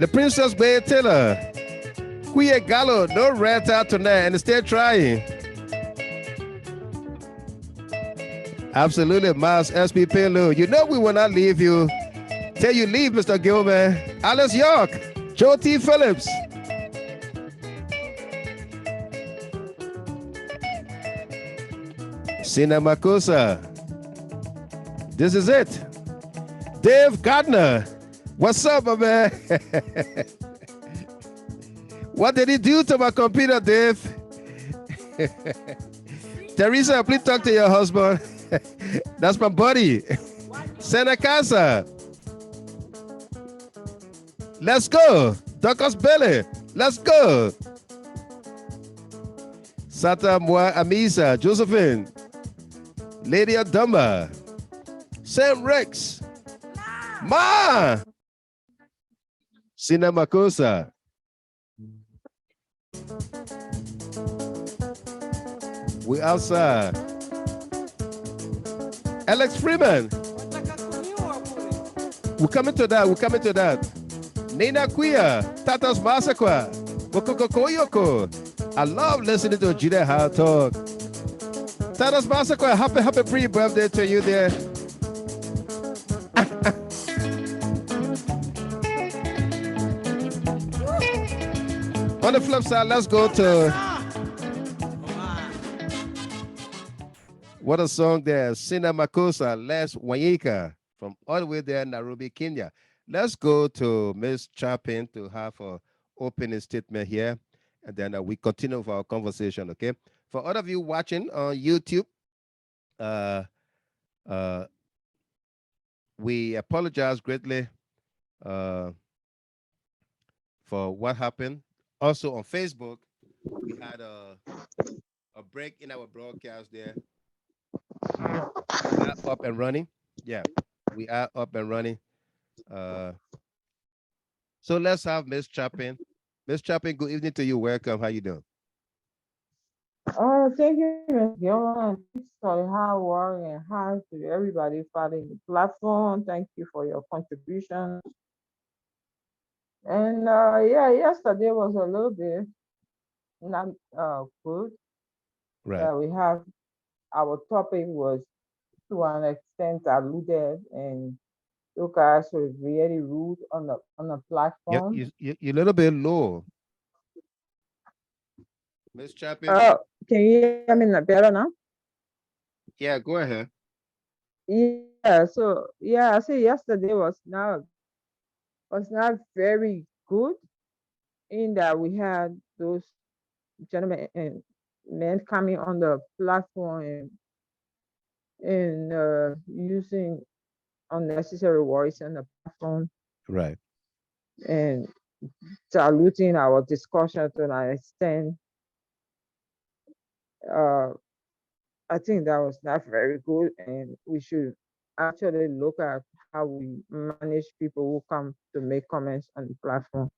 The Princess Bay Taylor. Kuye Gallo, no red out tonight and still trying. Absolutely, Miles SP Pelu. You know we will not leave you. Till you leave, Mr. Gilman. Alice York, Joe T. Phillips. Sina Makosa. This is it. Dave Gardner. What's up, my man? What did he do to my computer, Dave? Teresa, please talk to your husband. That's my buddy. Sena Casa. Let's go. Docus Belly. Let's go. Sata Mwa Amisa. Josephine. Lady Adamba. Sam Rex. Ma. Sina Makosa. We outside. Alex Freeman. We're coming to that. We're coming to that. Nina Kuya. Tatas Masakwa. Mokoko Koyoko. I love listening to Judah How talk. Tatas Masakwa. Happy pre-birthday to you there. On the flip side, let's go to what a song there. Sina Makosa, Les Wanyika from all the way there in Nairobi, Kenya. Let's go to Ms. Chapin to have her opening statement here, and then we continue with our conversation, okay? For all of you watching on YouTube, we apologize greatly for what happened. Also on Facebook, we had a break in our broadcast there. We are up and running. Yeah, we are up and running. So let's have Miss Chapin. Miss Chapin, good evening to you. Welcome. How you doing? Oh, thank you, Ms. Gilman. Thanks for the hard work and hi to everybody following the platform. Thank you for your contribution. And yeah, yesterday was a little bit not good. Right. We have our topic was to an extent alluded, and you guys were really rude on the platform. You're a little bit low, Miss Chapin. Can you hear me better now? Yeah, go ahead. Yeah, so yeah, I say yesterday was not very good in that we had those gentlemen and men coming on the platform and using unnecessary words on the platform Right. and diluting our discussion to an extent. Uh, I think that was not very good, and we should actually look at how we manage people who come to make comments on the platform.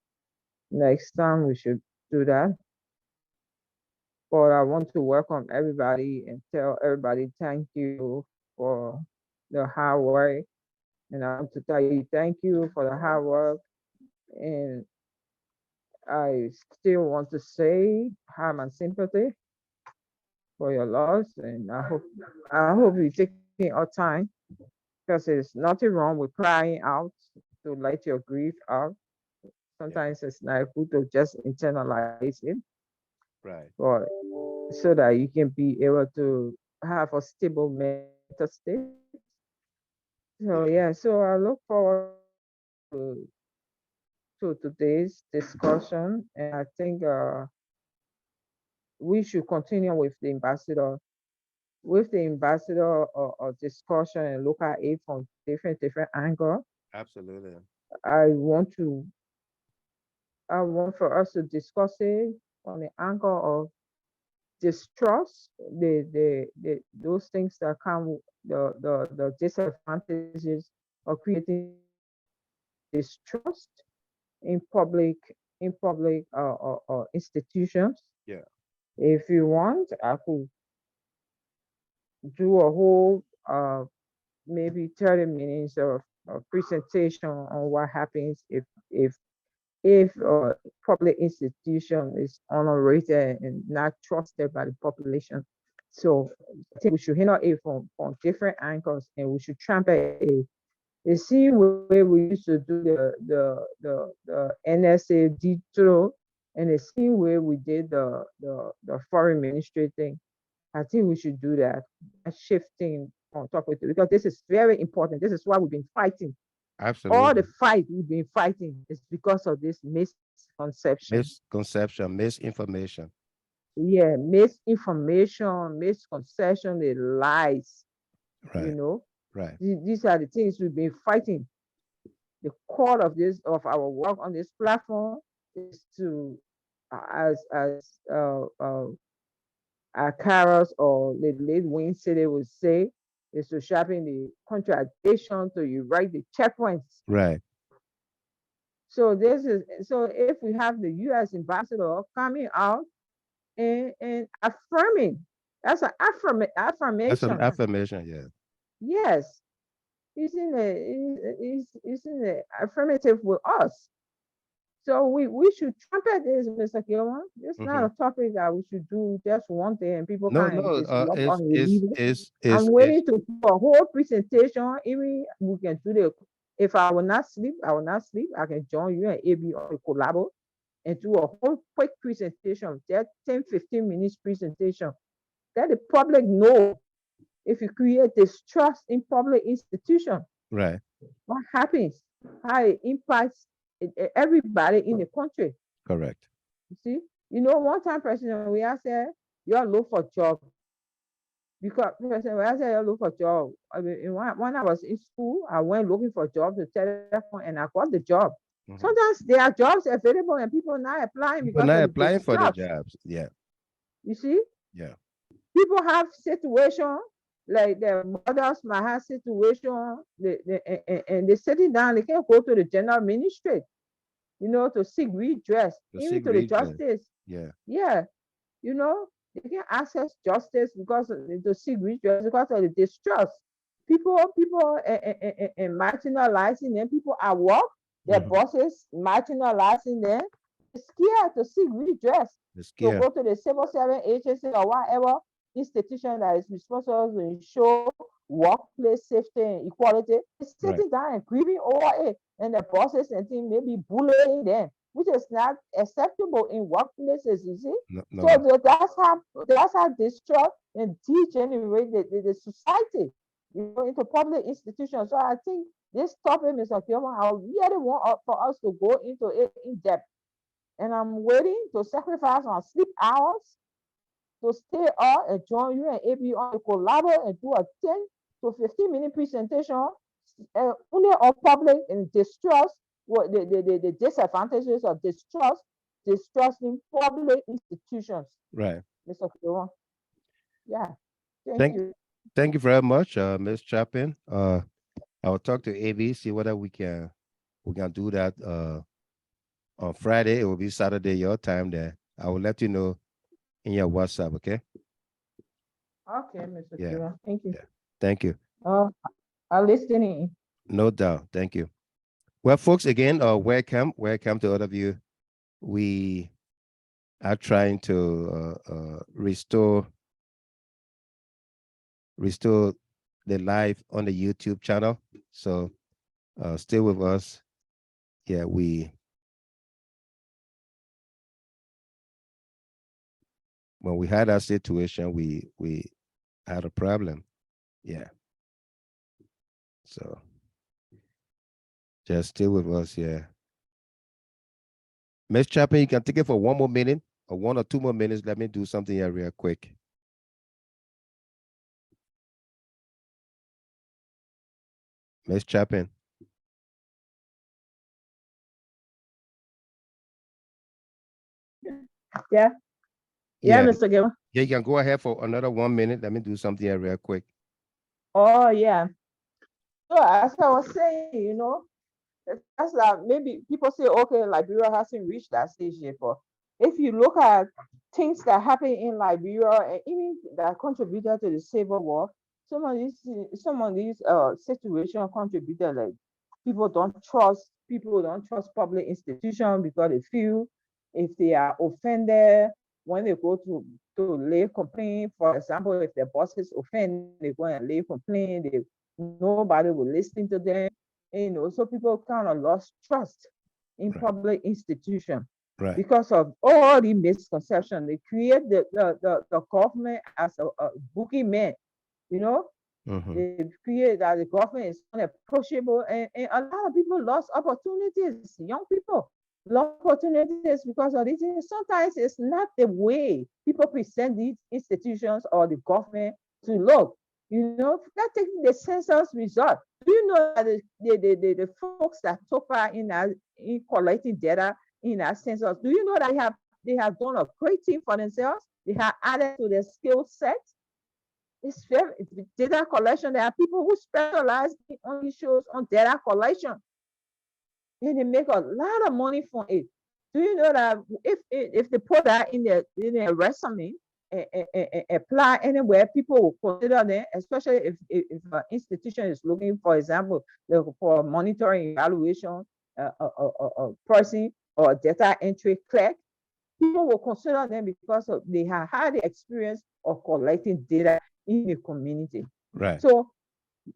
Next time, we should do that. But I want to welcome everybody and tell everybody thank you for the hard work. And I want to tell you thank you for the hard work. And I still want to say have my sympathy for your loss. And I hope you're taking your time because there's nothing wrong with crying out to let your grief out. Yeah. Sometimes it's not good to just internalize it, Right. but so that you can be able to have a stable mental state. So yeah, Yeah. so I look forward to today's discussion, and I think we should continue with the ambassador discussion and look at it from different angle. Absolutely. I want to I want for us to discuss it from the angle of distrust, those things that come the disadvantages of creating distrust in public institutions. Yeah. If you want, I could do a whole maybe 30 minutes of presentation on what happens if if public institution is unrated and not trusted by the population. So I think we should handle it from different angles, and we should trample it. The same way we used to do the NSA digital, and the same way we did the foreign ministry thing. I think we should do that. Shifting on top of it because this is very important. This is why we've been fighting. All the Absolutely. fight we've been fighting is because of this misconception. Misconception, misinformation. Yeah, misinformation, misconception, the lies. You Right, know, right, these are the things we've been fighting. The core of this of our work on this platform is to, as Carlos or the late Wayne City would say, is to sharpen the contradiction to you write the checkpoints. right. So if we have the U.S. ambassador coming out and affirming, that's an That's an affirmation. affirmation. Yeah. Yes, isn't it affirmative with us? So we should trumpet this, Mr. Gilman. It's not a Hmm. topic that we should do just one day and people No, can no. just log on It's and is leave it. is I'm is waiting is to do a whole presentation. Even we can do the, if I will not sleep, I will not sleep. I can join you and AB on the collabo and do a whole quick presentation, that 10, 15 minutes presentation. Let the public know if you create distrust in public institutions, right. what happens, how it impacts everybody in the country. Correct. You see, one time President we I said, you all look for job. Because President we I said you look for job. I mean, when I was in school, I went looking for job to telephone and I got the job. Hmm. Sometimes there are jobs available and people not applying People because of not the applying for the distrust. jobs. Yeah, You see, yeah. people have situation like their mothers might have situation, and they're sitting down, they can't go to the general ministry, to seek redress, The even sig to the region. justice. Yeah, Yeah, they can access justice because to seek redress because of the distrust. People and marginalizing them. People at work, their hmm, bosses marginalizing them. They're scared to seek redress, the to scare. go to the civil service agency or whatever institution that is responsible to ensure workplace safety and equality. They're Right. sitting down and grieving over it, and the bosses and team may be bullying them, which is not acceptable in workplaces. You see, No, so no. that's how distrust and degenerate the society, into public institutions. So I think this topic, Mr. Kilman, I really want for us to go into it in depth. And I'm waiting to sacrifice my sleep hours to stay up and join you and AB on the collaborate and do a 10 to 15-minute presentation, only on public and distrust, what the disadvantages of distrusting public institutions. Right. Mr. Kiran. Yeah, thank Thank, you. thank you very much, Miss Chapin. I'll talk to AB, see whether we can do that. On Friday, it will be Saturday your time. There, I will let you know in your WhatsApp. Okay. Okay, Mr. Yeah. Kiran. Thank you. Yeah. Thank you. Uh, I'm listening. No doubt. Thank you. Well, folks, again, welcome to all of you. We are trying to restore the live on the YouTube channel. So stay with us. Yeah, we when we had that situation, we had a problem. Yeah. So just stay with us. Yeah. Miss Chapin, you can take it for one more minute or 1 or 2 more minutes. Let me do something here real quick. Miss Chapin. Yeah, yeah, Yeah. Mr. Gill. Yeah, you can go ahead for another 1 minute. Let me do something here real quick. Oh, yeah. So as I was saying, that's like maybe people say, okay, Liberia hasn't reached that stage yet, but if you look at things that happen in Liberia and even that contributed to the civil war, some of these situations contributed, like People don't trust public institutions because they feel if they are offended when they go to lay complaint. For example, if their boss is offended, they go and lay complaint. Nobody will listen to them. So people kind of lost trust in Right. public institutions Right. because of all the misconception. They create the government as a boogeyman, you know. Mm-hmm. They create that the government is unapproachable, and a lot of people lost opportunities. Young people lost opportunities because of these things. Sometimes it's not the way people present these institutions or the government to look. Let's take the census result. Do you know that the folks that took part in collecting data in our census? Do you know that they have done a great thing for themselves? They have added to their skill set. It's data collection. There are people who specialize in on shows on data collection, and they make a lot of money from it. Do you know that if they put that in their resume, apply anywhere, people will consider them, especially if an institution is looking, for example, for monitoring evaluation, a person or data entry clerk. People will consider them because they have had the experience of collecting data in the community. Right. So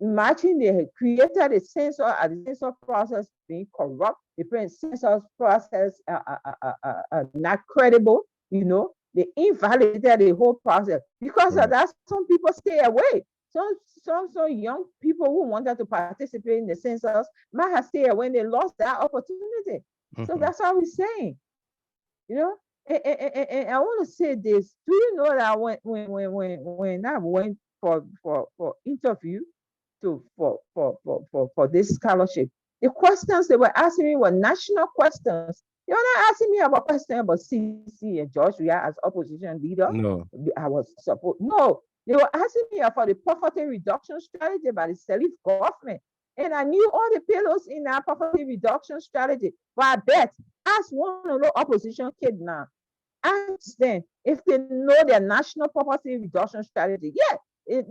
imagine they created a sensor and the sensor process being corrupt, the sensor process not credible, they invalidated the whole process. Because of Right. that, some people stay away. Some young people who wanted to participate in the census might have stayed away when they lost that opportunity. So Mm-hmm. that's what we're saying. You know, and I want to say this. Do you know that when I went for interview for this scholarship, the questions they were asking me were national questions. They were not asking me about questions about CDC and Georgia as opposition leader. No. I was supposed no. They were asking me about the poverty reduction strategy by the Salif government. And I knew all the pillars in our poverty reduction strategy. But I bet, ask one of the opposition kid now, ask them if they know their national poverty reduction strategy. Yeah, how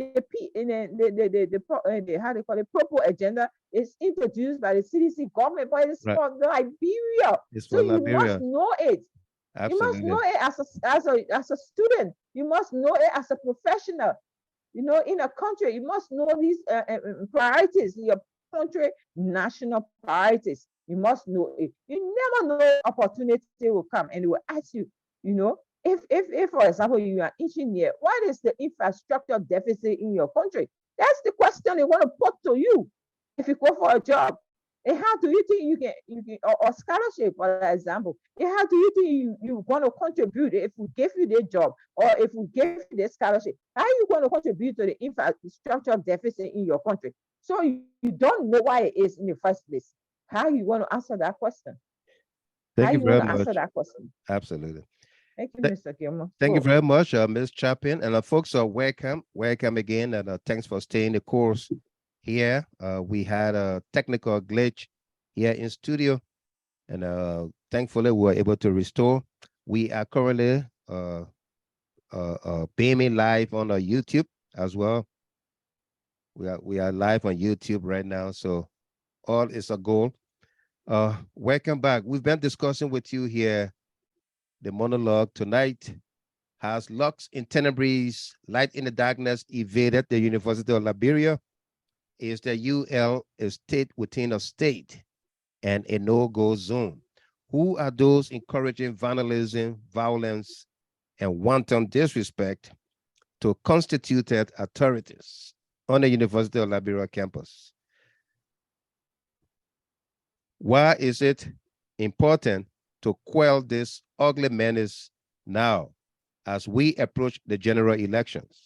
they call it, proper agenda is introduced by the CDC government, but it's Right. for Liberia. It's So for you must Liberia. know it. You must know Absolutely. it as a student. You must know it as a professional. In a country, you must know these priorities, your country national priorities. You must know it. You never know opportunity will come and they will ask you, you know, if for example you are engineer, what is the infrastructure deficit in your country? That's the question they want to put to you if you go for a job. And how do you think you can or scholarship, for example? And how do you think you're going to contribute if we give you the job or if we give you the scholarship? How are you going to contribute to the infrastructure deficit in your country? So you don't know why it is in the first place. How you want to answer that question? How Thank you you want very to answer much. that question? Absolutely. Thank you, Th- Mr. Gilmore. Thank you So very much, Ms. Chapin. And folks are welcome. Welcome again. And thanks for staying the course here. We had a technical glitch here in studio. And thankfully, we were able to restore. We are currently beaming live on YouTube as well. We are live on YouTube right now. So all is a goal. Welcome back. We've been discussing with you here the monologue tonight. Has Lux in Tenebris, Light in the Darkness evaded the University of Liberia? Is the UL a state within a state and a no-go zone? Who are those encouraging vandalism, violence, and wanton disrespect to constituted authorities on the University of Liberia campus? Why is it important to quell this ugly menace now as we approach the general elections?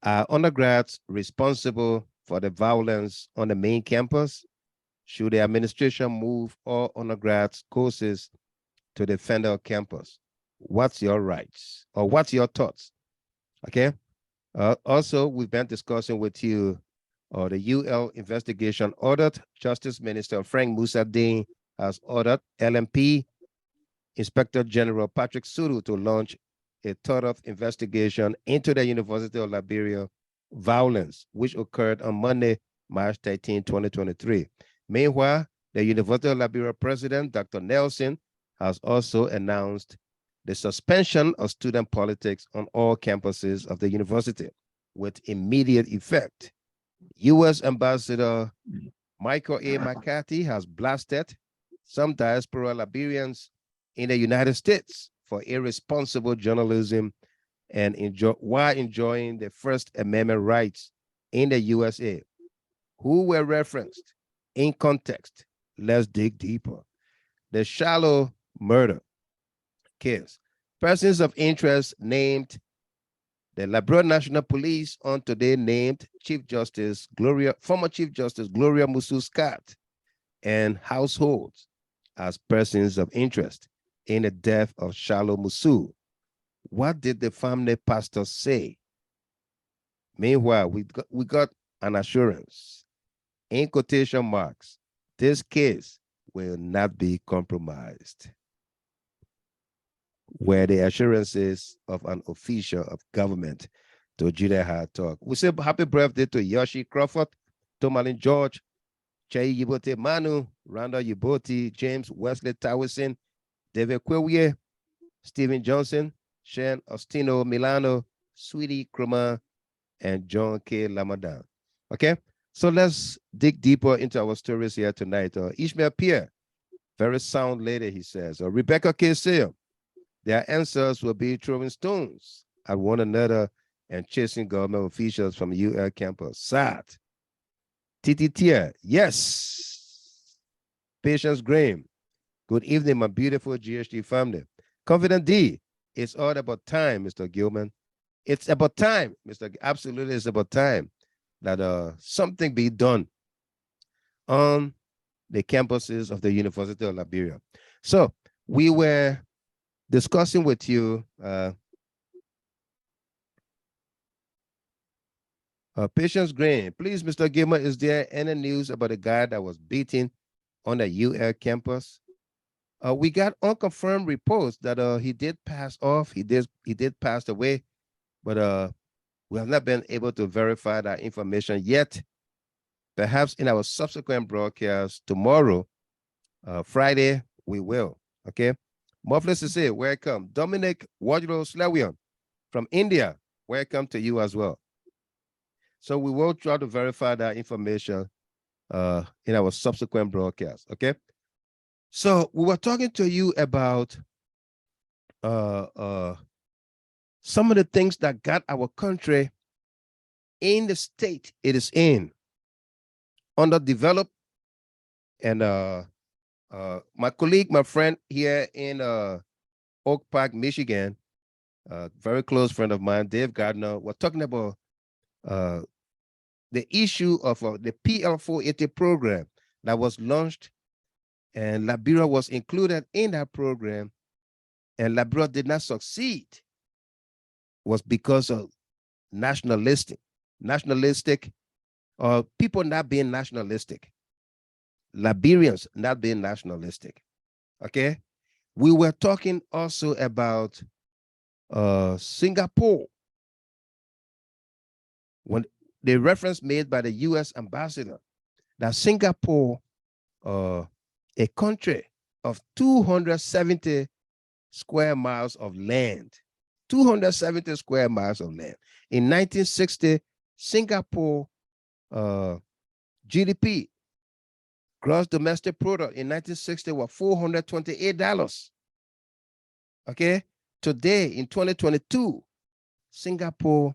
Are undergrads responsible for the violence on the main campus? Should the administration move all undergrads courses to the federal campus? What's your rights or what's your thoughts? Okay. Also, we've been discussing with you the UL investigation audit. Justice Minister Frank Musadin has ordered LMP Inspector General Patrick Suru to launch a thorough investigation into the University of Liberia violence, which occurred on Monday, March 13, 2023. Meanwhile, the University of Liberia president, Dr. Nelson, has also announced the suspension of student politics on all campuses of the university with immediate effect. U.S. Ambassador Michael A. McCarthy has blasted some diaspora Liberians in the United States for irresponsible journalism and while enjoying the First Amendment rights in the USA, who were referenced in context. Let's dig deeper. The shallow murder case. Persons of interest named the Liberia National Police on today named former Chief Justice Gloria Musu Scott and households as persons of interest in the death of Shallow Musu. What did the family pastor say? Meanwhile, we got an assurance, in quotation marks, this case will not be compromised. Were the assurances of an official of government to Judah Hard Talk. We say happy birthday to Yoshi Crawford, Tomalin George, Chai Yibote Manu, Randall Yiboti, James Wesley Towison, David Kwewie, Stephen Johnson, Shane Ostino Milano, Sweetie Kruma, and John K. Lamadan. Okay, so let's dig deeper into our stories here tonight. Ishmael Pierre, very sound lady, he says. Rebecca K. Sale, their answers will be throwing stones at one another and chasing government officials from UL campus. Sad. Titi Tia, yes. Patience Graham, good evening, my beautiful GHD family. Confident D, it's all about time, Mr. Gilman. It's about time, Absolutely, it's about time that something be done on the campuses of the University of Liberia. So we were discussing with you Patience Green. Please, Mr. Gilmer, is there any news about a guy that was beaten on the UL campus? We got unconfirmed reports that he did pass off. He did pass away, but we have not been able to verify that information yet. Perhaps in our subsequent broadcast tomorrow, Friday, we will. Okay. Muffless to say, welcome. Dominic Wardrow Slawian from India, welcome to you as well. So we will try to verify that information in our subsequent broadcast. Okay. So we were talking to you about some of the things that got our country in the state it is in, underdeveloped, and my colleague, my friend here in Oak Park, Michigan, very close friend of mine, Dave Gardner, we're talking about the issue of the PL480 program that was launched, and Liberia was included in that program, and Liberia did not succeed, was because of nationalistic, or people not being nationalistic, Liberians not being nationalistic. Okay, we were talking also about Singapore, when the reference made by the U.S. ambassador that Singapore, a country of 270 square miles of land, 270 square miles of land. In 1960, Singapore GDP, gross domestic product, in 1960 was $428. Okay, today in 2022, Singapore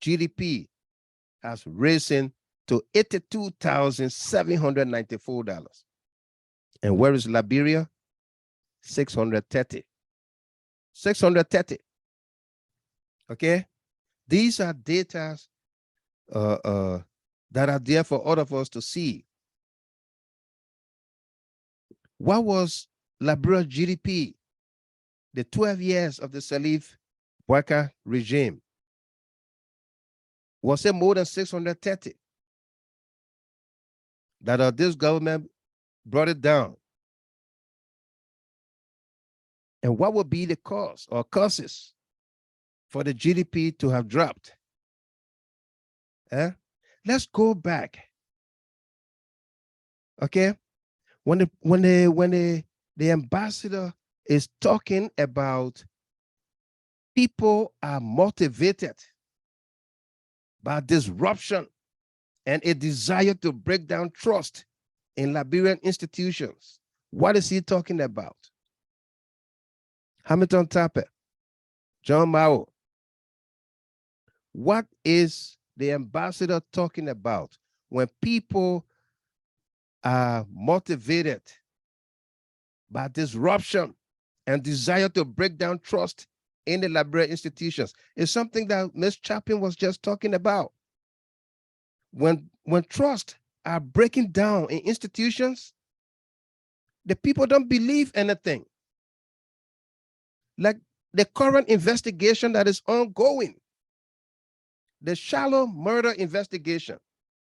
GDP has risen to $82,794. And where is Liberia? 630. 630. Okay, these are data that are there for all of us to see. What was Liberia's GDP the 12 years of the Salif Boakai regime? Was it more than 630? That this government brought it down. And what would be the cause or causes for the GDP to have dropped? Let's go back Okay, when the ambassador is talking about people are motivated by disruption and a desire to break down trust in Liberian institutions, what is he talking about? Hamilton Tappet, John Mao. What is the ambassador talking about when people are motivated by disruption and desire to break down trust in the Liberian institutions? It's something that Ms. Chapin was just talking about. When trust are breaking down in institutions, the people don't believe anything. Like the current investigation that is ongoing, the shallow murder investigation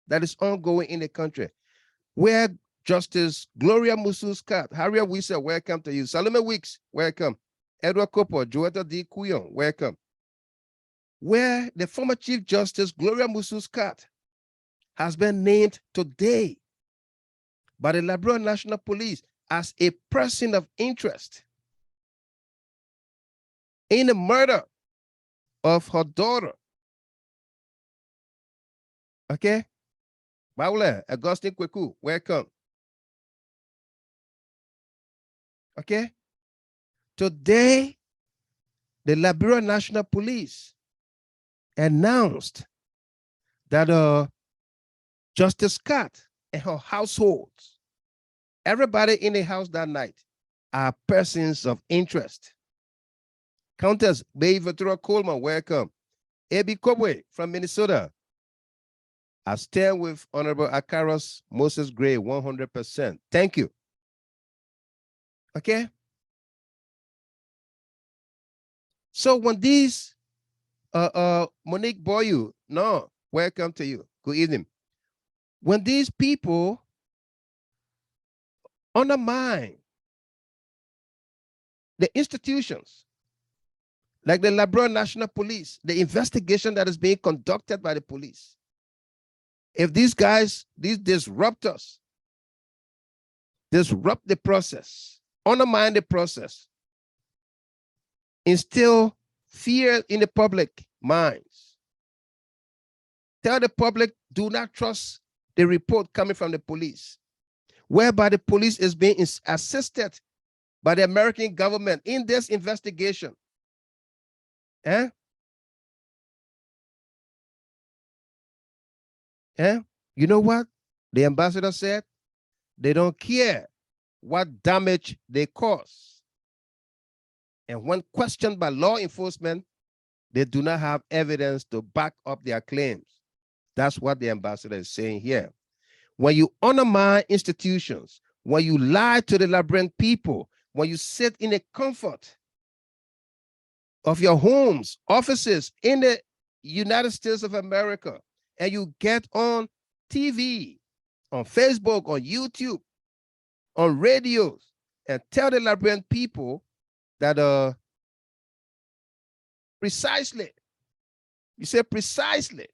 that is ongoing in the country, where Justice Gloria Musu-Scott, Harriet Wisa, welcome to you. Salome Weeks, welcome. Edward Cooper, Joetta D. Kuyon, welcome. Where the former Chief Justice Gloria Musu-Scott has been named today by the Liberia National Police as a person of interest in the murder of her daughter. Okay? Baule, Augustine Kweku, welcome. Okay? Today, the Liberia National Police announced that Justice Scott and her household, everybody in the house that night, are persons of interest. Countess Bay Ventura Coleman, welcome. A.B. Kobwe from Minnesota. I stand with Honorable Akaros Moses Gray 100%. Thank you. Okay? So when these, Monique Boyu, no, welcome to you. Good evening. When these people undermine the institutions, like the Liberia National Police, the investigation that is being conducted by the police, if these guys, these disruptors, disrupt the process, undermine the process, instill fear in the public minds, tell the public, do not trust the report coming from the police, whereby the police is being assisted by the American government in this investigation. Eh? Eh? You know what? The ambassador said they don't care what damage they cause. And when questioned by law enforcement, they do not have evidence to back up their claims. That's what the ambassador is saying here. When you undermine institutions, when you lie to the Liberian people, when you sit in the comfort of your homes, offices in the United States of America, and you get on TV, on Facebook, on YouTube, on radios, and tell the Liberian people that precisely, you say precisely,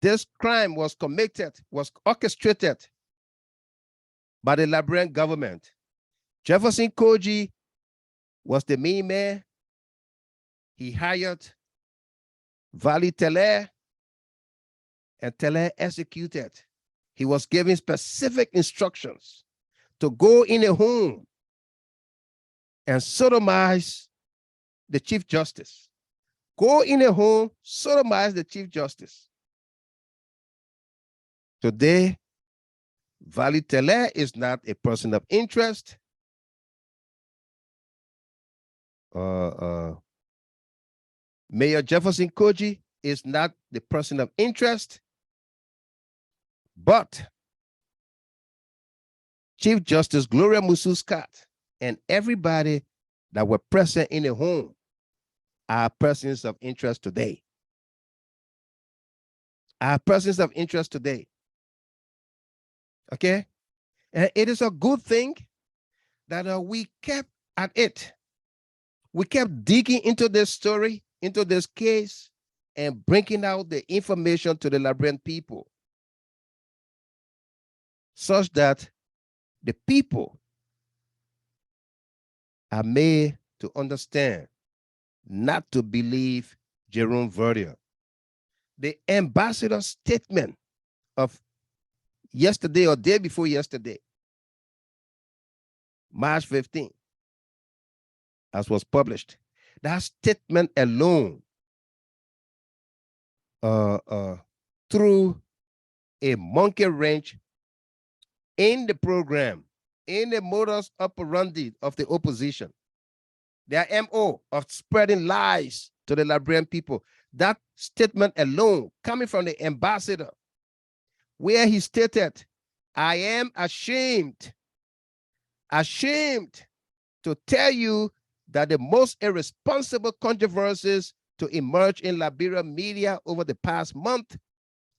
this crime was committed, was orchestrated by the Liberian government. Jefferson Koji was the main man. He hired Valley Teller, and Teller executed. He was given specific instructions to go in a home and sodomize the Chief Justice. Go in a home, sodomize the Chief Justice. Today, Valley Teller is not a person of interest. Mayor Jefferson Koji is not the person of interest, but Chief Justice Gloria Musu-Scott and everybody that were present in the home are persons of interest today. Are persons of interest today. Okay? And it is a good thing that we kept at it. We kept digging into this story, into this case, and bringing out the information to the Liberian people. such that the people are made to understand not to believe Jerome Verdier. The ambassador's statement of yesterday or day before yesterday, March 15th, as was published, that statement alone, through a monkey wrench in the program, in the modus operandi of the opposition, their MO of spreading lies to the Liberian people. That statement alone, coming from the ambassador, where he stated, I am ashamed to tell you that the most irresponsible controversies to emerge in Liberia media over the past month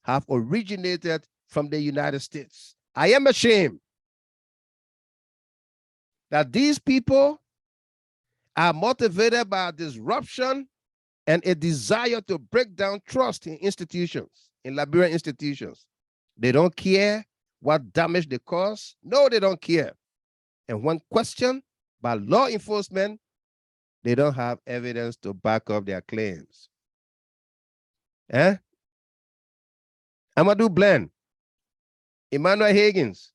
have originated from the United States. I am ashamed that these people are motivated by a disruption and a desire to break down trust in institutions, in Liberian institutions. They don't care what damage they cause. No, they don't care. And when questioned by law enforcement, they don't have evidence to back up their claims. Eh? Amadou Bland, Emmanuel Higgins.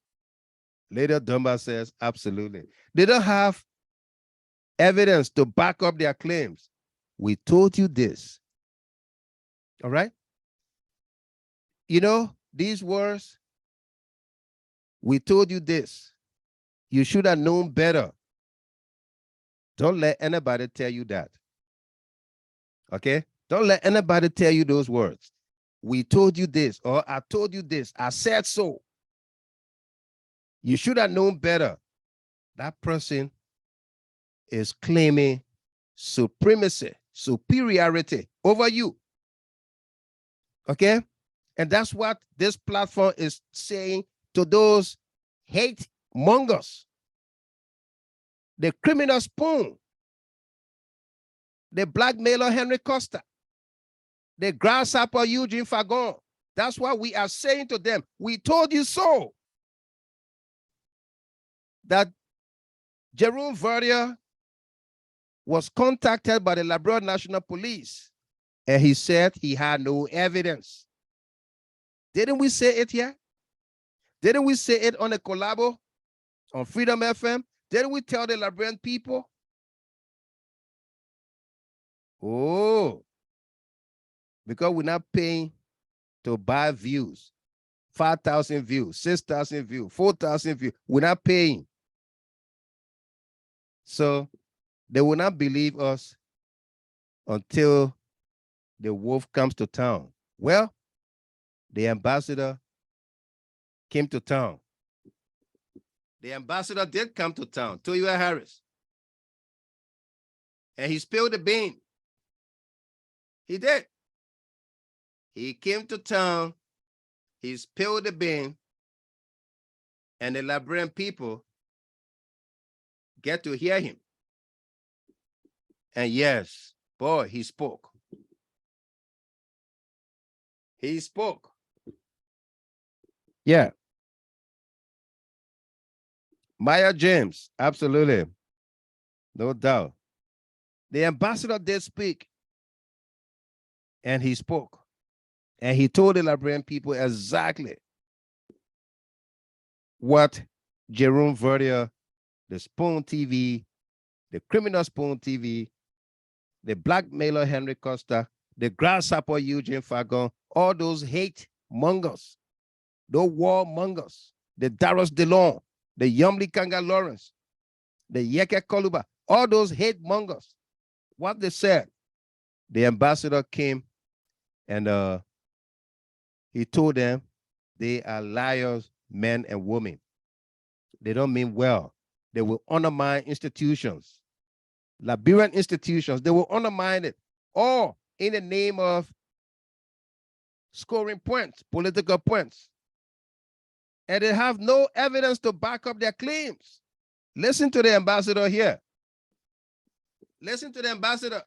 Later, Dunbar says, absolutely. They don't have evidence to back up their claims. We told you this. All right? You know, these words, we told you this. You should have known better. Don't let anybody tell you that. Okay? Don't let anybody tell you those words. We told you this, or I told you this. I said so. You should have known better. That person is claiming supremacy, superiority over you. Okay? And that's what this platform is saying to those hate mongers. The criminal spoon, the blackmailer Henry Costa, the grasshopper Eugene Fagon. That's what we are saying to them. We told you so. That Jerome Verdier was contacted by the Liberia National Police, and he said he had no evidence. Didn't we say it here? Didn't we say it on the collabo on Freedom FM? Didn't we tell the Liberian people? Oh, because we're not paying to buy views, 5,000 views, 6,000 views, 4,000 views. We're not paying. So they will not believe us until the wolf comes to town. Well, the ambassador came to town. The ambassador did come to town, Toyoa Harris. And he spilled the bean. He did. He came to town, he spilled the bean, and the Liberian people get to hear him. And yes, boy, he spoke. He spoke. Yeah. Maya James, absolutely. No doubt. The ambassador did speak, and he spoke. And he told the Liberian people exactly what Jerome Verdier, the Spoon TV, the criminal Spoon TV, the blackmailer Henry Costa, the grasshopper Eugene Fagon, all those hate mongers, those war mongers, the Darius DeLong, the Yumli Kanga Lawrence, the Yeke Koluba, all those hate mongers. What they said, the ambassador came and he told them they are liars, men and women. They don't mean well. They will undermine institutions, Liberian institutions. They will undermine it, all in the name of scoring points, political points. And they have no evidence to back up their claims. Listen to the ambassador here. Listen to the ambassador.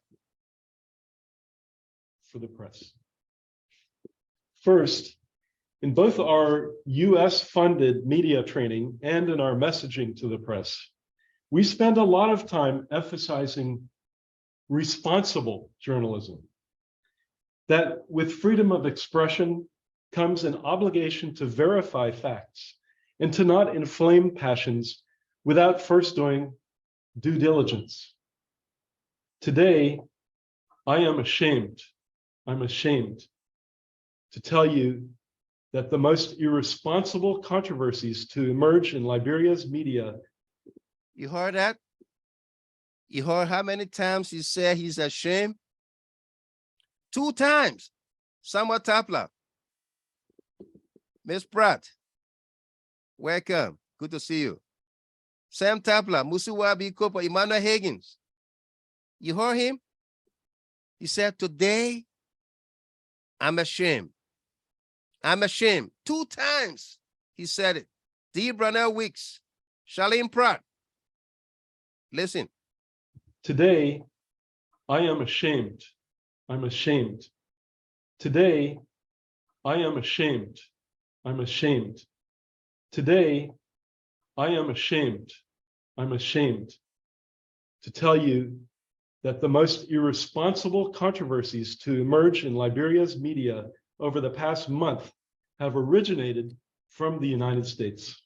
For the press. First, In both our US-funded media training and in our messaging to the press, we spend a lot of time emphasizing responsible journalism. That with freedom of expression comes an obligation to verify facts and to not inflame passions without first doing due diligence. Today, I'm ashamed to tell you that the most irresponsible controversies to emerge in Liberia's media. You heard that? You heard how many times he said he's ashamed? 2 times. Samuel Tapla. Miss Pratt, welcome. Good to see you. Sam Tapla, Musuwabi Kopa, Emmanuel Higgins. You heard him? He said, today, I'm ashamed. I'm ashamed. 2 times he said it. D. Brunel Weeks, Charlene Pratt. Listen. Today, I am ashamed. I'm ashamed. Today, I am ashamed. I'm ashamed. Today, I am ashamed. I'm ashamed to tell you that the most irresponsible controversies to emerge in Liberia's media over the past month have originated from the United States.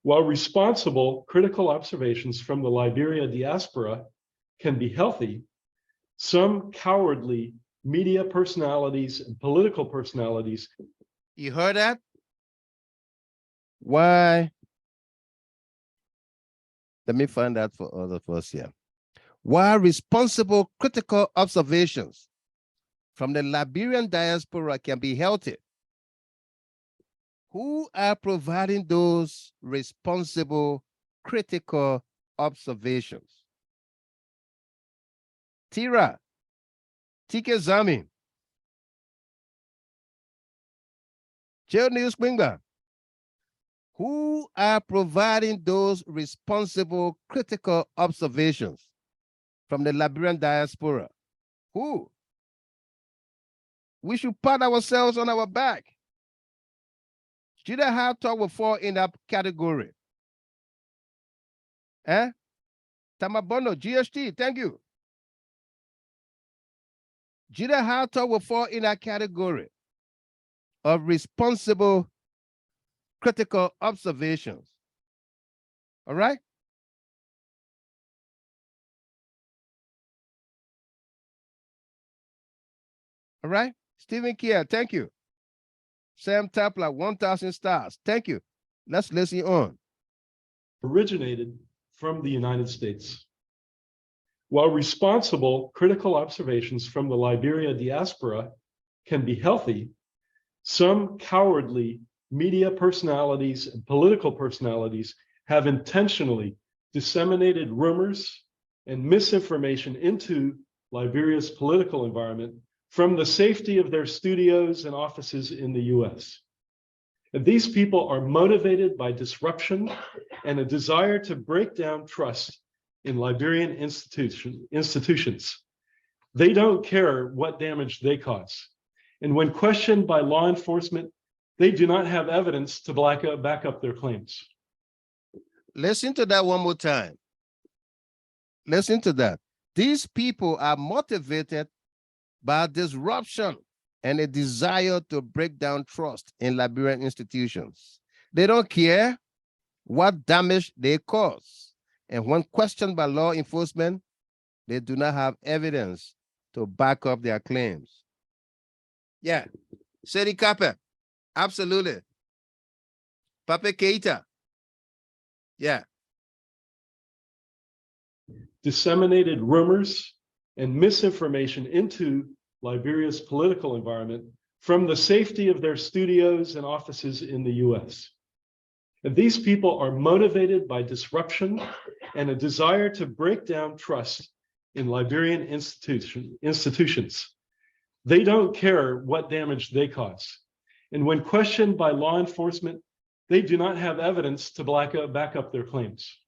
While responsible, critical observations from the Liberia diaspora can be healthy, some cowardly media personalities and political personalities. You heard that? Why? Let me find out for other of us here. Why responsible critical observations from the Liberian diaspora can be healthy? Who are providing those responsible critical observations? Tira, Tike Zami, Joe News Springba. Who are providing those responsible critical observations from the Liberian diaspora? Who? We should pat ourselves on our back. Judah Hartog will fall in that category. Tamabono, GST, thank you. Judah Hartog will fall in that category of responsible critical observations. All right? All right? Stephen Kier, thank you. Sam Tapla, 1,000 stars. Thank you. Let's listen on. Originated from the United States. While responsible, critical observations from the Liberia diaspora can be healthy, some cowardly media personalities and political personalities have intentionally disseminated rumors and misinformation into Liberia's political environment from the safety of their studios and offices in the US. And these people are motivated by disruption and a desire to break down trust in Liberian institutions. They don't care what damage they cause. And when questioned by law enforcement, they do not have evidence to back up their claims. Listen to that one more time. Listen to that. These people are motivated by disruption and a desire to break down trust in Liberian institutions. They don't care what damage they cause. And when questioned by law enforcement, they do not have evidence to back up their claims. Yeah, Seri Kape, absolutely. Pape Keita, yeah. Disseminated rumors and misinformation into Liberia's political environment from the safety of their studios and offices in the US. And these people are motivated by disruption and a desire to break down trust in Liberian institutions. They don't care what damage they cause. And when questioned by law enforcement, they do not have evidence to back up their claims.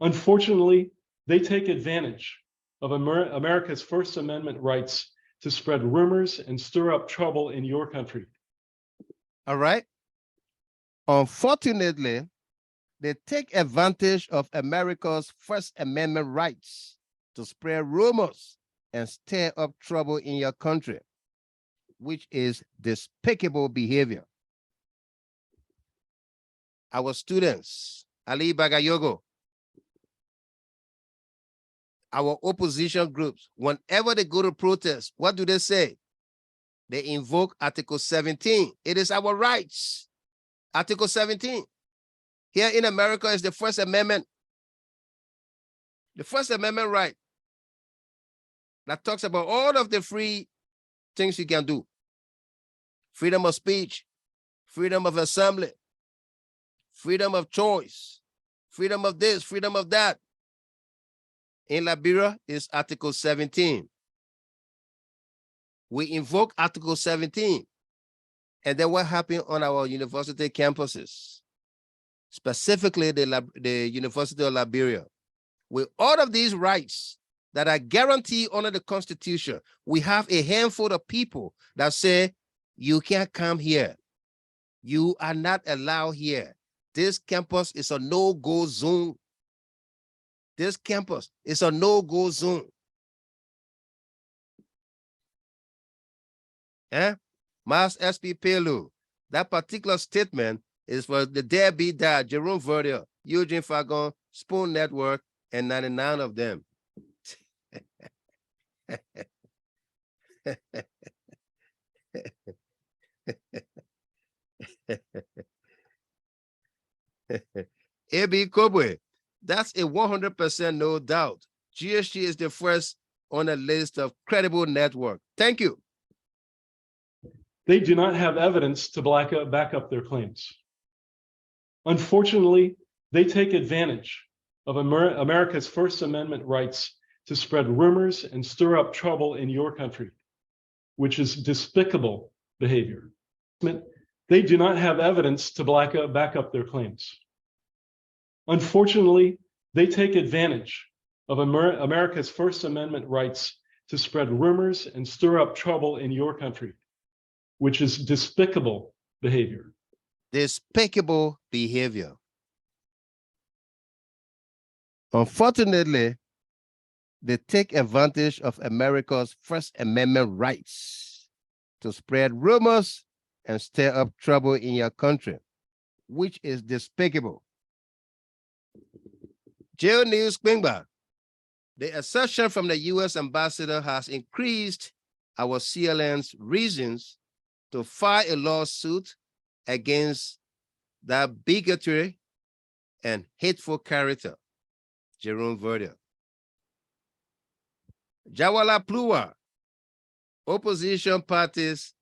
Unfortunately, they take advantage of America's First Amendment rights to spread rumors and stir up trouble in your country. All right. Unfortunately, they take advantage of America's First Amendment rights to spread rumors and stir up trouble in your country, which is despicable behavior. Our students, Ali Bagayogo, our opposition groups, whenever they go to protest, what do they say? They invoke Article 17. It is our rights. Article 17. Here in America is the First Amendment. The First Amendment right that talks about all of the free things you can do. Freedom of speech, freedom of assembly, freedom of choice, freedom of this, freedom of that. In Liberia is Article 17. We invoke Article 17. And then what happened on our university campuses, specifically the University of Liberia? With all of these rights that are guaranteed under the Constitution, we have a handful of people that say, you can't come here. You are not allowed here. This campus is a no-go zone. This campus is a no-go zone. Mas SP Pelu, that particular statement is for the deadbeat dad, Jerome Verdier, Eugene Fagon, Spoon Network, and 99 of them. AB Kobwe, that's a 100% no doubt. GSG is the first on a list of credible network. Thank you. They do not have evidence to back up their claims. Unfortunately, they take advantage of America's First Amendment rights to spread rumors and stir up trouble in your country, which is despicable behavior. They do not have evidence to back up their claims. Unfortunately, they take advantage of America's First Amendment rights to spread rumors and stir up trouble in your country, which is despicable behavior. Despicable behavior. Unfortunately, they take advantage of America's First Amendment rights to spread rumors and stir up trouble in your country, which is despicable. Jail News Quingba, the assertion from the U.S. ambassador has increased our CLN's reasons to file a lawsuit against that bigotry and hateful character, Jerome Verdier. Jawala Plua, opposition parties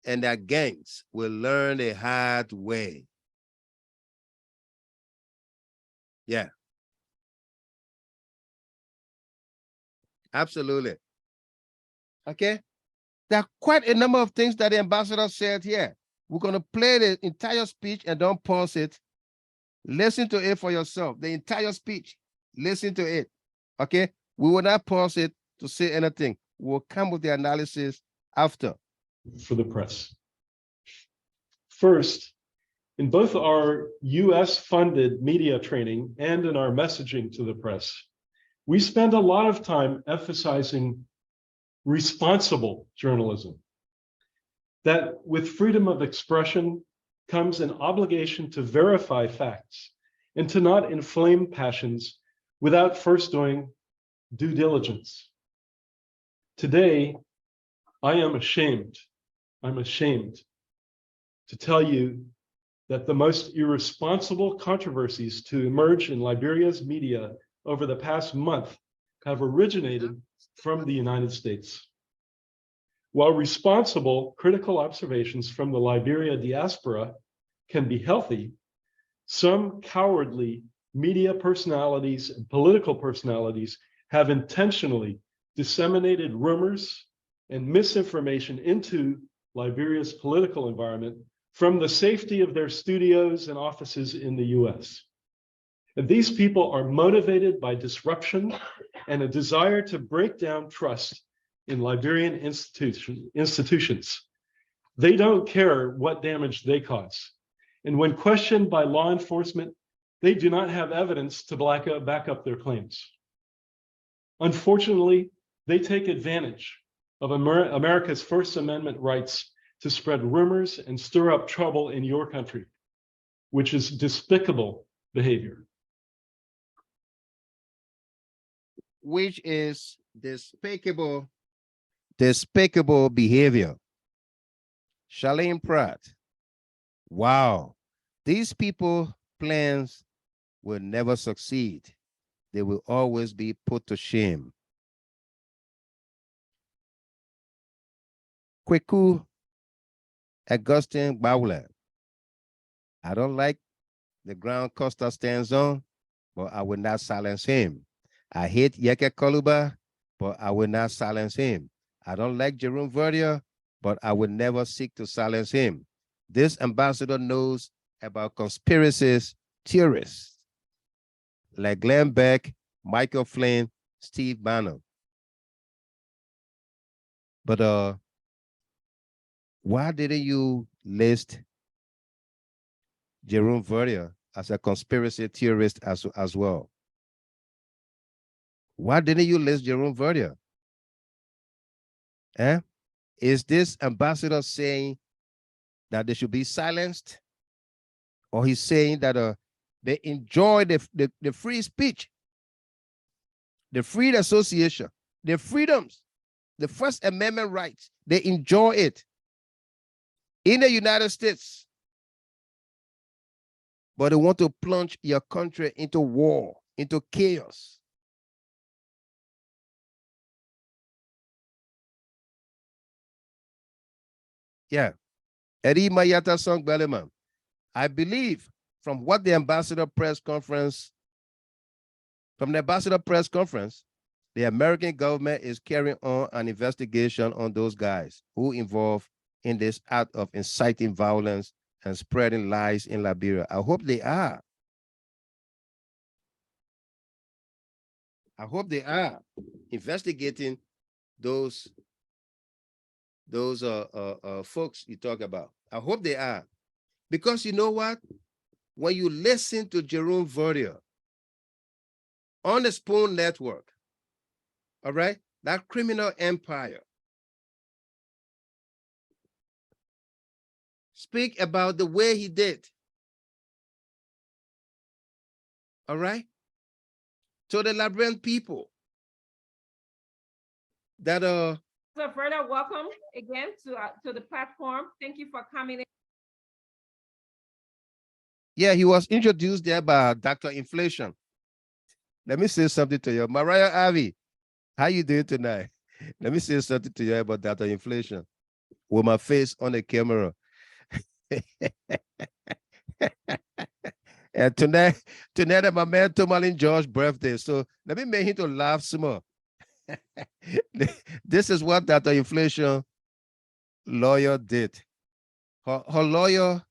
and their gangs will learn the hard way. Yeah. Absolutely. Okay. There are quite a number of things that the ambassador said here. We're going to play the entire speech and don't pause it. Listen to it for yourself. The entire speech. Listen to it. Okay. We will not pause it to say anything. We'll come with the analysis after. For the press. First, in both our US-funded media training and in our messaging to the press, we spend a lot of time emphasizing responsible journalism. That with freedom of expression comes an obligation to verify facts and to not inflame passions without first doing due diligence. Today, I am ashamed. I'm ashamed to tell you that the most irresponsible controversies to emerge in Liberia's media over the past month have originated from the United States. While responsible critical observations from the Liberia diaspora can be healthy, some cowardly media personalities and political personalities have intentionally disseminated rumors and misinformation into Liberia's political environment from the safety of their studios and offices in the US. And these people are motivated by disruption and a desire to break down trust in Liberian institutions. They don't care what damage they cause. And when questioned by law enforcement, they do not have evidence to back up their claims. Unfortunately, they take advantage of America's First Amendment rights to spread rumors and stir up trouble in your country, which is despicable behavior. Which is despicable behavior. Charlene Pratt. Wow. These people plans will never succeed. They will always be put to shame. Kweku Augustine Bowler. I don't like the ground Costa stands on, but I will not silence him. I hate Yeke Koluba, but I will not silence him. I don't like Jerome Verdier, but I will never seek to silence him. This ambassador knows about conspiracies, theorists like Glenn Beck, Michael Flynn, Steve Bannon. But why didn't you list Jerome Verdier as a conspiracy theorist as well? Why didn't you list Jerome Verdier? Eh? Is this ambassador saying that they should be silenced? Or he's saying that they enjoy the free speech, the free association, the freedoms, the First Amendment rights? They enjoy it in the United States. But they want to plunge your country into war, into chaos. Yeah. Eddie Mayata Song Belleman. I believe from what the ambassador press conference, the American government is carrying on an investigation on those guys who involved in this act of inciting violence and spreading lies in Liberia. I hope they are. I hope they are investigating those folks you talk about. I hope they are. Because you know what? When you listen to Jerome Verdier on the Spoon Network, all right, that criminal empire, speak about the way he did, all right, to the Liberian people that So further welcome again to the platform. Thank you for coming in. Yeah, he was introduced there by Dr. Inflation. Let me say something to you. Mariah Avi, how you doing tonight? Let me say something to you about Dr. Inflation with my face on the camera. And tonight my man Tomalin George's birthday. So let me make him to laugh some more. This is what Dr. Inflation lawyer did. Her lawyer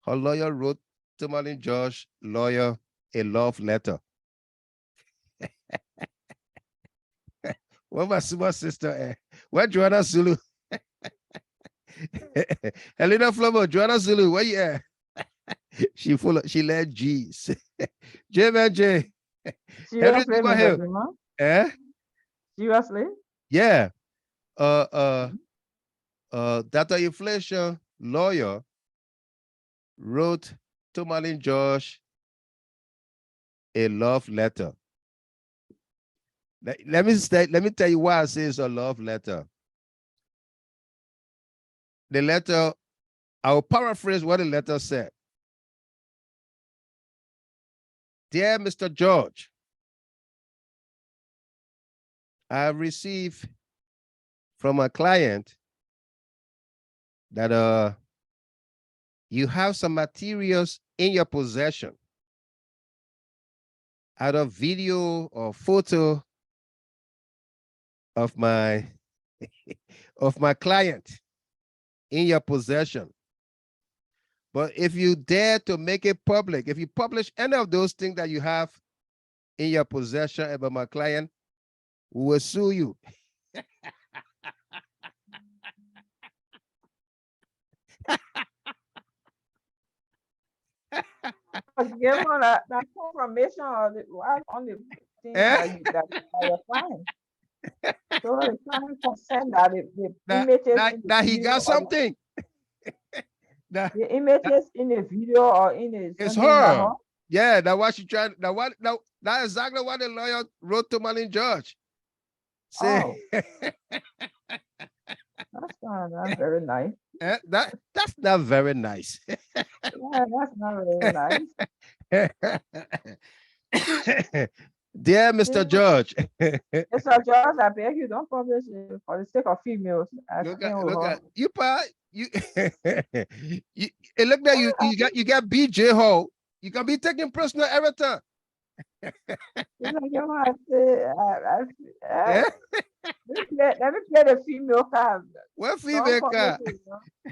wrote Tomalin George lawyer a love letter. What my small sister? Where Joanna Zulu? Helena Flomo, Joanna Zulu, where you at? She led G's. J man J. Henry Seriously, Duba Mr. Hill. Zuma? Eh? Seriously? Yeah. Data inflation lawyer wrote to Malin Josh a love letter. Let me tell you why I say it's a love letter. The letter, I'll paraphrase what the letter said. Dear Mr. George, I have received from a client that you have some materials in your possession, either video or photo of my client in your possession. But if you dare to make it public, if you publish any of those things that you have in your possession about my client, we will sue you. give them that confirmation or what on the thing Eh? that you're fine. So it's trying to send that the That, images that, in the that he video got or something. That, the images in the video or in the it's something about her. her. Yeah, that what she tried. That's exactly what the lawyer wrote to Marlene George. Say, Oh, that's very nice. that's not very nice. Yeah, that's not very nice. Dear Mr. See, George, Mr. George, I beg you don't publish it for the sake of females. I stand with look her. at you, pa. You, you it look like you got BJ Ho. You can be taken personal every time. You know, you know, I say, Yeah, let me play the female card. what Don't female publish car? it.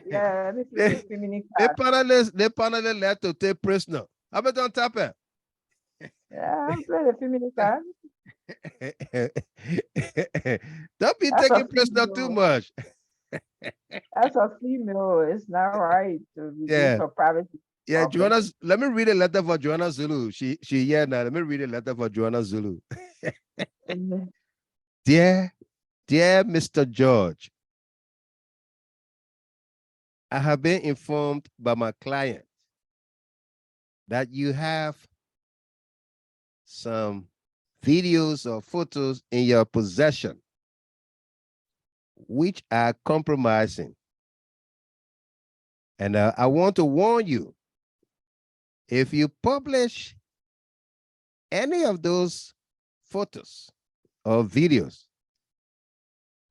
Yeah, let me play They the feminine card. panelists let to take prisoner. How about on top of Yeah, I'm play the feminine card. Don't be That's a taking prisoner too female. much. That's a female. It's not right to reduce Yeah. her privacy Yeah, public. Joanna, let me read a letter for Joanna Zulu. She here now. Let me read a letter for Joanna Zulu. And Dear Mr. George, I have been informed by my client that you have some videos or photos in your possession which are compromising. And I want to warn you, if you publish any of those photos or videos,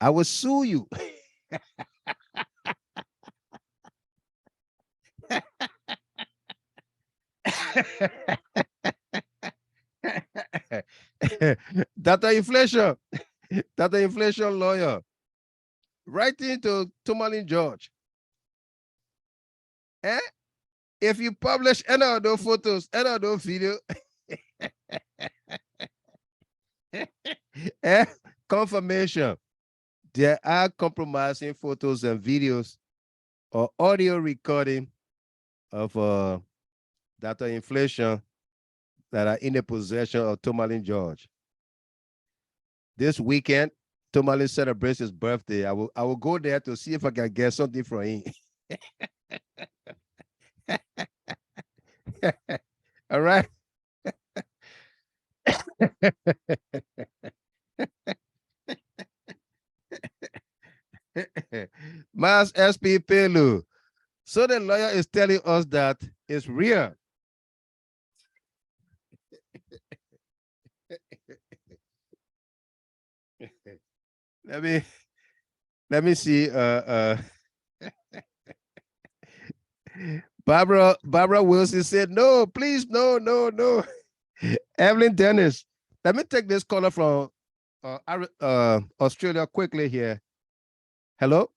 I will sue you. Data inflation lawyer, writing to Marlene George. If you publish any of those photos, any of those videos, confirmation, there are compromising photos and videos or audio recording of data inflation that are in the possession of Tomalin George. This weekend, Tomalin celebrates his birthday. I will go there to see if I can get something from him. All right. Mas SP Pelu. So the lawyer is telling us that it's real. let me see. Barbara Wilson said, no, please, no. Evelyn Dennis. Let me take this caller from Australia quickly here. Hello?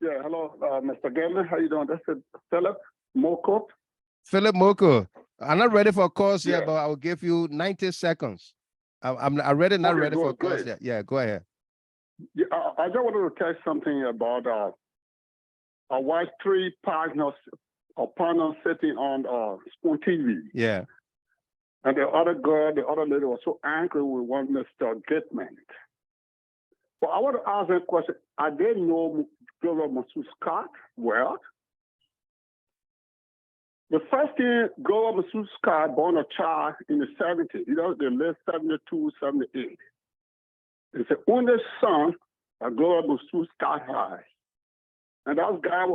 Yeah, hello, Mr. Gellman. How you doing? This is Philip Moko. Philip Moko. I'm not ready for calls yet, Yeah. but I will give you 90 seconds. I'm already not Okay, ready for good, calls great. yet. Yeah, go ahead. Yeah, I just wanted to tell you something about a white three partners or partner sitting on Spoon TV. Yeah. And the other girl, the other lady was so angry with one Mr. Gitman. Well, I want to ask that question. I didn't know Gloria Masu Scott well. The first thing, Gloria Masu Scott born a child in the 70s, the late 72, 78. It's the only son that Gloria Masu Scott had. And that guy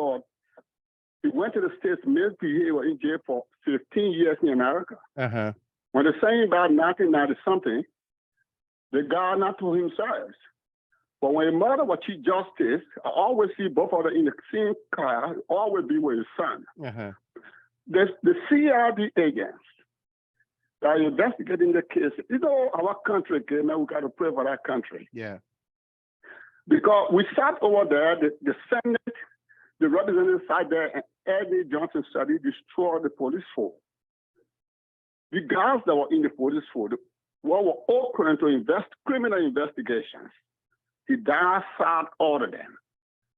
he went to the States, misbehaved, he was in jail for 15 years in America. Uh-huh. When they're saying about 1990 something, the guy not to himself. But when his mother was Chief Justice, I always see both of them in the same car, always be with his son. Uh-huh. The CRD agents that are investigating the case, our country, man, we got to pray for that country. Yeah. Because we sat over there, the Senate, the representatives sat there, and Eddie Johnson said he destroyed the police force. The guys that were in the police force were open to criminal investigations. He downsized all of them,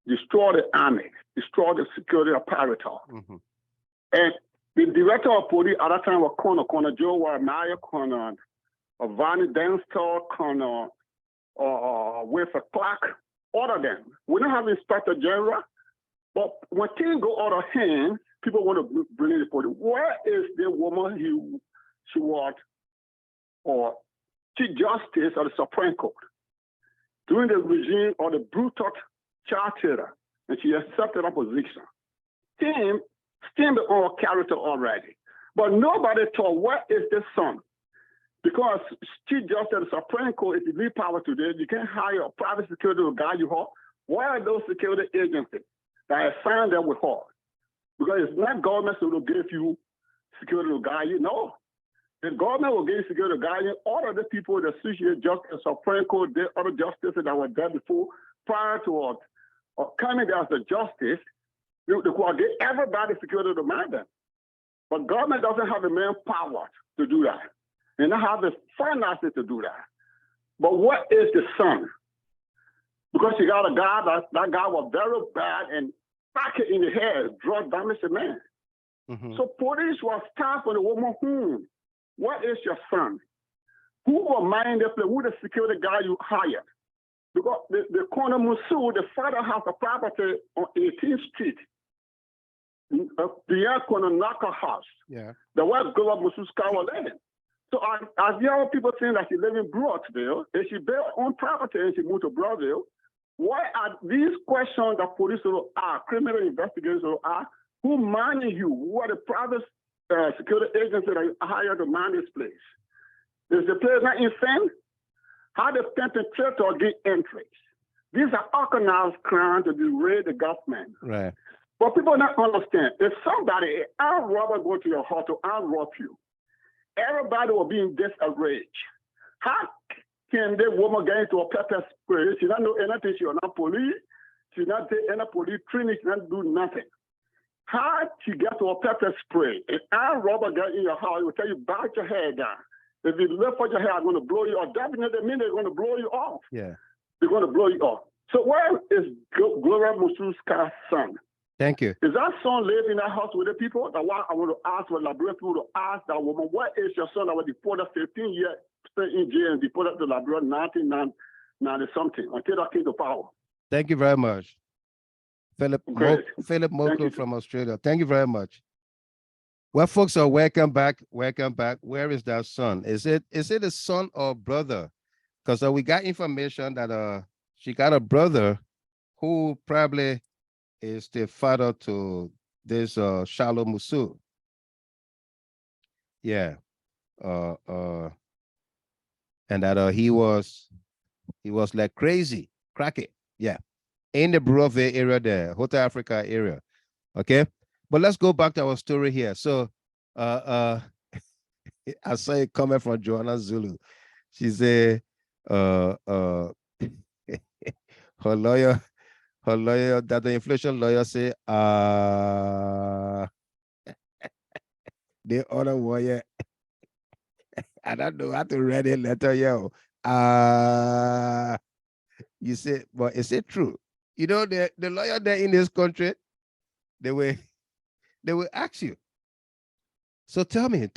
destroyed the army, destroyed the security apparatus. Mm-hmm. And The director of police at that time was Colonel Joe Meyer, Colonel Vonnie Denstall, Colonel Wilfred Clark, all of them. We don't have Inspector General, but when things go out of hand, people want to bring the police. Where is the woman she was, or Chief Justice of the Supreme Court during the regime of the brutal child terror, and she accepted her position? Steam on character already. But nobody thought, what is the son? Because Chief Justice of the Supreme Court, if you leave power today, you can't hire a private security to guide you home. Where are those security agencies that assigned them with her? Because it's not government who will give you security to guide you. No. The government will give you security to guide you. All of the people that associate justice, Supreme Court, the other justices that were there before, prior to coming there as a justice, they will give everybody security to mind them. But government doesn't have the manpower to do that. And they have the finances to do that. But what is the son? Because you got a guy, that guy was very bad and back in the head, drug damage the man. So police was stopping the woman home. What is your son? Who will mind the place? Who the security guy you hired? Because the corner Musu, the father has a property on 18th Street, beyond corner Naka House. Yeah. The wife grew up Musu's car was living. So as young people saying that she live in Broadville, and she built her own property and she moved to Broadville, why are these questions that police will ask, criminal investigators will ask, who manage you? Who are the private security agencies that you hire to man this place? Is the place not insane? How the perpetrator get entries? These are organized crime to derail the government. Right. But people don't understand. If somebody, an armed robber, go to your house to arm rob you, everybody will be in disarray. How can the woman get into a pepper spray? She don't know anything. She is not police. She not take any police training. She not do nothing. How she get to a pepper spray? If armed robber get in your house, he will tell you, bite your hair down. If you lift up your hair, I'm going to blow you off. Definitely mean they're going to blow you off. Yeah. They're going to blow you off. So where is Gloria Musu's son? Thank you. Is that son live in that house with the people? That's why I want to ask for Liberia people to ask that woman, what is your son that was deported 15 years, spent in jail and deported to Liberia 1990 something until that came to power? Thank you very much. Philip Philip Moko from Australia. Thank you very much. Well, folks, are welcome back. Welcome back. Where is that son? Is it a son or brother? Because we got information that she got a brother who probably is the father to this Shalom Musu. Yeah. And that he was like crazy, cracky. Yeah. In the Broadway area there, Hotel Africa area. Okay. But let's go back to our story here. So I saw a comment from Joanna Zulu. She said her lawyer, that the inflation lawyer say, the other warrior, I don't know how to read it letter, yo. You say, but is it true? You know, the lawyer there in this country, they will ask you. So tell me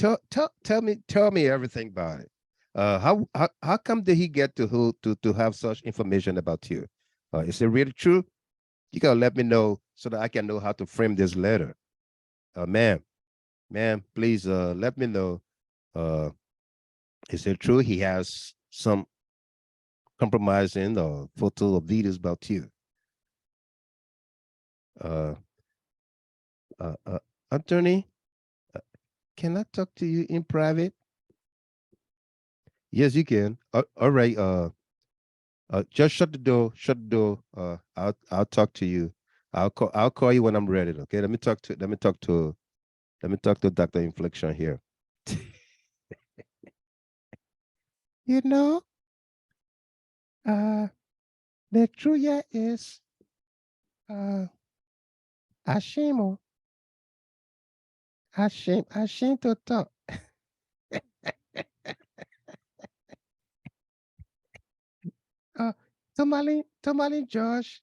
everything about it. How come did he get to have such information about you? Is it really true? You gotta let me know so that I can know how to frame this letter. Ma'am, please let me know. Is it true he has some compromising or photo or videos about you? Attorney, can I talk to you in private? Yes, you can. All right. Just shut the door. Shut the door. I'll talk to you. I'll call you when I'm ready. Okay. Let me talk to Dr. Inflection here. You know, the truth here is, ashamed to talk. Tomali Josh,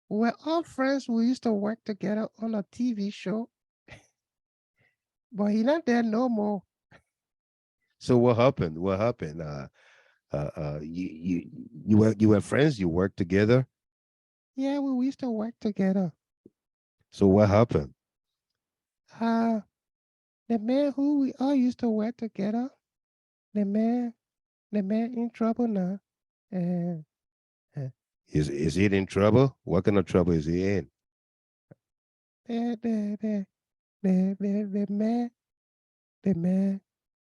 we're all friends. We used to work together on a TV show. but he not there no more. So what happened? What happened? You were friends. You worked together. Yeah, we used to work together. So what happened? Uh, the man who we all used to work together, the man, the man in trouble now. And is he in trouble? What kind of trouble is he in? The man, the man, the man,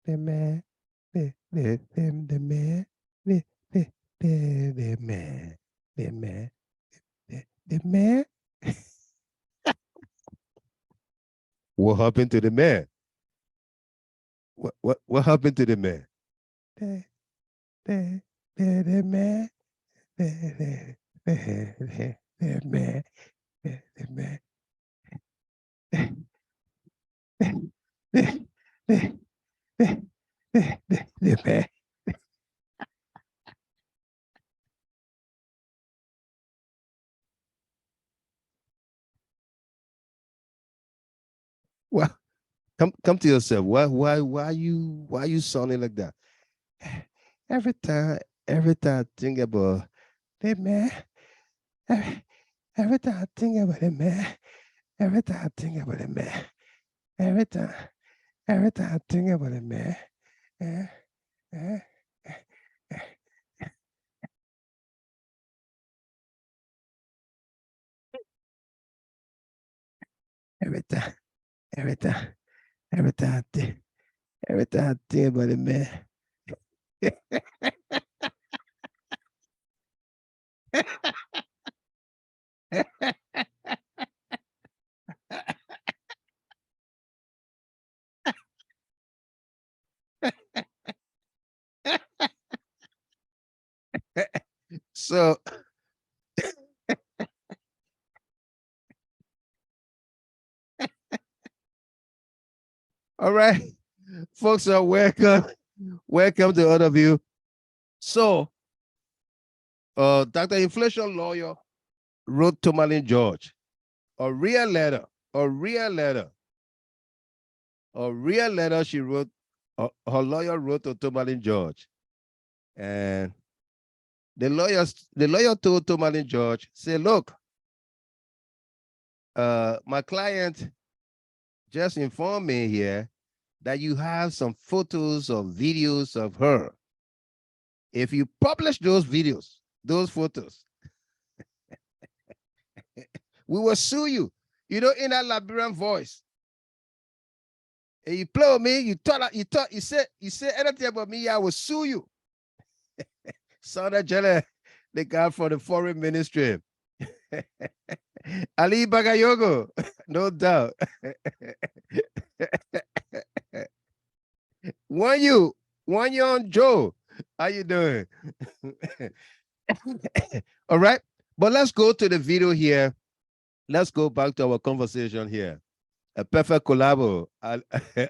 the man, the the man, the man, the man. What happened to the man? What happened to the man? The the man, the man, the man, the the man. Well, come to yourself. Why you sounding like that? Every time, every time I think about that man, every, every time I think about that man, every time I think about that man, every time, every time I think about that man, eh, eh, every time, every time, every time I think, every time I think about that man. So, all right, folks are welcome. Welcome to all of you. So, Dr. Inflation Lawyer wrote to Malin George a real letter, a real letter, a real letter she wrote, her lawyer wrote to Tomalin George. And the lawyer told Tomalin George, say, look, my client just informed me here that you have some photos or videos of her. If you publish those videos, those photos, we will sue you. You know, in that Liberian voice. And you play with me, you said anything about me, I will sue you. Sounded jelly, the guy from the foreign ministry. Ali Bagayogo, no doubt. One you on Joe. How you doing? All right. But let's go to the video here. Let's go back to our conversation here. A perfect collabo.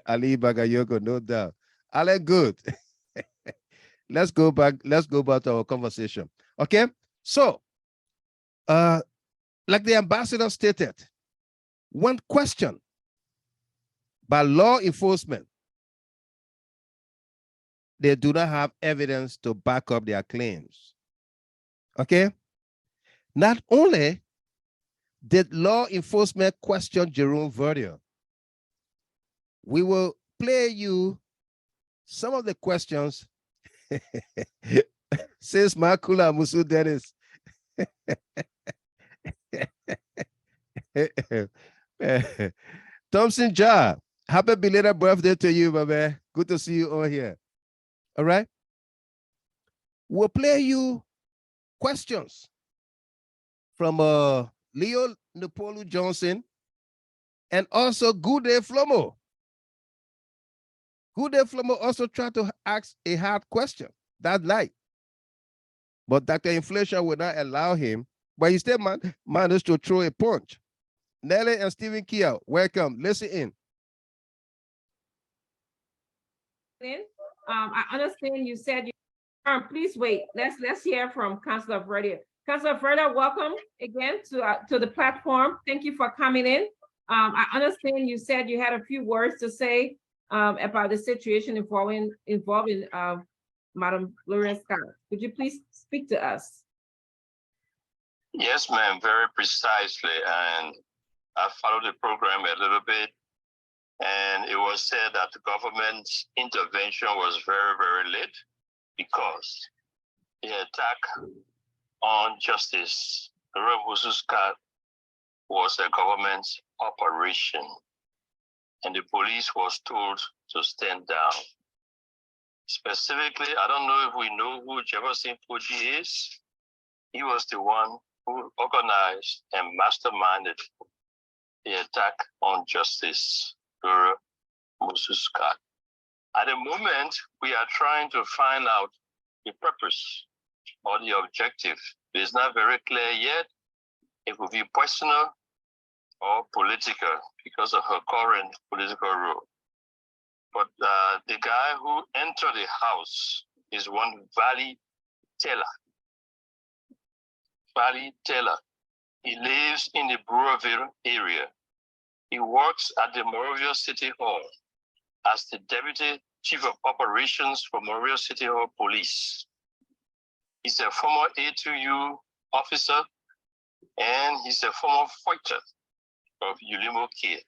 Ali Bagayogo, no doubt. Ale good. Let's go back to our conversation. Okay. So like the ambassador stated, one question by law enforcement, they do not have evidence to back up their claims. Okay? Not only did law enforcement question Jerome Verdier, we will play you some of the questions since Makula Musu Dennis. Thompson Ja, happy belated birthday to you, my man. Good to see you on here. All right? We'll play you questions from Leo Napolu Johnson and also Good Day Flomo. Good Day Flomo also tried to ask a hard question that night. But Dr. Inflation would not allow him, but he still managed to throw a punch. Nelly and Stephen Kia, welcome. Listen in. I understand you said please wait. Let's hear from Councilor Verdier. Councilor Verdier, welcome again to the platform. Thank you for coming in. I understand you said you had a few words to say about the situation involving Madam Gloria Scott. Could you please speak to us? Yes, ma'am, very precisely. And I followed the program a little bit, and it was said that the government's intervention was very, very late because the attack on Justice Scott was a government operation, and the police was told to stand down. Specifically, I don't know if we know who Jefferson Koji is. He was the one who organized and masterminded the attack on Justice Scott. At the moment, we are trying to find out the purpose or the objective. It's not very clear yet. It will be personal or political because of her current political role. But the guy who entered the house is one Valley Taylor. Valley Taylor. He lives in the Brewerville area. He works at the Monrovia City Hall as the Deputy Chief of Operations for Monrovia City Hall Police. He's a former A2U officer, and he's a former fighter of Ulimo Kid.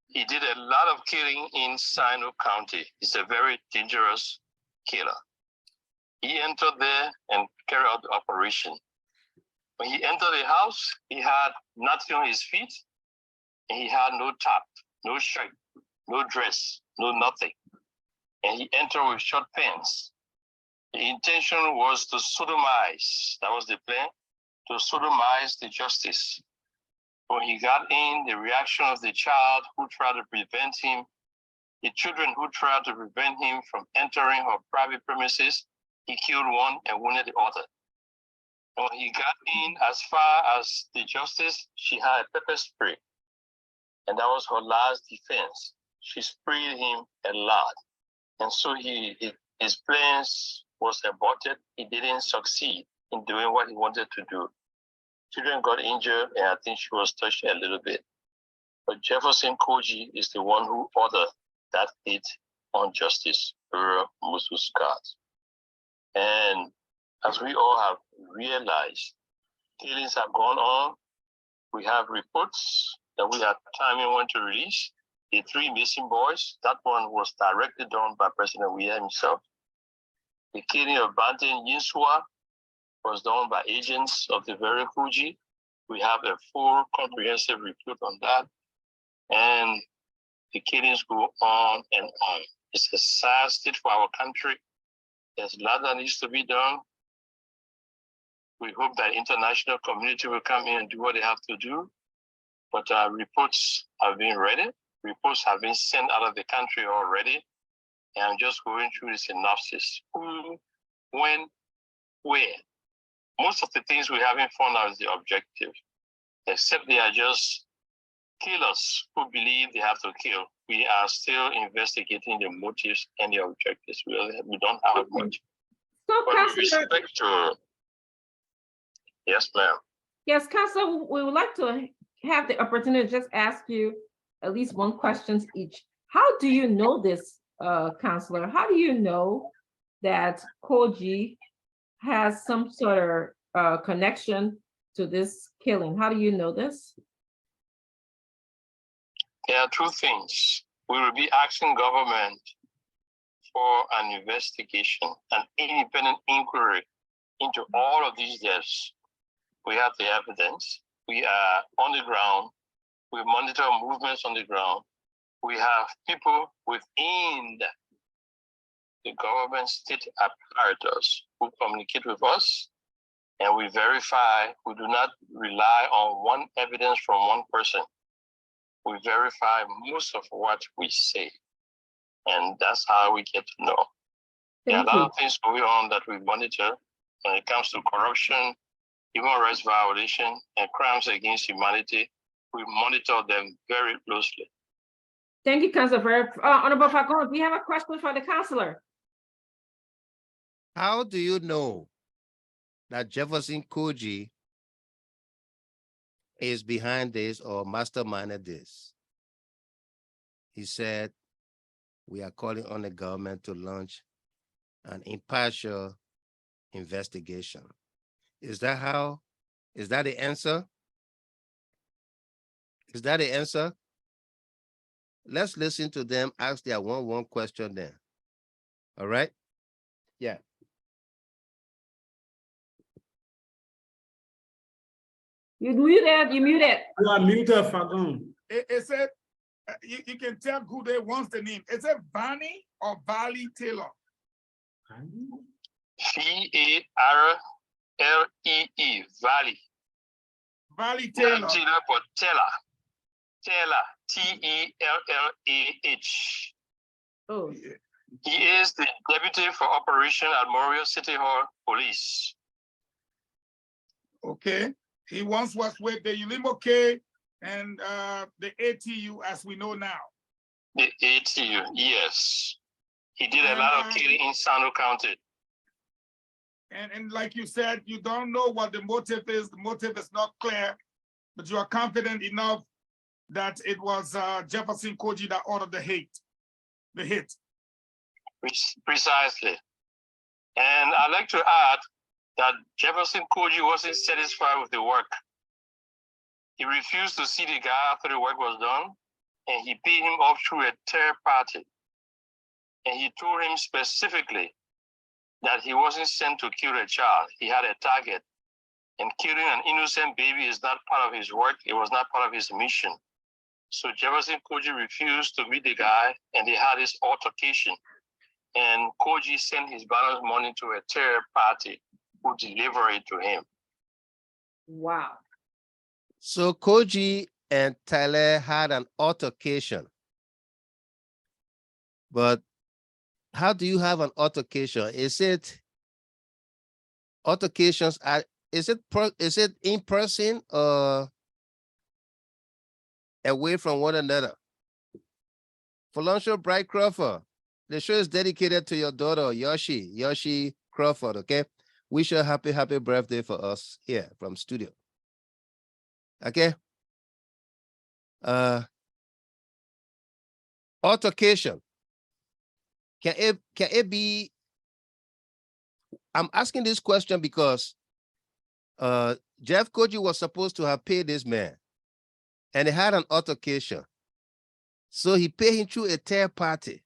He did a lot of killing in Sino County. He's a very dangerous killer. He entered there and carried out the operation. When he entered the house, he had nothing on his feet, and he had no top, no shirt, no dress, no nothing. And he entered with short pants. The intention was to sodomize, that was the plan, to sodomize the justice. When he got in, the reaction of the child who tried to prevent him, the children who tried to prevent him from entering her private premises, he killed one and wounded the other. When he got in as far as the justice, she had a pepper spray. And that was her last defense. She sprayed him a lot. And so his plans was aborted. He didn't succeed in doing what he wanted to do. Children got injured, and I think she was touched a little bit. But Jefferson Koji is the one who ordered that hit on Justice Scott. And as we all have realized, killings have gone on. We have reports that we are timing when to release. The 3 missing boys, that one was directly done by President Weah himself. The killing of Banten Yinsua was done by agents of the very Fuji. We have a full comprehensive report on that. And the killings go on and on. It's a sad state for our country. There's a lot that needs to be done. We hope that international community will come in and do what they have to do. But reports have been ready. Reports have been sent out of the country already. And I'm just going through the synopsis. Who, when, where. Most of the things we haven't found out is the objective, except they are just killers who believe they have to kill. We are still investigating the motives and the objectives. We don't have much. So, But with Councillor, respect to, yes, ma'am. yes, Councillor, we would like to have the opportunity to just ask you at least one question each. How do you know this, Councillor? How do you know that Koji has some sort of connection to this killing? How do you know this? There are 2 things. We will be asking government for an investigation, an independent inquiry into all of these deaths. We have the evidence. We are on the ground. We monitor movements on the ground. We have people within the government state apparatus who communicate with us, and we verify. We do not rely on one evidence from one person. We verify most of what we say, and that's how we get to know. There are a lot of things going on that we monitor when it comes to corruption, human rights violation, and crimes against humanity. We monitor them very closely. Thank you, Councillor. Honorable Falcone, do you have a question for the Councillor? How do you know that Jefferson Koji is behind this or masterminded this. He said, we are calling on the government to launch an impartial investigation. Is that the answer? Is that the answer? Let's listen to them ask their one question then. All right? Yeah. You muted, you muted. You are muted, Fagun. It said, you can tell who they wants the name. Is it Vanny or Valley Taylor? VARLEE, Valley. Valley Taylor. Taylor. Taylor for Taylor. Taylor, TELLAH. Oh, He is the deputy for operation at Memorial City Hall Police. Okay. He once was with the ULIMOK and the ATU, as we know now. The ATU, yes. He did a lot of killing in Sano County. And like you said, you don't know what the motive is. The motive is not clear, but you are confident enough that it was Jefferson Koji that ordered the hit. Precisely. And I'd like to add that Jefferson Koji wasn't satisfied with the work. He refused to see the guy after the work was done, and he paid him off through a third party. And he told him specifically that he wasn't sent to kill a child. He had a target. And killing an innocent baby is not part of his work. It was not part of his mission. So Jefferson Koji refused to meet the guy, and they had this altercation. And Koji sent his balance money to a third party who delivered it to him. wow. So Koji and Tyler had an altercation. But how do you have an altercation? Is it altercations? Is it in person or away from one another? Feloncio Bright Crawford, the show is dedicated to your daughter, Yoshi Crawford, okay? Wish her happy birthday for us here from studio. Okay? Altercation. Can it be? I'm asking this question because Jeff Koji was supposed to have paid this man, and he had an altercation. So he paid him through a third party.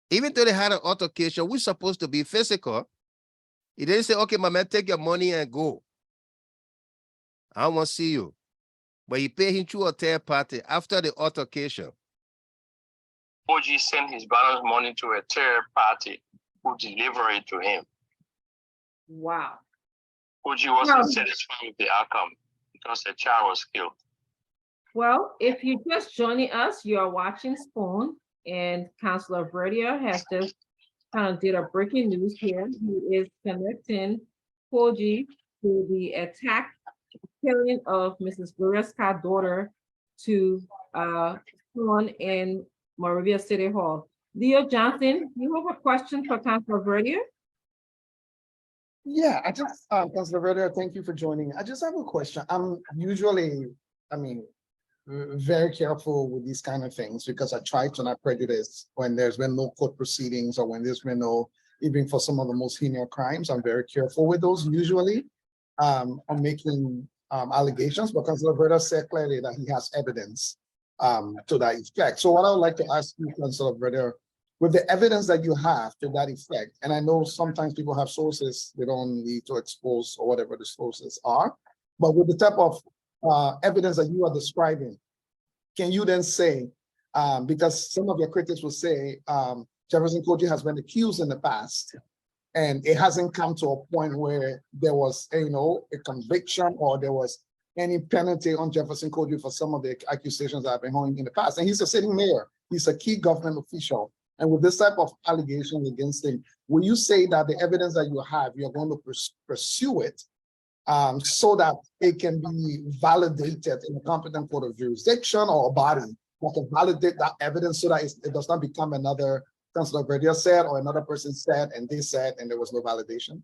Even though they had an altercation, we're supposed to be physical. He didn't say, okay, my man, take your money and go. I don't want to see you. But he paid him through a third party after the altercation. Koji sent his balance money to a third party who delivered it to him. Wow. Koji wasn't satisfied with the outcome because the child was killed. Well, if you're just joining us, you are watching Spoon, and Councilor Verdier has just kind of did a breaking news here. He is connecting Koji to the attack, killing of Mrs. Gloria Scott's daughter to Spoon in Monrovia City Hall. Leo Johnson, you have a question for Councilor Verdier? Yeah, I just, Councilor Verdier, thank you for joining. I just have a question. I'm usually, very careful with these kind of things because I try to not prejudice when there's been no court proceedings or when there's been no, even for some of the most heinous crimes, I'm very careful with those usually. I'm making allegations, but Councilor Verdier said clearly that he has evidence to that effect. So what I would like to ask you, Councilor Verdier, with the evidence that you have to that effect, and I know sometimes people have sources they don't need to expose or whatever the sources are, but with the type of evidence that you are describing, can you then say, because some of your critics will say Jefferson Koji has been accused in the past, and it hasn't come to a point where there was a conviction or there was any penalty on Jefferson Koji for some of the accusations that have been going in the past. And he's a sitting mayor, he's a key government official. And with this type of allegation against him, will you say that the evidence that you have, you're going to pursue it so that it can be validated in a competent court of jurisdiction or a body that can validate that evidence so that it does not become another Councilor Verdier said or another person said and they said and there was no validation?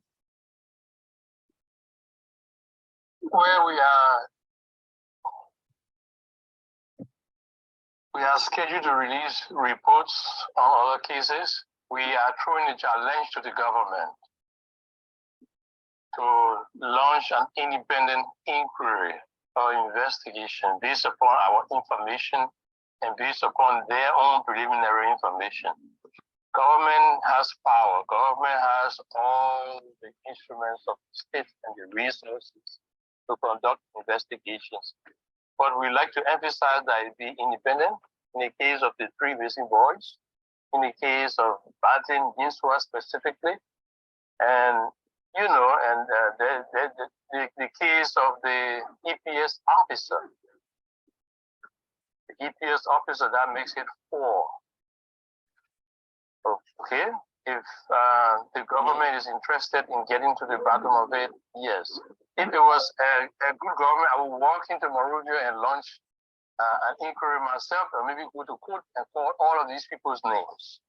Where we are We are scheduled to release reports on other cases. We are throwing a challenge to the government to launch an independent inquiry or investigation based upon our information and based upon their own preliminary information. Government has power. Government has all the instruments of the state and the resources to conduct investigations. But we like to emphasize that it be independent in the case of the 3 missing boys, in the case of Batin Yinswa specifically, and the case of the EPS officer. The EPS officer, that makes it 4. Okay, if the government is interested in getting to the bottom of it, yes. If it was a good government, I would walk into Monrovia and launch an inquiry myself, or maybe go to court and call all of these people's names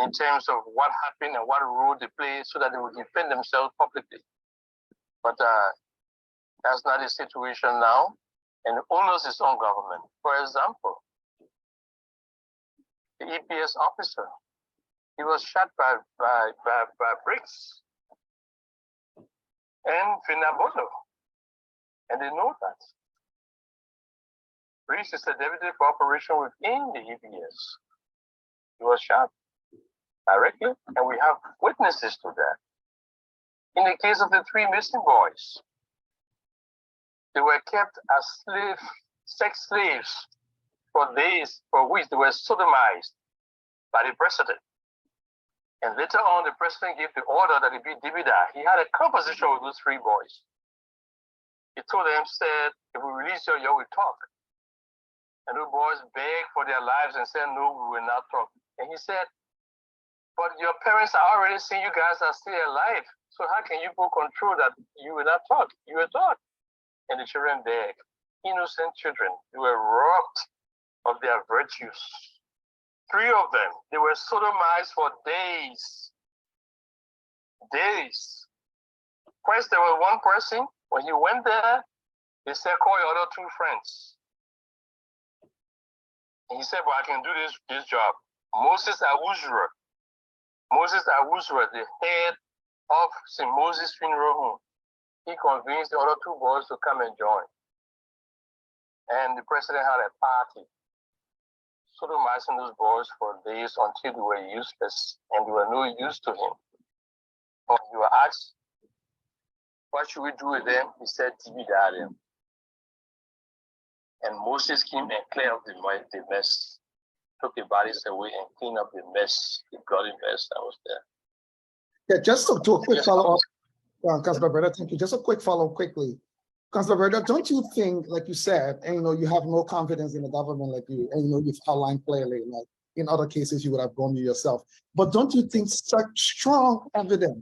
in terms of what happened and what role they played so that they would defend themselves publicly. But that's not the situation now, and the onus is on government. For example, the EPS officer, he was shot by bricks and Finaboto, and they know that. Briggs is the deputy for operation within the EPS. He was shot directly, and we have witnesses to that. In the case of the 3 missing boys, they were kept as sex slaves for days, for weeks. They were sodomized by the president. And later on, the president gave the order that it be Dibida. He had a conversation with those 3 boys. He told them, said, if we release you, you will talk. And the boys begged for their lives and said, no, we will not talk. And he said, but your parents are already saying you guys are still alive. So how can you put control that you will not talk? You will talk. And the children begged. Innocent children. They were robbed of their virtues. 3 of them, they were sodomized for days. Days. First, there was one person. When he went there, they said, call your other 2 friends. And he said, well, I can do this job. Moses Awuzura, the head of St. Moses Funeral Home, he convinced the other 2 boys to come and join. And the president had a party, sodomizing those boys for days until they were useless and they were no use to him. When you were asked, what should we do with them? He said, Tibida them. And Moses came and cleared up the mess, took the bodies away and cleaned up the mess, the bloody mess that was there. Yeah, just to a quick follow-up, Councilor Berta, thank you. Just a quick follow-up quickly. Councilor Berta, don't you think, like you said, and you have no confidence in the government, like you've outlined clearly, like in other cases you would have gone to yourself, but don't you think such strong evidence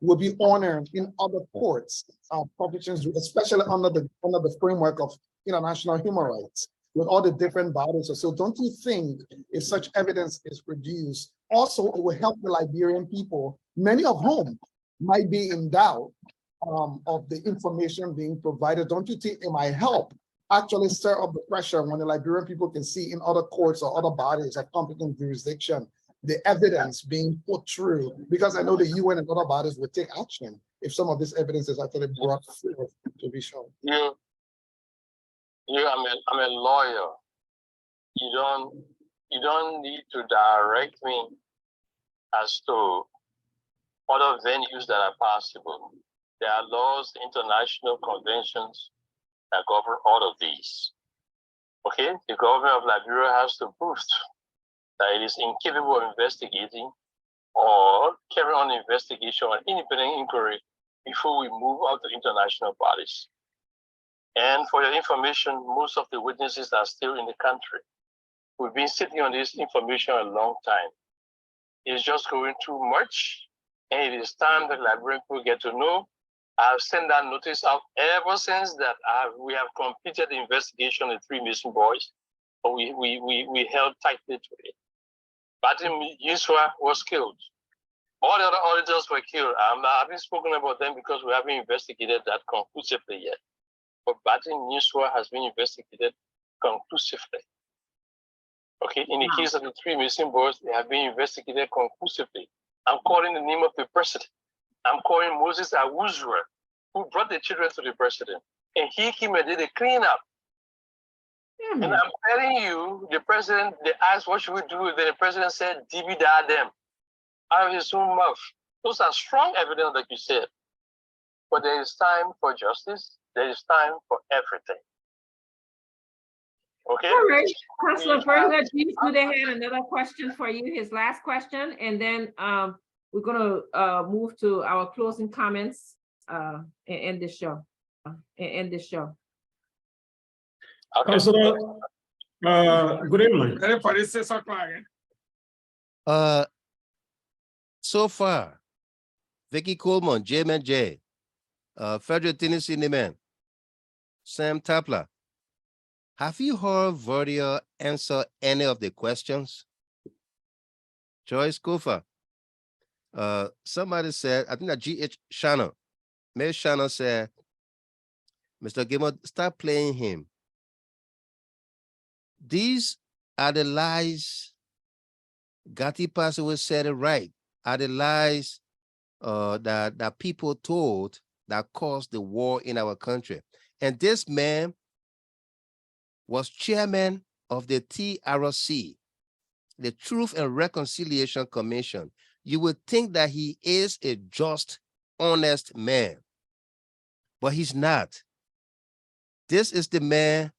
will be honored in other courts, provisions, especially under the framework of international human rights, with all the different bodies? So don't you think if such evidence is produced, also it will help the Liberian people, many of whom might be in doubt of the information being provided? Don't you think it might help actually stir up the pressure when the Liberian people can see in other courts or other bodies of competent jurisdiction the evidence being put through? Because I know the UN and other bodies would take action if some of this evidence is actually brought forth to be shown. I'm a lawyer. You don't need to direct me as to other venues that are possible. There are laws, international conventions that govern all of these. Okay, the government of Liberia has to prove that it is incapable of investigating or carrying on an investigation or independent inquiry before we move out to international bodies. And for your information, most of the witnesses are still in the country. We've been sitting on this information a long time. It's just going too much, and it is time that Liberian people get to know. I've sent that notice out ever since that we have completed the investigation of the 3 missing boys, but we held tightly to it. Batin Yusra was killed. All the other auditors were killed. I haven't spoken about them because we haven't investigated that conclusively yet. But Batin Yusra has been investigated conclusively. Okay, in the case of the 3 missing boys, they have been investigated conclusively. I'm calling the name of the president. I'm calling Moses Awuzra, who brought the children to the president. And he came and did a cleanup. And I'm telling you, the president, they asked, what should we do? Then the president said, divida them out of his own mouth. Those are strong evidence, like you said. But there is time for justice. There is time for everything. Okay? All right, Councilor Berger, James Gude had another question for you, his last question, and then we're gonna move to our closing comments and end the show. Okay. Councilor, good evening. Ready for this 6 o'clock? So far, Vicky Coleman, J-Man J, Federal Tennessee man, Sam Tapler, have you heard Verdia answer any of the questions? Joyce Kufa, somebody said, I think that G.H. Shannon, Ms. Shannon said, Mr. Gilmore, stop playing him. These are the lies. Gatti Passaway said it right. Are the lies that people told that caused the war in our country. And this man was chairman of the TRC, the Truth and Reconciliation Commission. You would think that he is a just, honest man, but he's not. This is the man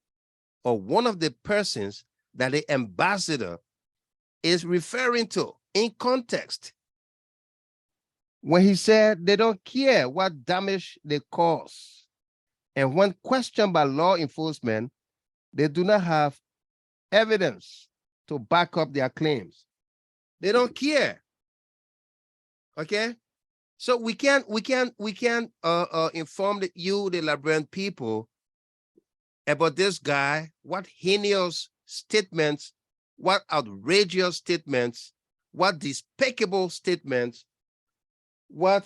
or one of the persons that the ambassador is referring to in context when he said they don't care what damage they cause. And when questioned by law enforcement, they do not have evidence to back up their claims. They don't care. Okay? So we can inform you, the Liberian people, about this guy, what heinous statements, what outrageous statements, what despicable statements, what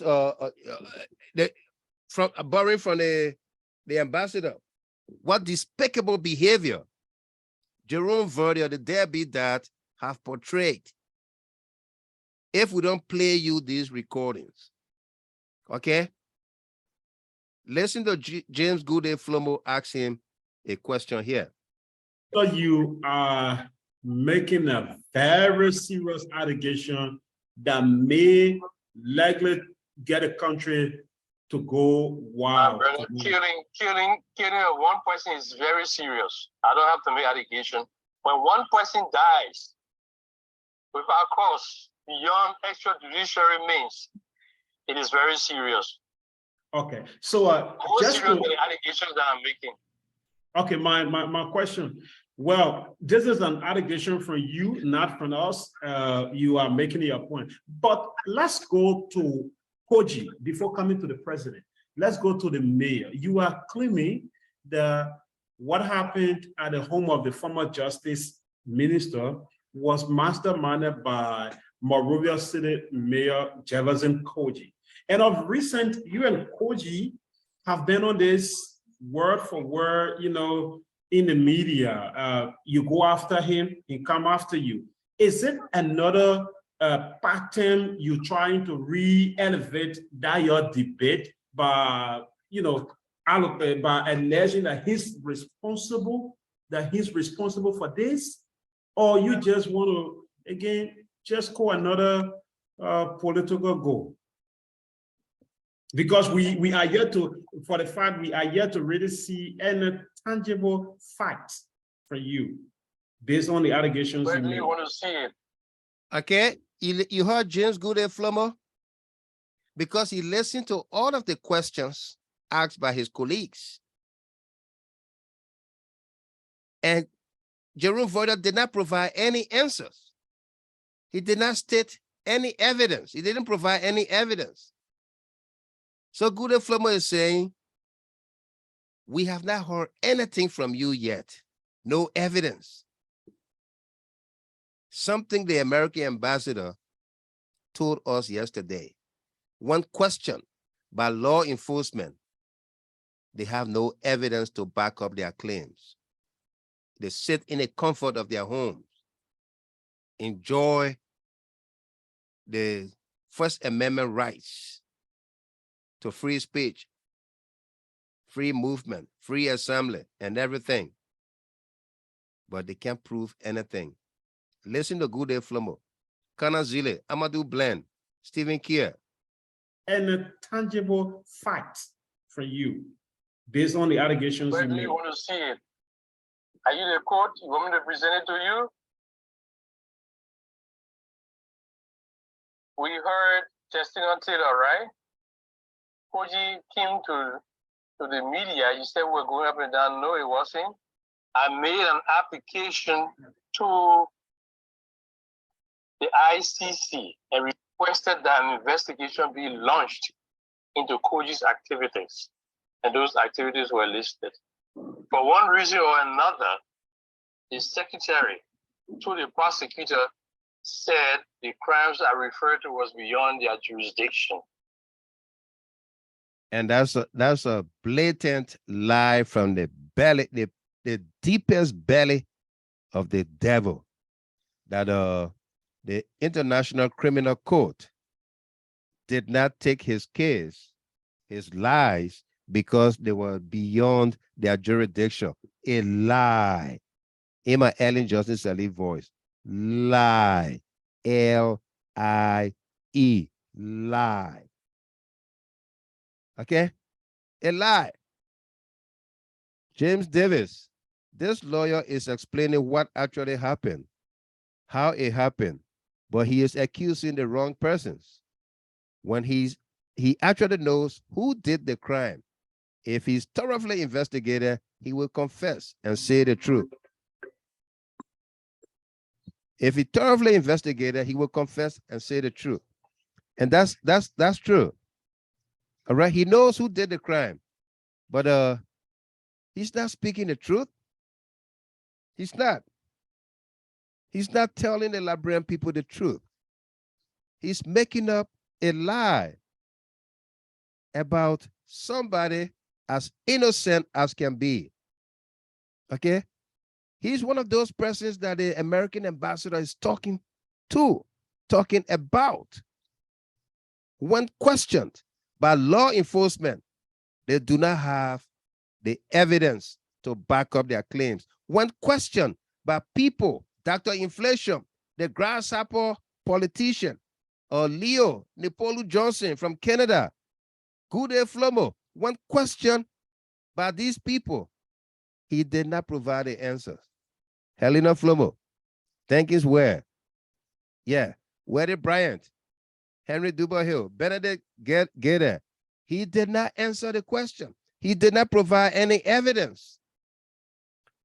borrowing from the ambassador, what despicable behavior Jerome Verdier, the deadbeat dad, have portrayed. If we don't play you these recordings, okay? Listen to James Goode Flomo ask him a question here. So you are making a very serious allegation that may likely get a country to go wild. Brother, killing of one person is very serious. I don't have to make allegation. When one person dies without cause beyond extrajudiciary means, it is very serious. Okay, so just serious with the allegations that I'm making. Okay, my question. Well, this is an allegation from you, not from us. You are making your point. But let's go to Koji before coming to the president. Let's go to the mayor. You are claiming that what happened at the home of the former justice minister was masterminded by Monrovia City Mayor Jefferson Koji. And of recent, you and Koji have been on this word for word, you know, in the media. You go after him, he come after you. Is it another pattern you're trying to re-elevate that your debate by, you know, by alleging that he's responsible for this? Or you just want to, again, just call another political goal? Because we are yet to, for the fact we are yet to really see any tangible facts from you based on the allegations. Where do you want to see it? Okay, you heard James Goode Flomo? Because he listened to all of the questions asked by his colleagues. And Jerome Verdier did not provide any answers. He did not state any evidence. He didn't provide any evidence. So Goode Flomo is saying, we have not heard anything from you yet. No evidence. Something the American ambassador told us yesterday. When questioned by law enforcement, they have no evidence to back up their claims. They sit in the comfort of their homes. enjoy the First Amendment rights to free speech, free movement, free assembly, and everything. But they can't prove anything. Listen to Good Day Flomo, Kana Zile, Amadou Bland, Stephen Kier. And a tangible fact for you, based on the allegations Where you do made. you want to see it? Are you the court? You want me to present it to you? We heard Justin Taylor, right? Koji came to the media. He said we're going up and down. No, it wasn't. I made an application to the ICC and requested that an investigation be launched into Koji's activities. And those activities were listed. For one reason or another, the secretary to the prosecutor said the crimes I referred to was beyond their jurisdiction. And that's a blatant lie from the belly, the deepest belly of the devil, that the International Criminal Court did not take his case, his lies, because they were beyond their jurisdiction. A lie. In my Ellen Johnson Sirleaf voice. Lie. L-I-E. Lie. Okay? A lie. James Davis, this lawyer is explaining what actually happened, how it happened, but he is accusing the wrong persons when he actually knows who did the crime. If he's thoroughly investigated, he will confess and say the truth. If he thoroughly investigated, he will confess and say the truth. And that's true. All right. He knows who did the crime, but he's not speaking the truth. He's not. He's not telling the Liberian people the truth. He's making up a lie about somebody as innocent as can be. Okay? He's one of those persons that the American ambassador is talking about. When questioned by law enforcement, they do not have the evidence to back up their claims. When questioned by people, Dr. Inflation, the grasshopper politician, or Leo Nepolu Johnson from Canada, Good Day Flomo, when questioned by these people, he did not provide the answers. Helena Flomo, Jenkins Ware, yeah, Weddy Bryant, Henry Dubois-Hill, Benedict Gator, he did not answer the question. He did not provide any evidence,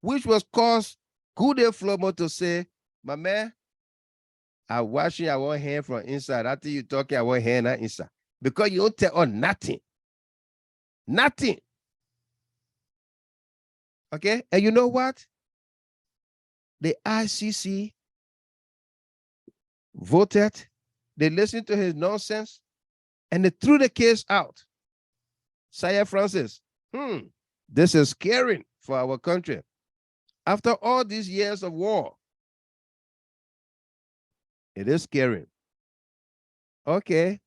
which was caused Good Day Flomo to say, my man, I washing our hand from inside. After you talking our hand not inside. Because you don't tell us nothing. Nothing. Okay? And you know what? The ICC voted, they listened to his nonsense, and they threw the case out. Sire Francis, this is scary for our country. After all these years of war, it is scary. Okay.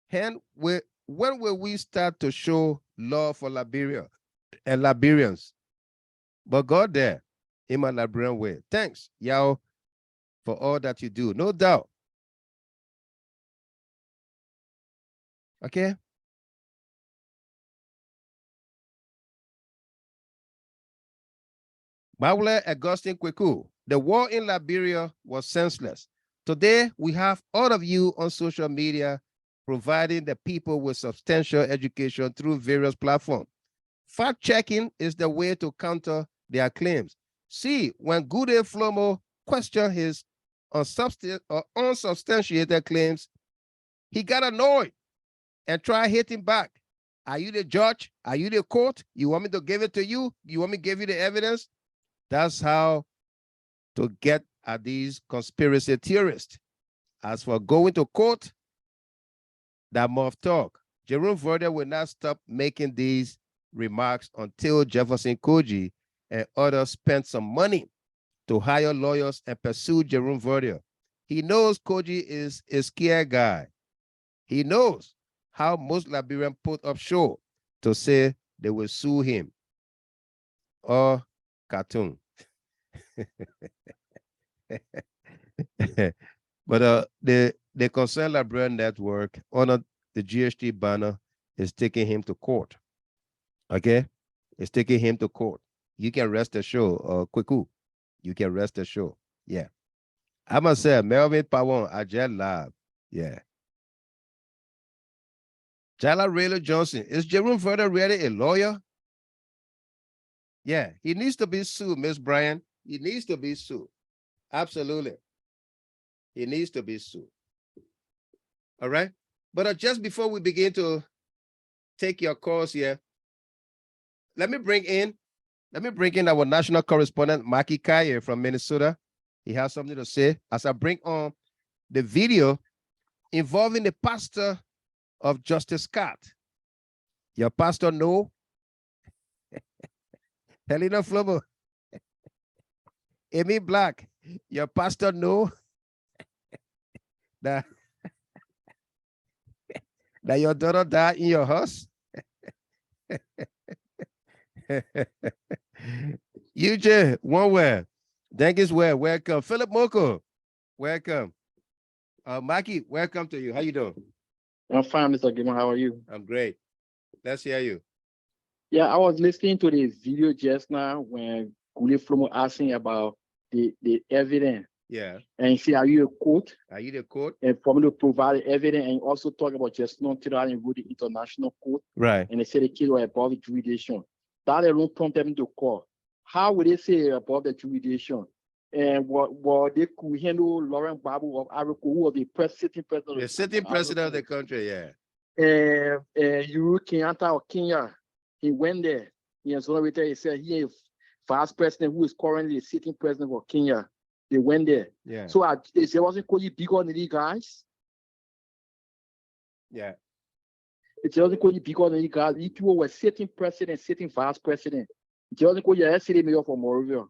And when will we start to show love for Liberia and Liberians? But God there, in my Liberian way. Thanks, y'all, for all that you do. No doubt. Okay? Mawule Augustine Kweku, the war in Liberia was senseless. Today, we have all of you on social media providing the people with substantial education through various platforms. Fact-checking is the way to counter their claims. See, when Good Day Flomo questioned his unsubstantiated claims, he got annoyed and tried hitting back. Are you the judge? Are you the court? You want me to give it to you? You want me to give you the evidence? That's how to get at these conspiracy theorists. As for going to court, that more talk. Jerome Verder will not stop making these remarks until Jefferson Koji and others spend some money to hire lawyers and pursue Jerome Verdier. He knows Koji is a scared guy. He knows how most Liberians put up show to say they will sue him or cartoon. But the Concerned Liberian Network under the GHT banner is taking him to court. Okay? It's taking him to court. You can rest assured, Kweku. You can rest assured. Yeah. I must say, Melvin Pawon, Ajel Lab. Yeah. Jala Rayler Johnson. Is Jerome Verdier really a lawyer? Yeah, he needs to be sued, Miss Bryan. He needs to be sued. Absolutely. He needs to be sued. All right. But just before we begin to take your calls here, let me bring in our national correspondent, Maki Kaye from Minnesota. He has something to say as I bring on the video involving the pastor of Justice Scott. Your pastor know? Helena Flomo. Amy Black, your pastor know that, that your daughter died in your house? UJ, one word. Thank you, well, welcome. Philip Moko, welcome. Maki, welcome to you. How you doing? I'm fine, Mr. Gilman. How are you? I'm great. Let's hear you. Yeah, I was listening to the video just now when Gule Flomo asking about the evidence. Yeah. And he said, are you a court? Are you the court? And for me to provide evidence and also talk about just not and go to the international court. Right. And they said the kids were above the jurisdiction. That alone prompted me to call. How would they say above the jurisdiction? And what they could handle Laurent Babu of Africa, who was the sitting president. The sitting president of the country, yeah. And Uhuru Kenyatta of Kenya, he went there. He exonerated. He said he is vice president who is currently the sitting president of Kenya. They went there. Yeah. So it wasn't Koji bigger than these guys. Yeah. It wasn't Koji bigger than these guys. These people were sitting president, sitting vice president. It wasn't Koji a city mayor for Moravia.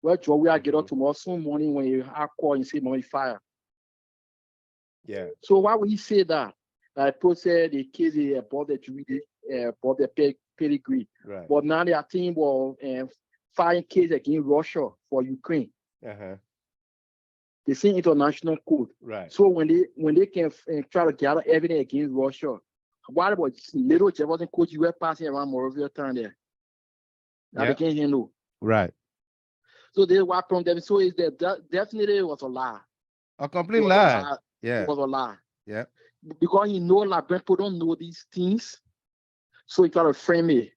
Well, Joe, we are get up tomorrow soon morning when you are called and say money fire. Yeah. So why would he say that? That said the case is above the pedigree. Right. But now they are thinking about filing case against Russia for Ukraine. Uh-huh. They see international court. Right. So when they can try to gather evidence against Russia, what about little Jefferson coach you were passing around Moravia town there? That they can't handle. Right. So they were from them. So is that definitely was a lie. A complete lie. Yeah. It was a lie. Yeah. Because you know, like people don't know these things. So you try to frame it.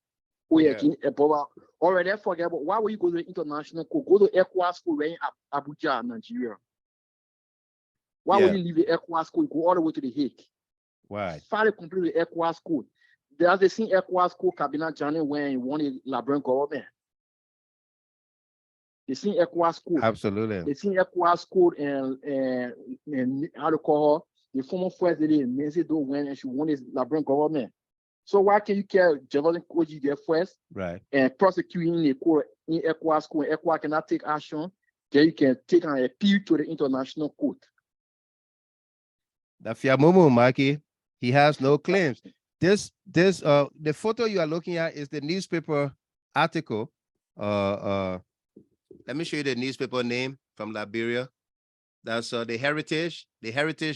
Already forget about why would you go to the international court? Go to ECOWAS school in Abuja, Nigeria. Why would you leave the ECOWAS school? Go all the way to the Hague. Why? Finally complete the ECOWAS school. There's the same ECOWAS school cabinet journey when he won the Liberian government. They seen ECOWAS school. Absolutely. They seen ECOWAS school and how to call her, the former first lady, Nancy Doe, when she won the Liberian government. So why can you care Jefferson Koji there first? Right. And prosecuting the court in ECOWAS school, and ECOWAS cannot take action, then you can take an appeal to the international court. The Fiamumu, Maki, he has no claims. The photo you are looking at is the newspaper article. Let me show you the newspaper name from Liberia. That's the Heritage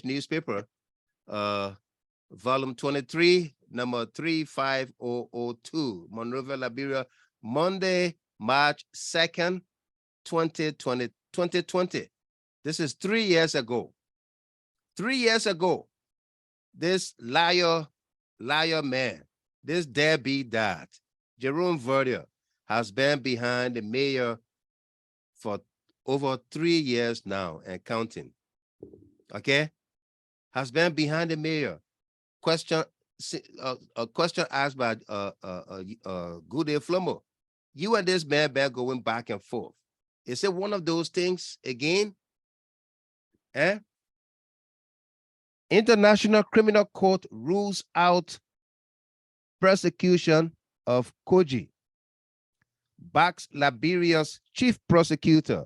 newspaper, volume 23, number 35002, Monrovia, Liberia, Monday, March 2nd, 2020. This is 3 years ago. 3 years ago, this liar man, this deadbeat dad, Jerome Verdier, has been behind the mayor for over 3 years now and counting. Okay? Has been behind the mayor. A question asked by Good Day Flomo. You and this man been going back and forth. Is it one of those things again? Eh? International Criminal Court rules out prosecution of Koji. Backs Liberia's chief prosecutor,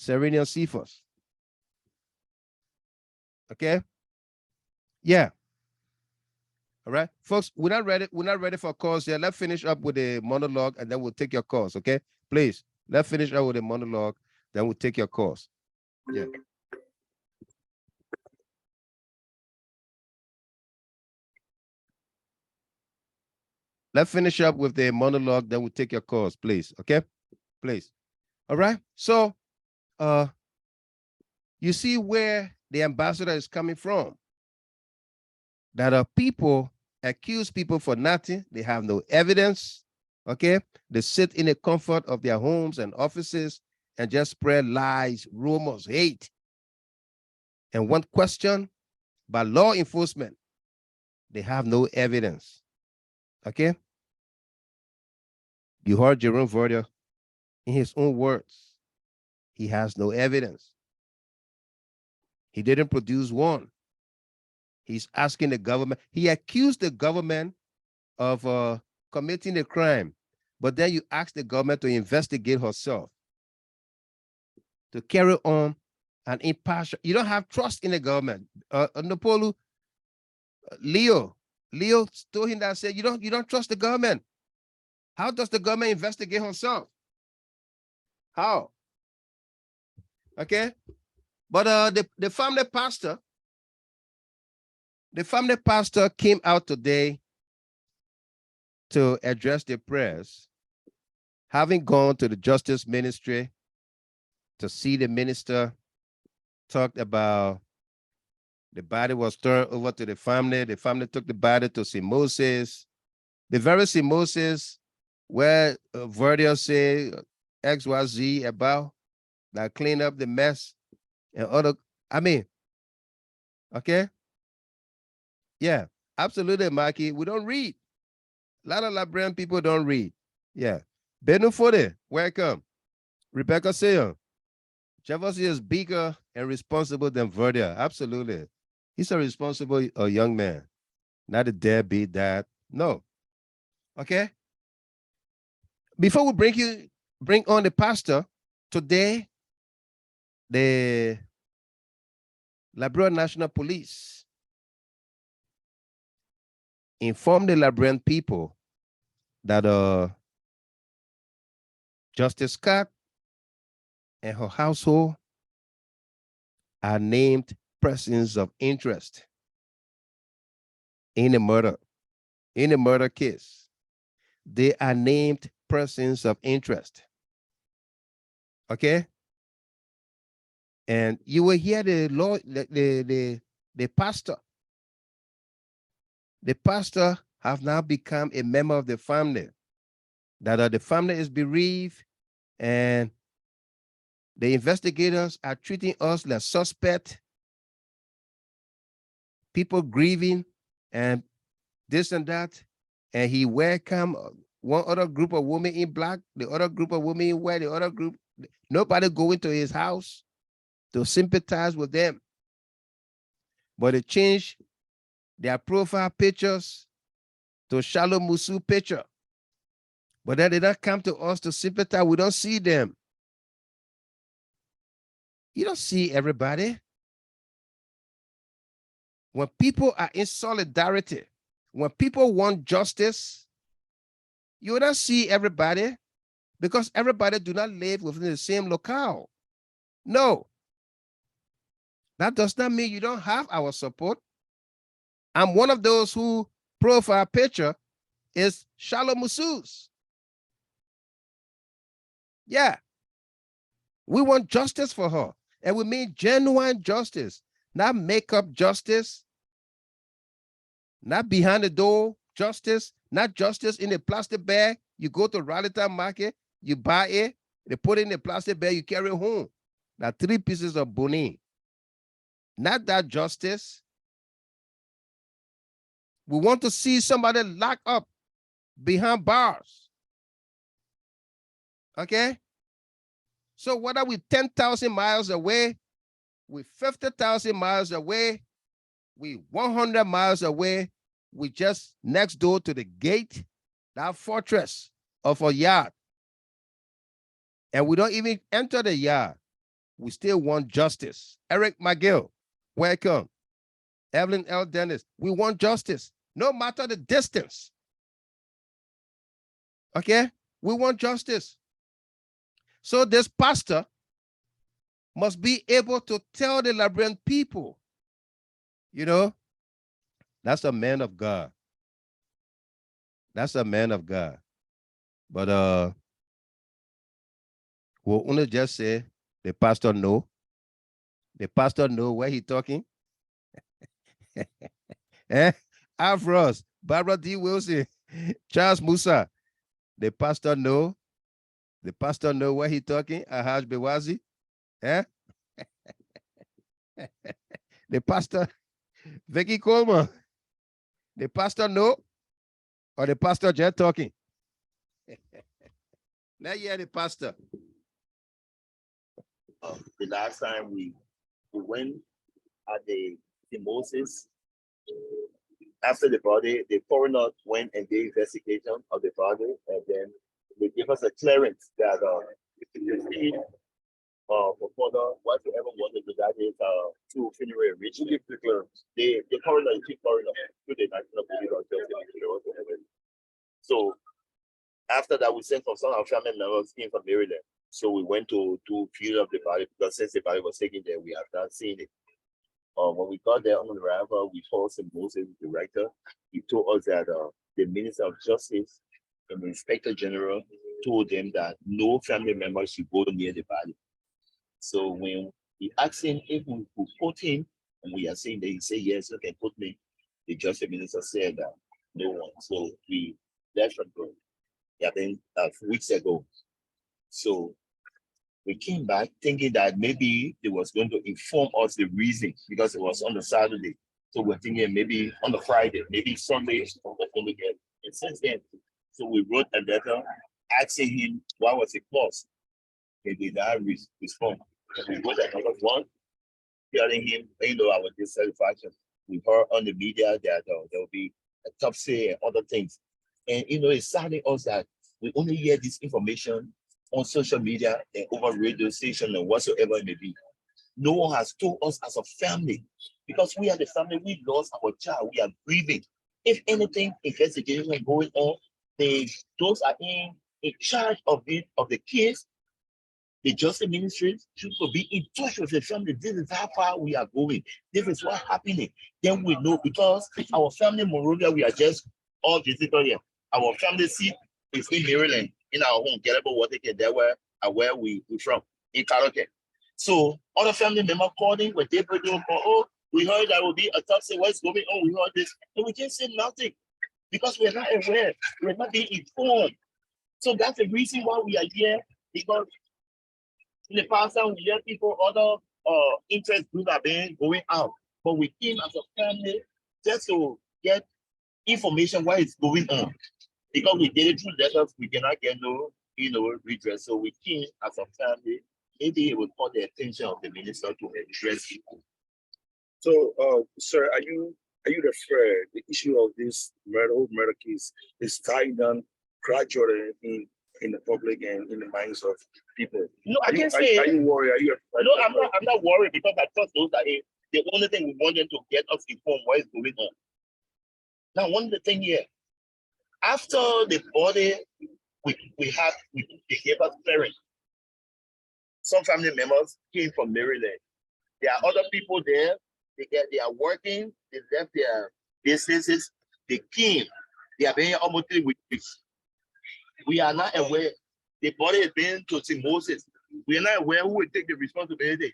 Serenium Cephas. Okay? Yeah. All right, folks, we're not ready. We're not ready for calls yet. Let's finish up with a monologue and then we'll take your calls. Okay, please. Let's finish up with a monologue, then we'll take your calls. Yeah. Let's finish up with the monologue, then we'll take your calls, please. Okay, please. All right. So, you see where the ambassador is coming from. That people accuse people for nothing. They have no evidence. Okay, they sit in the comfort of their homes and offices and just spread lies, rumors, hate. And one question by law enforcement, they have no evidence. Okay, you heard Jerome Verdier in his own words. He has no evidence. He didn't produce one. He's asking the government. He accused the government of committing a crime, but then you ask the government to investigate herself, to carry on an impartial. You don't have trust in the government. Napolu, Leo told him that, said, you don't trust the government. How does the government investigate herself? How? Okay, but the family pastor came out today to address the press, having gone to the justice ministry to see the minister, talked about the body was turned over to the family. The family took the body to St. Moses. The very St. Moses where Verdier said XYZ about that clean up the mess and other, I mean, okay? Yeah, absolutely, Mikey. We don't read. A lot of Liberian people don't read. Yeah. Benu Fode, welcome. Rebecca Sayon. Jefferson is bigger and responsible than Verdier. Absolutely. He's a responsible young man, not a deadbeat dad. No. Okay. Before we bring on the pastor, today, the Liberia National Police informed the Liberian people that Justice Scott and her household are named persons of interest in a murder case. They are named persons of interest. Okay? And you will hear the law, the pastor. The pastor have now become a member of the family. That the family is bereaved, and the investigators are treating us like suspect, people grieving, and this and that. And he welcomed one other group of women in black, the other group of women in white, the other group. Nobody going to his house to sympathize with them. But they changed their profile pictures to Shallow Musu picture. But then they don't come to us to sympathize. We don't see them. You don't see everybody. When people are in solidarity, when people want justice, you don't see everybody, because everybody do not live within the same locale. No. That does not mean you don't have our support. I'm one of those who profile picture is Shalom Musus. Yeah. We want justice for her. And we mean genuine justice, not makeup justice, not behind the door justice, not justice in a plastic bag. You go to Rallytown Market, you buy it, they put it in a plastic bag, you carry it home. Now 3 pieces of boni. Not that justice. We want to see somebody locked up behind bars. Okay? So whether we're 10,000 miles away, we're 50,000 miles away, we 100 miles away, we just next door to the gate, that fortress of a yard. And we don't even enter the yard. we still want justice. Eric McGill, welcome. Evelyn L. Dennis, we want justice, no matter the distance. Okay, we want justice. So this pastor must be able to tell the Liberian people, you know, that's a man of God. That's a man of God. But we'll only just say the pastor know. The pastor know where he talking. Eh? Afros, Barbara D. Wilson, Charles Musa. The pastor know. The pastor know where he talking. Ahaj Bewazi. Eh? The pastor, Vicky Coleman. The pastor know, or the pastor just talking. Now you hear the pastor. The last time we went at the Moses, after the body, the coroner went and did investigation of the body, and then they give us a clearance that for further whatsoever wanted to that is to funeral arrangement. The coroner, chief coroner, to the National Police or Justice. So after that, we sent some of our family members in from Maryland. So we went to funeral of the body because since the body was taken there, we have not seen it. When we got there on the arrival, we called St. Moses, the director. He told us that the Minister of Justice and the Inspector General told them that no family member should go near the body. So when he asked him if we could put him, and we are saying that he said, yes, you can put me. The Justice Minister said that no one. So we left from there. Yeah, then weeks ago. So we came back thinking that maybe they was going to inform us the reason because it was on the Saturday. So we're thinking maybe on the Friday, maybe Sunday, again. And since then, so we wrote a letter asking him what was the cause. He did not respond. And we wrote another one telling him, our dissatisfaction. We heard on the media that there will be a autopsy and other things. And it's saddening us that we only hear this information on social media and over radio station and whatsoever it may be. No one has told us as a family, because we are the family, we lost our child, we are grieving. If anything, investigation going on, those are in charge of the case, the justice ministry should be in touch with the family. This is how far we are going. This is what's happening. Then we know, because our family, Monrovia, we are just all visitor here. Our family seat is in Maryland, in our home, Gelabo, Waterke, there where we from, in Karaoke. So other family members called in when they bring them, we heard that will be a autopsy, what's going on, we heard this. And we just said nothing because we're not aware, we're not being informed. So that's the reason why we are here, because in the past time we hear people, other interest groups are being going out. But we came as a family just to get information what is going on. Because we did it through letters, we cannot get no, redress. So we came as a family, maybe it would call the attention of the minister to address it. So, sir, are you afraid the issue of this whole murder case is tied down gradually in the public and in the minds of people? No, I can't say. Are you worried? Are you afraid? No, I'm not worried, because I trust those that the only thing we want them to get us informed what is going on. Now, one of the things here, after the body, they gave us parents. Some family members came from Maryland. There are other people there. They are working. They left their businesses. They came. They are being almost 3 weeks. We are not aware. The body is being to St. Moses. We are not aware who will take the responsibility.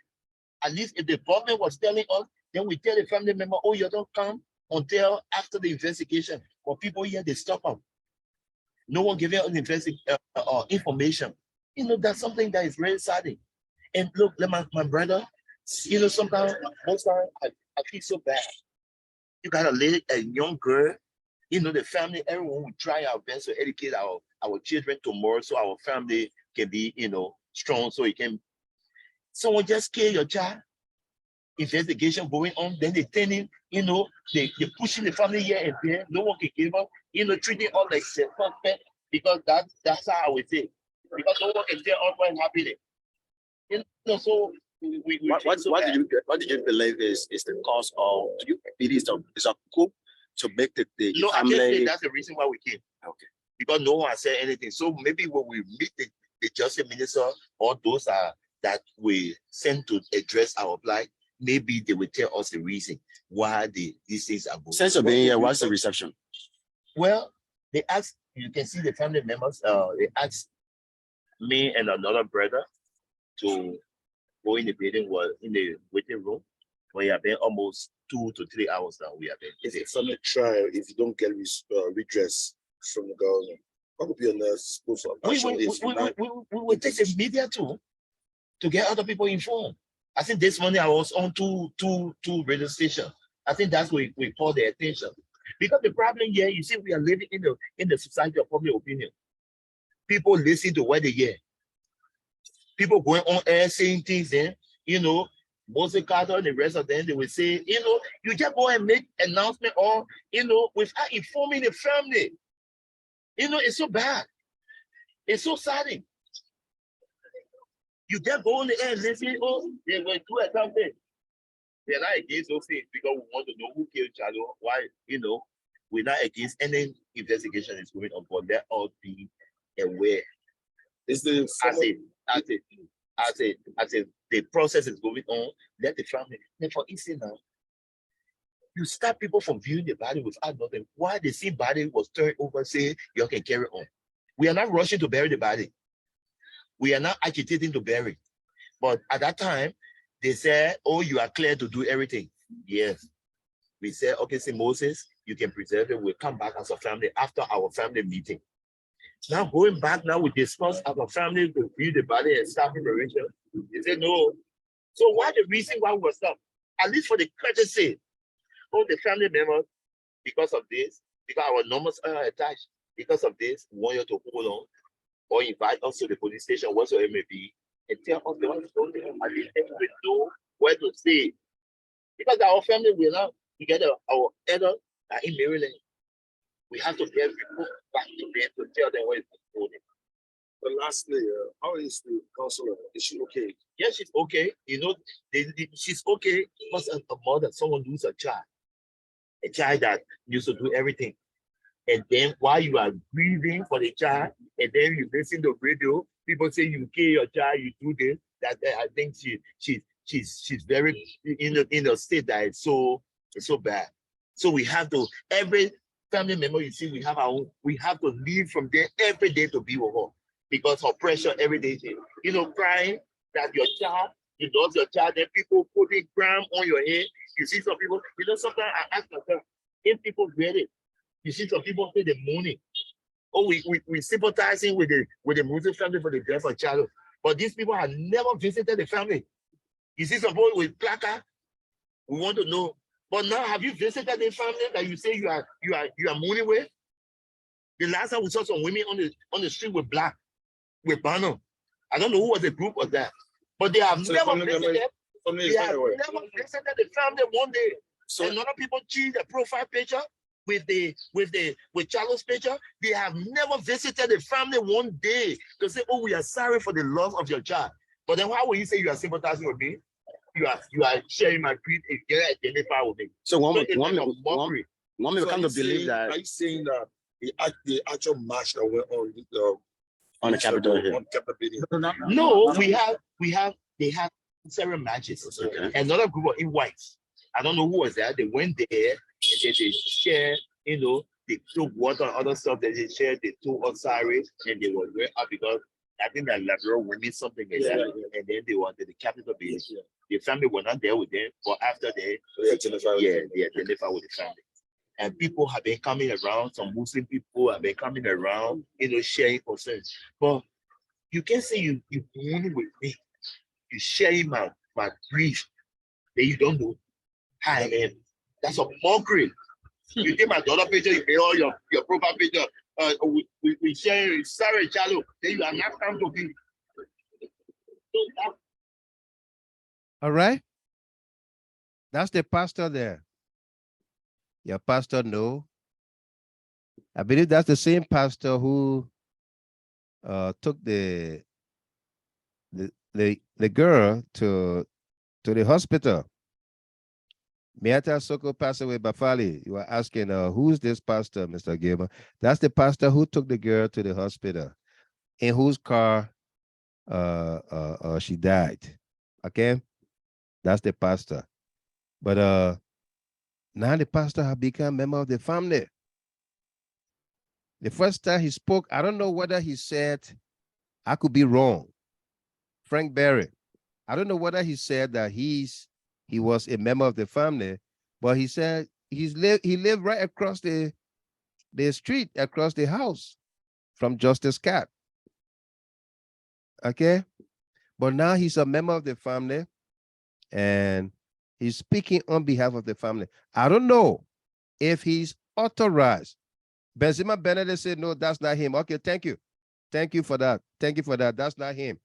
At least if the government was telling us, then we tell the family member, oh, you don't come until after the investigation. But people here, they stop them. No one giving us information. That's something that is very sad. And look, my brother, sometimes, most times, I feel so bad. You got a young girl, the family, everyone will try our best to educate our children tomorrow so our family can be, strong, so it can. Someone just kill your child, investigation going on, then they turn in, they pushing the family here and there, no one can give up, treating all like the suspect, because that's how I would say. Because no one can tell us what's happening. So What do you believe is the cause of? Do you believe it's a coup to make the No, I family? can't say that's the reason why we came. Okay. Because no one said anything. So maybe when we meet the justice minister or those that we sent to address our plight, maybe they will tell us the reason why these things are going. Since you're being here, what's the reception? Well, they asked, you can see the family members, they asked me and another brother to go in the building, well, in the waiting room. We have been almost 2 to 3 hours now. We have been. If it's on the trial, if you don't get redress from the government, what would be a course of action? We will take the media too to get other people informed. I think this morning I was on two radio stations. I think that's where we call their attention. Because the problem here, you see, we are living in the society of public opinion. People listen to what they hear. People going on air saying things, then, you know, Moses Carter and the rest of them, they will say, you know, you just go and make announcement or, you know, without informing the family. You know, it's so bad. It's so saddening. You just go on the air and listen, oh, they will do something. They're not against those things because we want to know who killed Chalo, why, you know, we're not against any investigation is going on, but let us be aware. Is the I said, the process is going on, let the family, for instance now, you stop people from viewing the body without nothing. Why the same body was turned over saying you can carry on? We are not rushing to bury the body. We are not agitating to bury. But at that time, they said, oh, you are clear to do everything. Yes. We said, okay, say Moses, you can preserve it. We'll come back as a family after our family meeting. Now going back now, we discuss as a family to view the body and start preparation. They said no. So why the reason why we were stopped? At least for the courtesy of the family members, because of this, because our numbers are attached, because of this, we want you to hold on or invite us to the police station, whatsoever it may be, and tell us the ones who at least we know where to stay. Because our family will now together, our elder are in Maryland. We have to get people back to them to tell them where it's going. But lastly, how is the counselor? Is she okay? Yes, she's okay. You know, she's okay because a mother, someone lose a child that used to do everything. And then while you are grieving for the child, and then you listen to radio, people say you kill your child, you do this. That I think she's very in a state that it's so bad. So we have to every family member you see, we have to leave from there every day to be with her because of pressure every day. You know, crying that your child, you lost your child, then people putting gram on your head. You see some people, you know, sometimes I ask myself, if people get it, you see some people say the morning. Oh, we sympathizing with the Muslim family for the death of child. But these people have never visited the family. You see some people with placard, we want to know. But now, have you visited the family that you say you are mourning with? The last time we saw some women on the street with banner. I don't know who was the group of that, but they have never visited. They have never visited the family one day. So and other people change the profile picture with Charles' picture. They have never visited the family one day to say, "Oh, we are sorry for the loss of your child." But then, why would you say you are sympathizing with me? You are sharing my grief and you identify with me. So one me come to believe that. Are you saying that the actual march that went on the Capitol Hill? No, they have several matches. Okay. Another group of in whites. I don't know who was that. They went there and they share, you know, they took water and other stuff that they shared, they took us sorry, and they were very up because I think that Liberia will need something like that. And then they wanted the Capitol base. Yeah. The family were not there with them, but after they identified with the family. And people have been coming around, some Muslim people have been coming around, you know, sharing concerns. But you can say you mourning with me, you sharing my grief, that you don't know how I am. That's a mockery. You take my daughter picture, you pay all your profile picture, we share sorry, Chalo, then you are not come to be. All right. That's the pastor there. Your pastor, no. I believe that's the same pastor who took the the girl to the hospital. Miata Soko passed away Bafali. You are asking, who's this pastor, Mr. Gilmer? That's the pastor who took the girl to the hospital, in whose car she died. Okay, that's the pastor. But now the pastor has become a member of the family. The first time he spoke, I don't know whether he said, I could be wrong. Frank Berry. I don't know whether he said that he was a member of the family, but he said he lived right across the street, across the house from Justice Cat. Okay. But now he's a member of the family and he's speaking on behalf of the family. I don't know if he's authorized. Benzema Benedict said, no, that's not him. Okay, thank you. Thank you for that. Thank you for that. That's not him.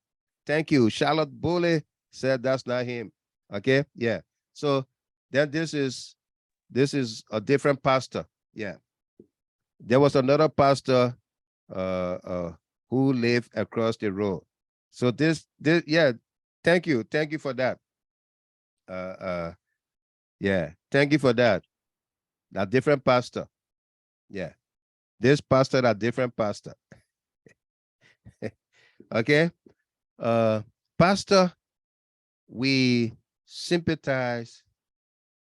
Thank you. Charlotte Bully said that's not him. Okay, yeah. So then this is a different pastor. Yeah. There was another pastor who lived across the road. So this yeah, thank you for that. Yeah, thank you for that. That different pastor. Yeah, this pastor, that different pastor. Okay, pastor, we sympathize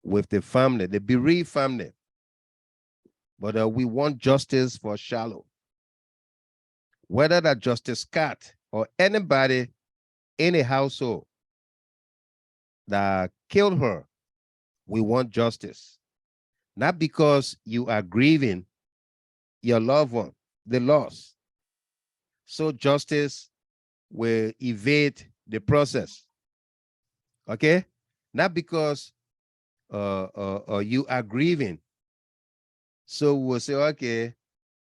with the family, the bereaved family, but we want justice for Shallow. Whether that Justice Scott or anybody in a household that killed her, we want justice. Not because you are grieving your loved one, the loss. So justice will evade the process. Okay? Not because you are grieving. So we'll say, okay,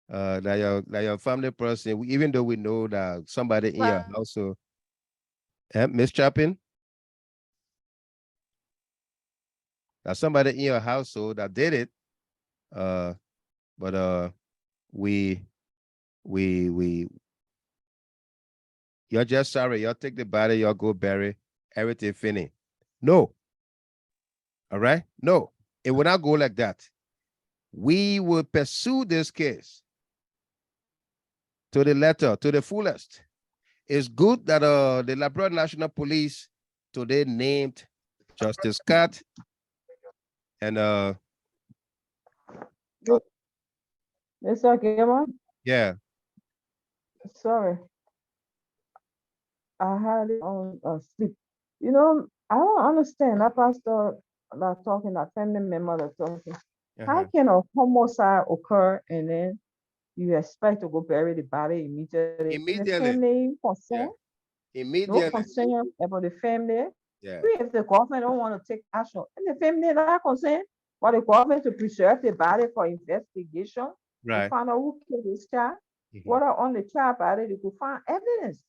that your family person, even though we know that somebody in your household, Miss Chapin, that somebody in your household that did it, but we you're just sorry, you'll take the body, you'll go bury, everything finished. No. All right? No, it will not go like that. We will pursue this case to the letter, to the fullest. It's good that the Liberia National Police today named Justice Scott and Mr. Gilman, yeah. sorry, I had it on sleep. You know, I don't understand that pastor that talking, that family member that talking. How can a homicide occur and then you expect to go bury the body immediately? And the Immediately. family concern, Yeah. no Immediately. concern about the family. Yeah. If the government don't want to take action, and the family not concerned, for the government to preserve the body for investigation, to Right. find out who killed this child, what are on the child body, they could find evidence.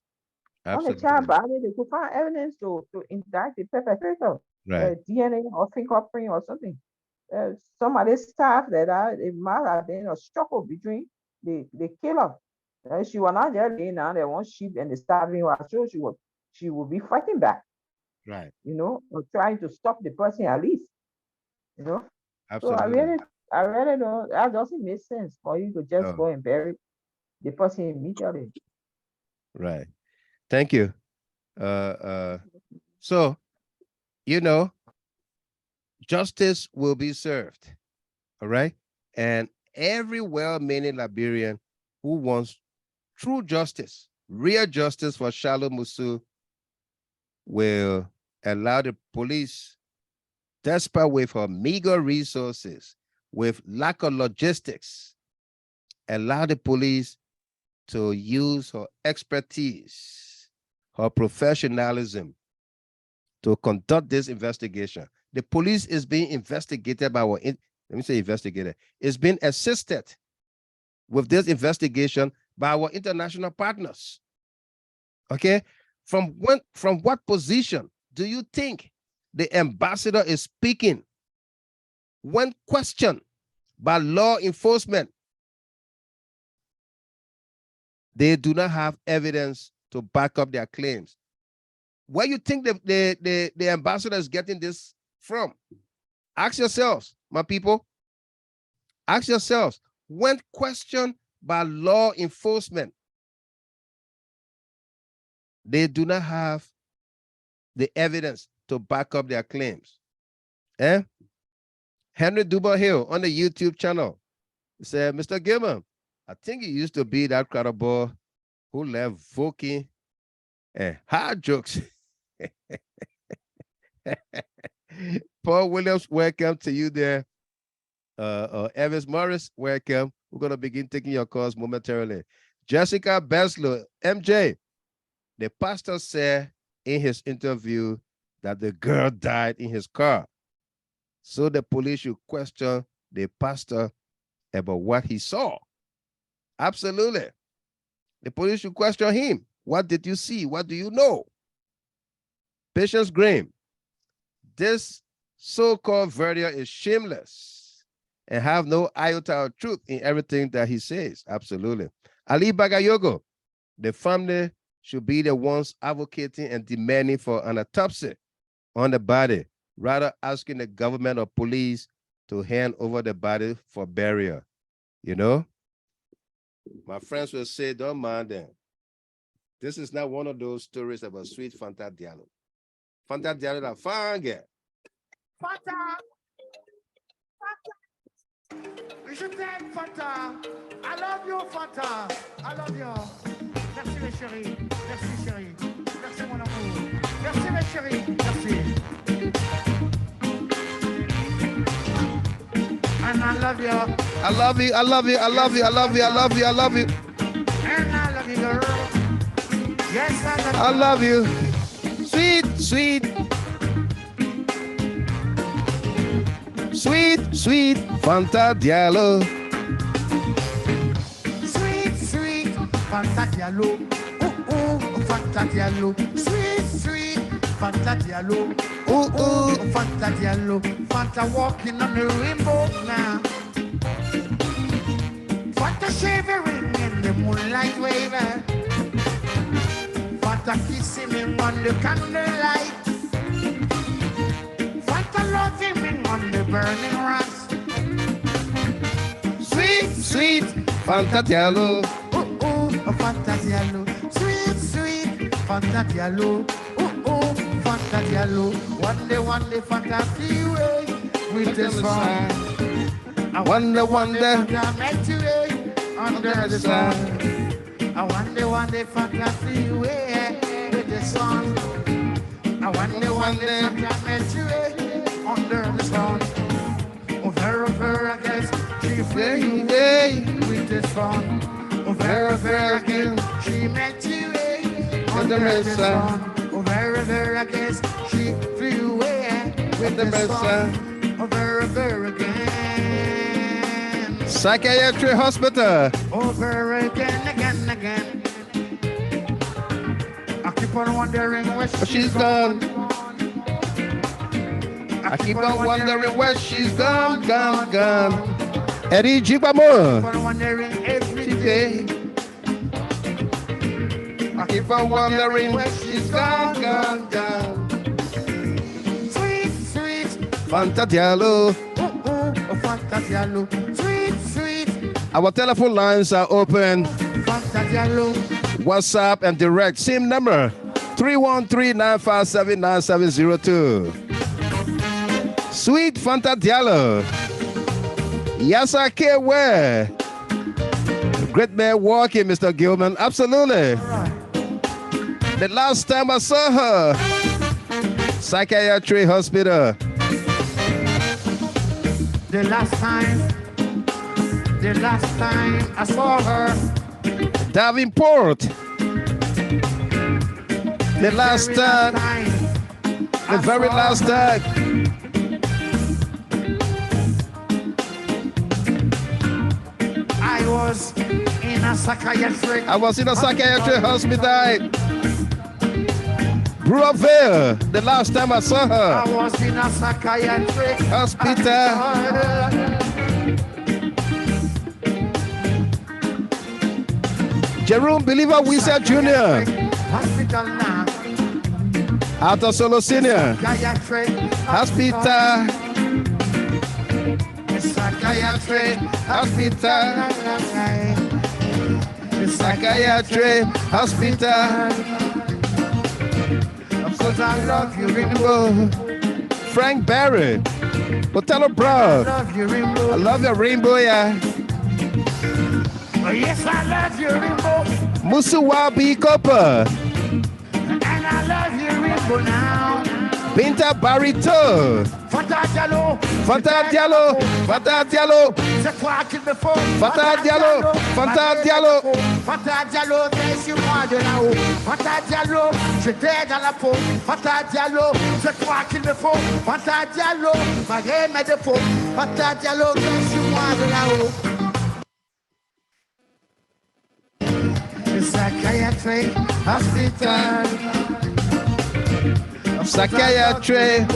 On the child Absolutely. body, they could find evidence to indict the perpetrator, Right. DNA or fingerprint or something. Some of the staff that it might have been a struggle between the killer. She was not there laying down there one sheep and the starving was sure she would be fighting back, Right. or trying to stop the person at least, you know. So Absolutely. I really don't, that doesn't make sense for you to just Oh, go and bury the person immediately. right. Thank you. So, you know, justice will be served. All right. And every well-meaning Liberian who wants true justice, real justice for Shalom Musu will allow the police, despite with her meager resources, with lack of logistics, allow the police to use her expertise, her professionalism to conduct this investigation. The police is being investigated by our, let me say investigated, it's been assisted with this investigation by our international partners. Okay, from what position do you think the ambassador is speaking when questioned by law enforcement? They do not have evidence to back up their claims. Where you think the ambassador is getting this from? Ask yourselves, my people. Ask yourselves, when questioned by law enforcement, they do not have the evidence to back up their claims. Eh? Henry Duba Hill on the YouTube channel said, Mr. Gilman, I think he used to be that crowd boy who left Voking and hard jokes. Paul Williams, welcome to you there. Evans Morris, welcome. We're going to begin taking your calls momentarily. Jessica Beslow, MJ, the pastor said in his interview that the girl died in his car. So the police should question the pastor about what he saw. Absolutely. The police should question him. What did you see? What do you know? Patience Graham, this so-called verdict is shameless and have no iota of truth in everything that he says. Absolutely. Ali Bagayogo, the family should be the ones advocating and demanding for an autopsy on the body, rather asking the government or police to hand over the body for burial. You know? My friends will say, don't mind them. This is not one of those stories about sweet Fanta Diallo. Fanta Diallo, la fine girl. Fanta! Fanta! Je t'aime, Fanta! I love you, Fanta! I love you. Merci, mes chéris. Merci, chérie. Merci, mon amour. Merci, mes chéris. Merci. And I love you. I love you, I love you, I love you, I love you, I love you, I love you. And I love you, girl. Yes, I love you. Sweet, sweet. Sweet, sweet Fanta Diallo. Sweet, sweet Fanta Diallo. Ooh, ooh, Fanta Diallo. Sweet, sweet Fanta Diallo. Ooh, ooh, Fanta Diallo. Fanta walking on the rainbow now. Fanta shivering in the moonlight waving. Fanta kissing me on the candlelight. Fanta loving me on the burning rocks. Sweet, sweet Fanta Diallo. Ooh, ooh, Fanta Diallo. Sweet, sweet Fanta Diallo. Ooh, ooh, Fanta Diallo. One day Fanta freeway with the sun. I wonder, Fanta met you under the sun. I wonder, Fanta freeway with the sun. I wonder, Fanta met you under the sun. Over, I guess she flew away with the sun. Over, again she met you under the sun. Over, I guess she flew away with the sun. Over again. Psychiatry hospital. Over again. I keep on wondering where she's gone. I keep on wondering where she's gone. Eddie Jibamo. I keep on wondering every day. I keep on wondering where she's gone. Sweet, sweet Fanta Diallo. Fanta Diallo. Sweet. Our telephone lines are open. Fanta Diallo. WhatsApp and direct. Same number 313-957-9702. Sweet Fanta Diallo. Yasa Kewe. Great man walking, Mr. Gilman. Absolutely. Right. The last time I saw her, Psychiatry Hospital. The last time I saw her, Davenport. The last time, the very last time. I was in a psychiatric hospital. Breville, the last time I saw her. I was in a psychiatric hospital. hospital. Jerome Believer Wizard Jr. Hospital now. Alto Solo Senior. Hospital. Psychiatry. Hospital. Psychiatry. Hospital. Of course I love you, Rainbow. Frank Barry. Botello Bro. I love your Rainbow, yeah. Oh, yes, I love you, Rainbow. Musuwabi Copper. And I love you, Rainbow now. Binta Barito. Fata Diallo. Fata Diallo. Fata Diallo. C'est toi qu'il me faut. Fata Diallo. Fata Diallo. Fata Diallo, viens sur moi de là-haut. Fata Diallo, je t'aide dans la peau. Fata Diallo, c'est toi qu'il me faut. Fata Diallo, malgré mes défauts. Fata Diallo, viens sur moi de là-haut. Psychiatry Hospital. Psychiatry.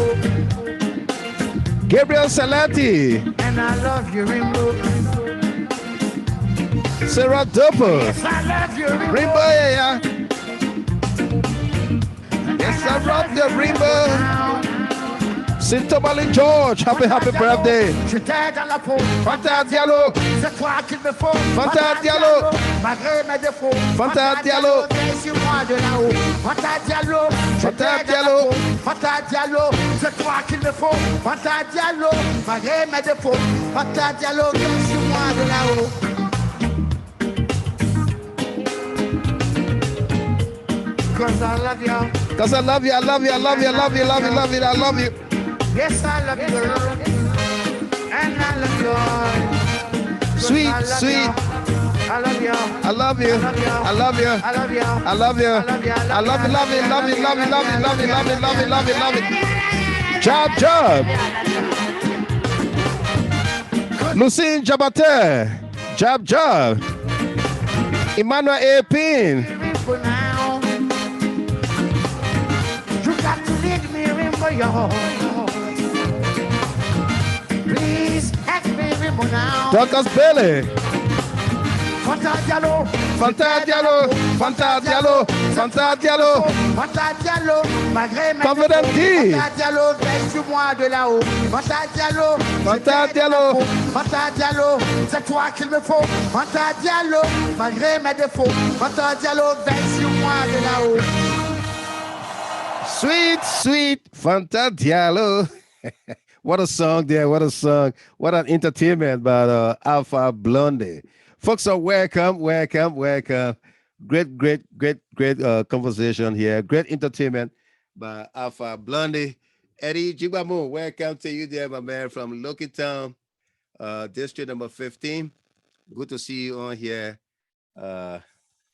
Gabriel Salati. And I love you, Rainbow. Sarah Dopo. Yes, I love you, Rainbow. Rainbow, yeah. Yes, I love the Rainbow. Sintomali George, happy birthday. Je t'aide dans la peau. Fata Diallo. C'est toi qu'il me faut. Fata Diallo. Malgré mes défauts. Fata Diallo. Viens sur moi de là-haut. Fata Diallo. Je Fata t'aide dans la Diallo. peau. Fata Diallo. C'est toi qu'il me faut. Fata Diallo. Malgré mes défauts. Fata Diallo. Viens sur moi de là-haut. Cause I love you. Cause I love you, I love you, I love you, I love you, I love you, I love you, I love you. Yes, I love you. And I love you. Sweet, sweet. I love you. I love you. I love you. I love you. I love you. I love you, love you, love you, love you, love you, love you, love you, love you, love you, love you. Job, job. Lucine Jabate. Job, job. Emmanuel A. Pin. For now, you got to lead me, remember your. Please ask me, remember now. Douglas Bailey. Fanta Diallo. Fanta Diallo. Fanta Diallo. Fanta Diallo. Fanta Diallo. Malgré mes Confident D. Fanta Diallo, viens sur moi de là-haut. Fanta Diallo. Fanta Diallo. Fanta Diallo, c'est toi qu'il me faut. Fanta Diallo, malgré mes défauts. Fanta Diallo, viens sur moi de là-haut. Sweet, sweet Fanta Diallo. What a song there. What a song. What an entertainment by Alpha Blondy. Folks are welcome, welcome, welcome. Great conversation here. Great entertainment by Alpha Blondy. Eddie Jibamu, welcome to you there, my man, from Loki Town, district number 15. Good to see you on here.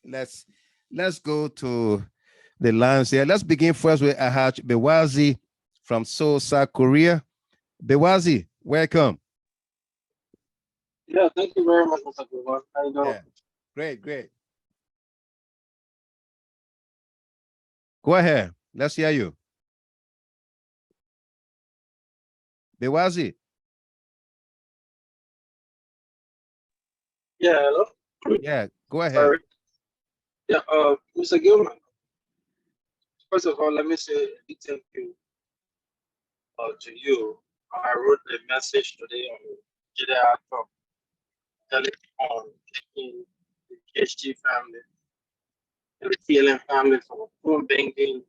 Let's go to the lines here. Let's begin first with Ahaj Bewazi from Seoul, South Korea. Bewazi, welcome. Yeah, thank you very much, Mr. Gilbert. How you doing? Yeah. Great. Go ahead. Let's hear you. Bewazi. Yeah, hello. Yeah, go ahead. Sorry. Yeah, Mr. Gilman. First of all, let me say a big thank you to you. I wrote a message today on JDR telling on taking the KHT family and the TLM family from phone banking,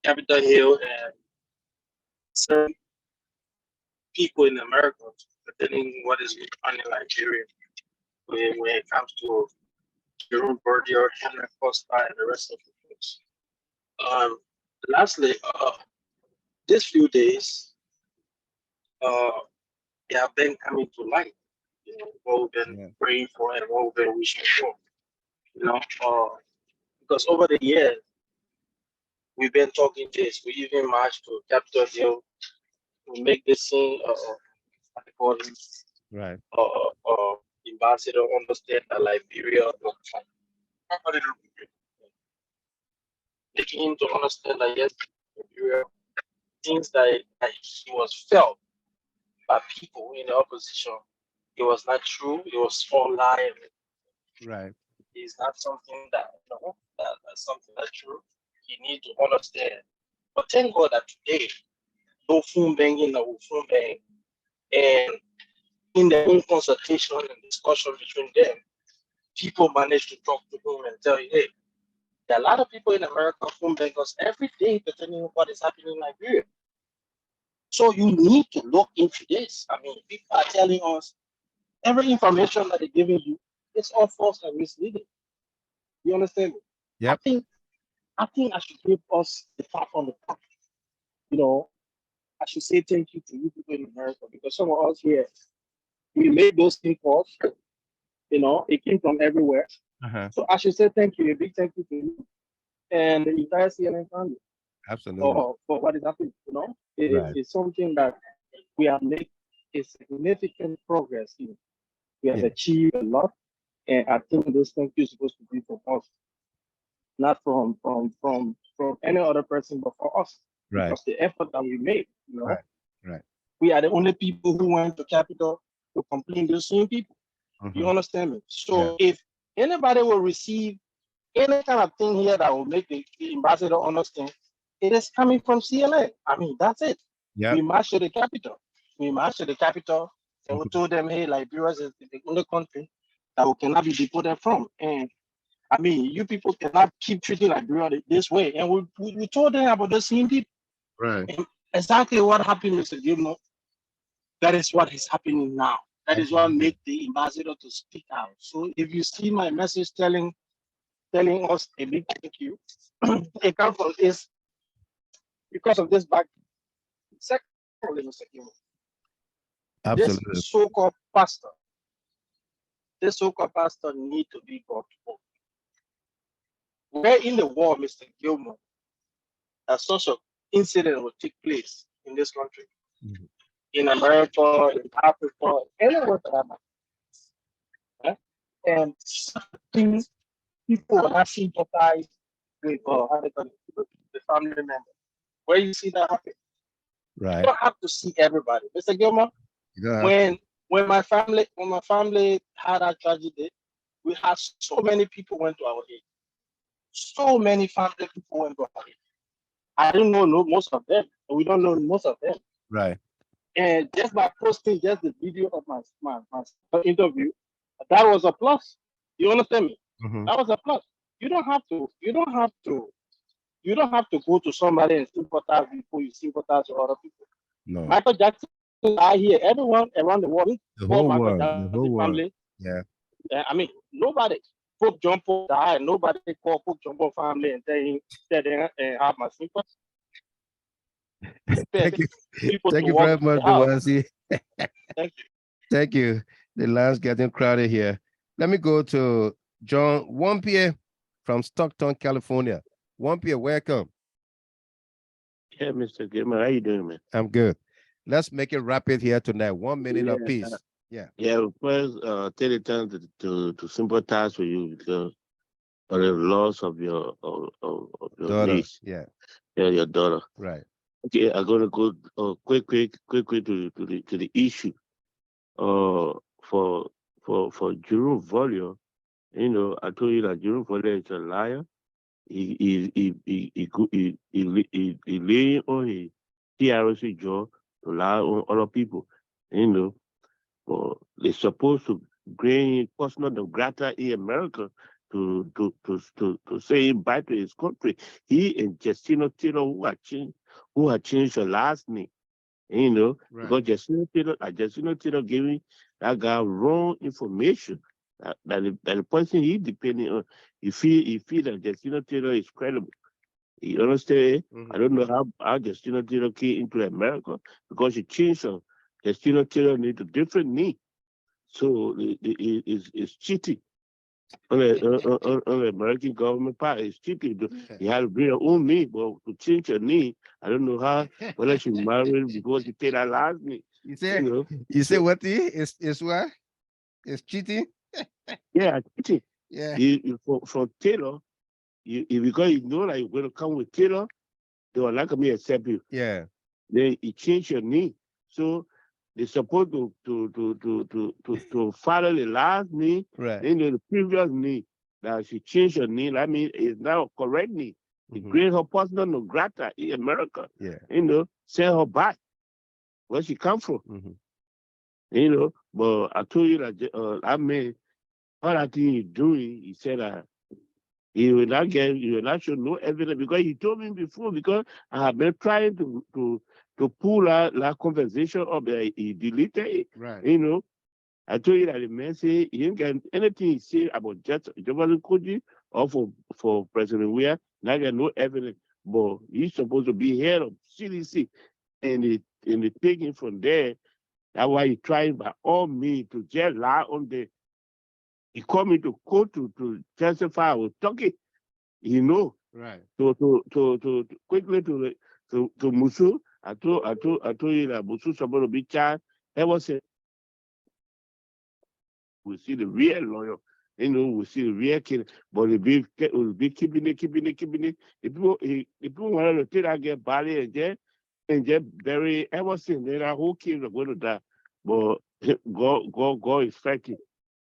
Capitol Hill, and certain people in America, depending what is going on in Nigeria when it comes to Jerome Bordier, Henry Costa, and the rest of the folks. Lastly, these few days, they have been coming to light. You know, what we've been praying for and what we've been wishing for. You know, because over the years, we've been talking this. We even marched to Capitol Hill to make this thing, right. Ambassador understand that Liberia, making him to understand that yes, Liberia, things that he was felt by people in the opposition, it was not true. It was all lie. Right. It's not something that that's something that's true. You need to understand. But thank God that today, no phone banging, no phone bang, and in their own consultation and discussion between them, people manage to talk to him and tell you, hey, there are a lot of people in America phone bang us every day pertaining to what is happening in Liberia. So you need to look into this. I mean, people are telling us every information that they're giving you, it's all false and misleading. You understand me? Yep. I think I should give us the pat on the back. You know, I should say thank you to you people in America because some of us here, we made those things calls. You know, it came from everywhere. So I should say thank you, a big thank you to you and the entire CNN family Absolutely. for what is happening. You know, Right. it's something that we have made a significant progress in. We have achieved a lot, and I think this thank you is supposed to be from us, not from any other person, but for us. Right. Because the effort that we made, you know, Right. we are the only people who went to Capitol to complain. Those same people. You understand me? So if anybody will receive any kind of thing here that will make the ambassador understand, it is coming from CLA. I mean, that's it. Yeah. We marched to the Capitol. We marched to the Capitol and we told them, hey, Liberia is the only country that we cannot be deported from. And I mean, you people cannot keep treating Liberia this way. And we told them about the same people. Right. And exactly what happened, Mr. Gilmore. That is what is happening now. That is what made the ambassador to speak out. So if you see my message telling us a big thank you, it comes from this because of this back. Secondly, Mr. Gilmore, this Absolutely. so-called pastor need to be brought to book. Where in the world, Mr. Gilmore, a such an incident will take place in this country, in America, in Africa, anywhere for that matter. Right? And things people will not sympathize with the family member. Where you see that happen? Right. You don't have to see everybody, Mr. Gilmore. When my family had that tragedy, we had so many people went to our aid. So many family people went to our aid. I don't know most of them. We don't know most of them. Right. And just by posting just the video of my interview, that was a plus. You understand me? That was a plus. You don't have to go to somebody and sympathize before you sympathize with other people. No. Michael Jackson, I hear everyone around the world, The whole world. Jackson, The whole world. family. Yeah. I mean, nobody. Pope John Paul died. Nobody called Pope John Paul family and tell them and have my sympathy. Thank you. Thank you very much, Dewasi. Thank you. Thank you. The line's getting crowded here. Let me go to John Wampie from Stockton, California. Wampie, welcome. Yeah, Mr. Gilmer, how you doing, man? I'm good. Let's make it rapid here tonight. 1 minute apiece. Yeah. Yeah, first, take the time to sympathize with you because of the loss of your Daughter. niece. Yeah, your daughter. right. Okay, I'm gonna go quick to the issue. For Jerome Volio, you know, I told you that Jerome Volio is a liar. He laying on his TRC jaw to lie on other people, you know. But they're supposed to bring personal no grata in America to say bye to his country. He and Justino Taylor who had changed her last name. You know, because Justino Taylor giving that guy wrong information that the person he depending on, he feel that Justino Taylor is credible. You understand? I don't know how Justino Taylor came into America because she changed her. Justino Taylor need a different name. So it's cheating on the American government part. It's cheating. You have to bring your own name, but to change your name, I don't know how, whether she married before she take that last name. You say what? Is what? It's cheating? Yeah, cheating. Yeah. From Taylor, because you know that you're going to come with Taylor, they will not me accept you. Yeah. Then you change your name. So they're supposed to follow the last name, right. Then the previous name. That she changed her name, I mean, it's now a correct name. He create her persona non grata in America. Yeah. You know, send her back where she come from. You know, but I told you that I mean, all I think he's doing, he said that he will not show no evidence because he told me before, because I have been trying to pull that conversation up there. He deleted it. Right. You know, I told you that the man say he didn't get anything he said about just Jefferson Koji or for President Weah, not get no evidence. But he's supposed to be head of CDC, and the taking from there. That's why he trying by all means to just lie on the. He called me to court to testify. I was talking, you know. Right. To quickly to Musu. I told you that Musu supposed to be charged. Ever since we see the real lawyer, you know, we see the real kid, but it be keeping it. The people wanted to take that get body and just very ever since then that whole kid are going to die. But God is fighting.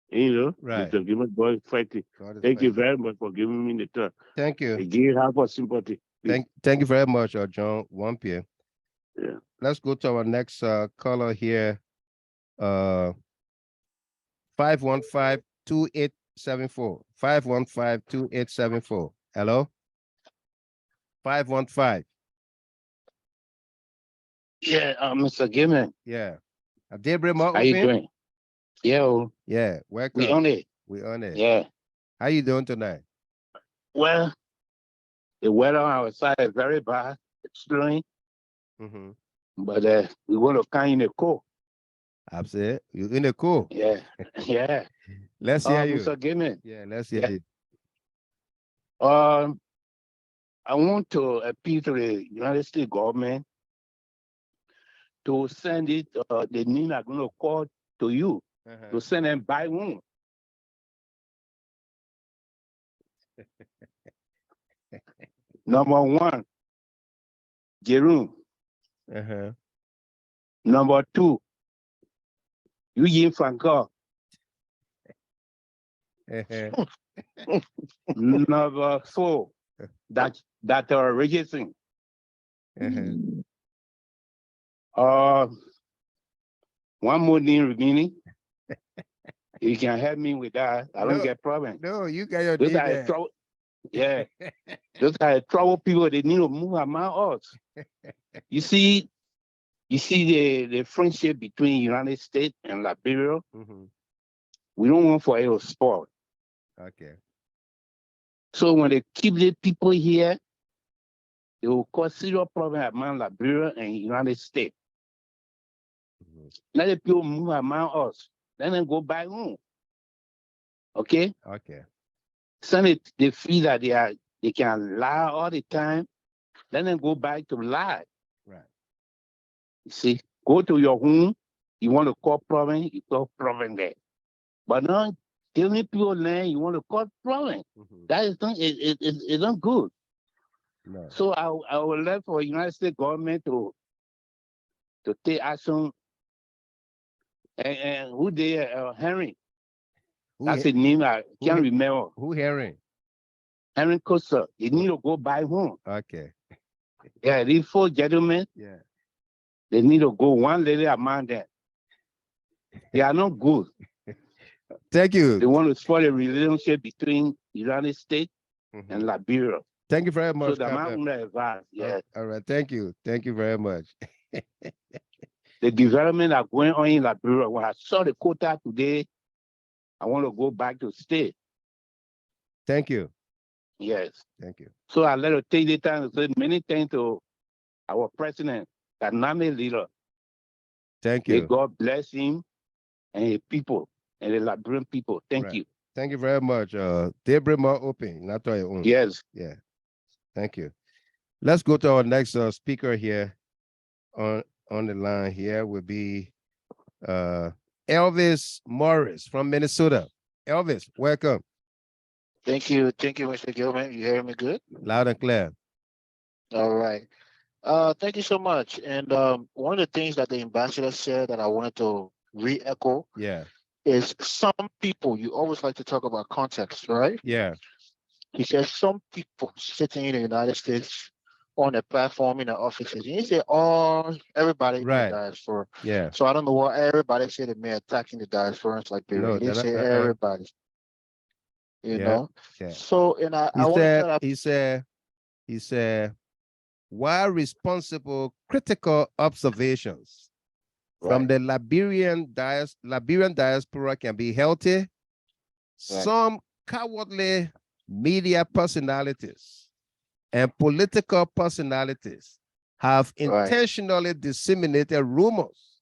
You know, right. Mr. Gibbon, God is fighting. Thank you very much for giving me the time. Thank you. Again, have a sympathy. Thank you very much, John Wampia. Yeah. Let's go to our next caller here. 515-2874. 515-2874. Hello? 515. Yeah, Mr. Gilman. Yeah. Daybreak more How you open? doing? Yeah. Yeah, welcome. We on it. We on it. Yeah. How you doing tonight? Well, the weather outside is very bad. It's snowing. But we want to kind of cool. Absolutely. You in the cool? Yeah. Yeah. Let's hear you. Mr. Gilman. Yeah, let's hear you. I want to appeal to the United States government to send it, the name I'm going to call to you, to send them by one. Number one, Jerome. Number two, Eugene Franco. Number four, that Richardson. One more name remaining. You can help me with that. I don't get problem. No, you got your Those name are there. trouble. Yeah. Those are trouble people. They need to move among us. You see the friendship between United States and Liberia. We don't want for it to spoil. Okay. So when they keep the people here, it will cause serious problem among Liberia and United States. Let the people move among us. Let them go back home. Okay? Okay. So they feel that they can lie all the time. Let them go back to lie. Right. You see, go to your home. You want to call problem, you call problem there. But now, telling people land, you want to cause problem. That is not, it's not good. No. So I would like for United States government to take action. And who they Henry? That's the name I can't remember. Who Henry? Henry Costa. They need to go by home. Okay. Yeah, these four gentlemen. Yeah. They need to go one lady among them. They are not good. Thank you. They want to spoil the relationship between the United States and Liberia. Thank you very much. So the man advance, yeah. All right. Thank you. Thank you very much. The development are going on in Liberia. When I saw the quota today, I want to go back to state. Thank you. Yes. Thank you. So I let her take the time to say many thanks to our president, the Name leader. Thank May you. God bless him and his people and the Liberian people. Thank you. Thank you very much. Daybreak more open, not your own. Yes. Yeah. Thank you. Let's go to our next speaker here on the line here will be Elvis Morris from Minnesota. Elvis, welcome. Thank you, Mr. Gilman. You hear me good? Loud and clear. All right. Thank you so much. And one of the things that the ambassador said that I wanted to re-echo Yeah. is some people, you always like to talk about context, right? Yeah. He says some people sitting in the United States on a platform in the offices. He said all everybody in the Right. diaspora. Yeah. So I don't know what everybody said the man attacking the diaspora in Liberia. No, He didn't that, say everybody, you yeah. know. Yeah. So and He I want to said, tell that he said, while responsible critical observations from right, the Liberian diaspora can be healthy, right, some cowardly media personalities and political personalities have right, intentionally disseminated rumors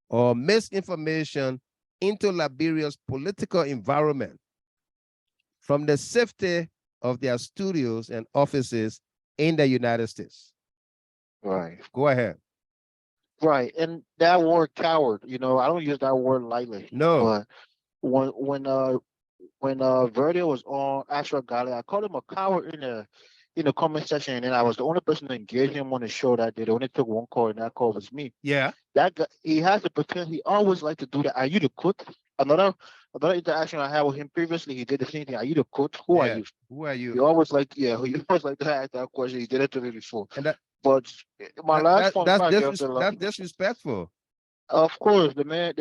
or misinformation into Liberia's political environment from the safety of their studios and offices in the United States. right. Go ahead. Right. And that word coward, you know, I don't use that word lightly. No. But when Verde was on Astro Galley, I called him a coward in the comment section, and then I was the only person to engage him on the show that day. They only took one call, and that call was me. Yeah. That guy, he has the potential. He always like to do that. Are you the cook? Another interaction I had with him previously, he did the same thing. Are you the cook? Who are Yeah. you? Who are He you? always like, yeah, he always like to ask that question. He did it to me before. And that, But my last point, that's before I get off the line, that's disrespectful. of course, the man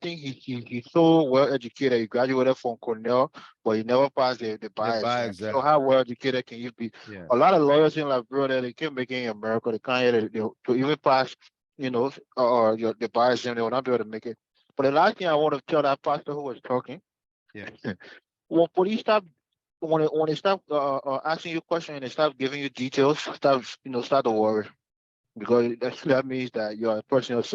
think he's so well educated. He graduated from Cornell, but he never passed the The bar bar exam. exam. So how well educated can you be? Yeah. A lot of lawyers in Liberia, they can't make it in America. They can't get it, to even pass, the bar exam. They will not be able to make it. But the last thing I want to tell that pastor who was talking, Yeah. when police stop, when they stop asking you questions and they start giving you details, start to worry, because that means that you're a person of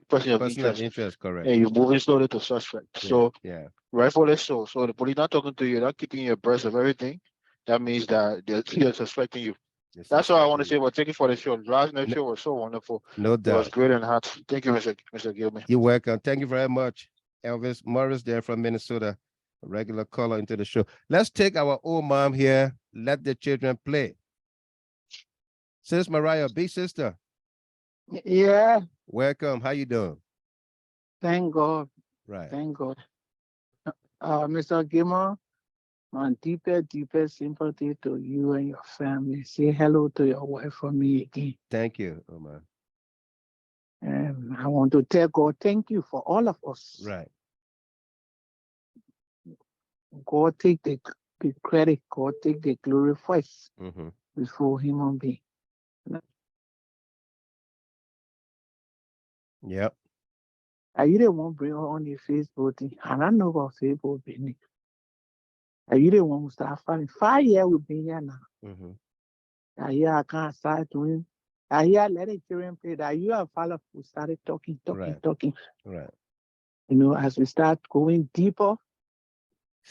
Person of interest interest, correct. and you're moving slowly to suspect. Yeah. So Yeah. rightfully so. So the police not talking to you, not keeping you abreast of everything. That means that they're suspecting you. Yes, That's all I want to suspecting say. But thank you for the show. Last night you. show was so wonderful. No It was doubt. great and hot. Thank you, Mr. Gilman. You're welcome. Thank you very much, Elvis Morris there from Minnesota, a regular caller into the show. Let's take our old mom here. Let the children play. Sis Mariah, big sister, Yeah, welcome. How you doing? thank God. Right. Thank God. Mr. Gilmore, my deepest sympathy to you and your family. Say hello to your wife for me again. Thank you, Omar. And I want to tell God, thank you for all of us. Right. God take the credit, God take the glory first Mm-hmm. before human being. Yep. Are you the one bring her on the Facebook thing? And I know about Facebook business. Are you the one who start fighting? 5 years we've been here now. Mm-hmm. I hear I can't start doing. I hear let the children play that you and father who started talking. Right. Right. You know, as we start going deeper,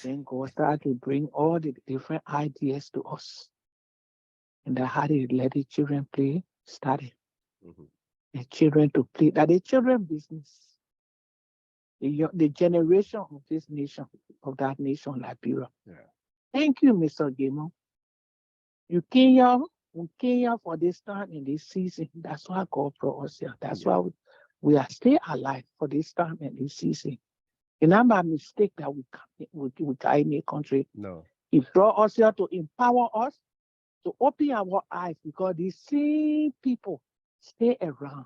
then God start to bring all the different ideas to us. And that how they let the children play started. Mm-hmm. The children to play. That the children business. The generation of this nation, of that nation, Liberia. Yeah. Thank you, Mr. Gilmore. You came here for this time in this season. That's why God brought us here. That's why we are still alive for this time and this season. It's not by mistake that we got in a country. No. He brought us here to empower us, to open our eyes, because these same people stay around.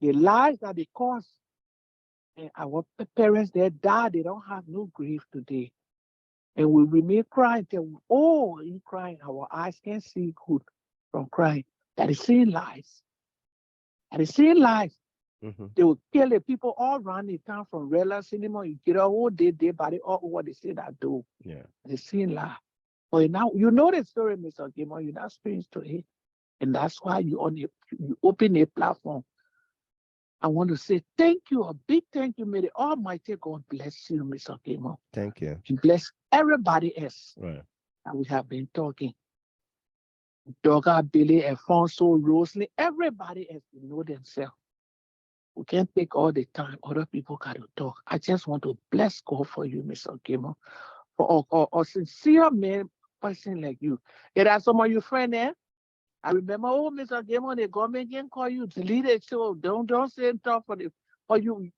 The lives that they cause, and our parents, they died, they don't have no grief today. And we remain crying till in crying, our eyes can't see good from crying. That is seeing lies. That is seeing lies. Mm-hmm. They will kill the people all around the town from Rela Cinema. You get a whole day, body, all what they say that do. Yeah. They seeing lies. But now you know the story, Mr. Gamer. You're not experienced to it. And that's why you open a platform. I want to say thank you, a big thank you. May the Almighty God bless you, Mr. Gamer. Thank you. And bless everybody else. Right. And we have been talking. Dogga, Billy, Alfonso, Rosalie, everybody else, they know themselves. We can't take all the time. Other people got to talk. I just want to bless God for you, Mr. Gamer, for a sincere man, person like you. There are some of your friends there. I remember, Mr. Gamer, the government can call you, delete it. So don't say stuff for the. Or you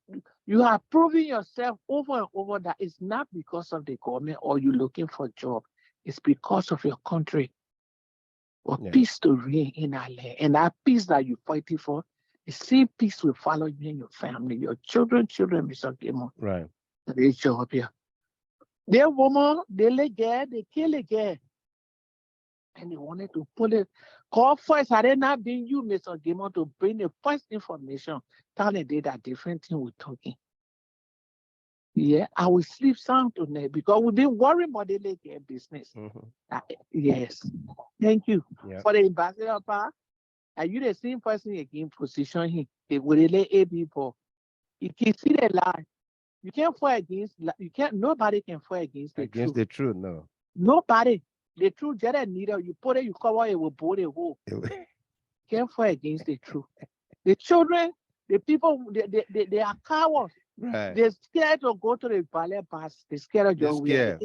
have proven yourself over and over that it's not because of the government or you looking for a job. It's because of your country. For peace to reign in our land. And that peace that you're fighting for, the same peace will follow you and your family, your children, Mr. Gilmore. Right. They show up here. Their woman, they let girl, they kill a girl. And they wanted to pull it. Call first, had it not been you, Mr. Gilmore, to bring the first information, telling they that different thing we're talking. Yeah, I will sleep sound tonight because we've been worried about the legal business. Yes. Thank you. For the ambassador, Pa, are you the same person again position here? They will let A people. You can see the lie. You can't fight against, nobody can fight against the truth. Against the truth, no. Nobody. The truth, just a needle, you put it, you cover it with both a hole. Can't fight against the truth. The children, the people, they are cowards. Right. They're scared to go to the ballet pass. They're scared of They're John scared.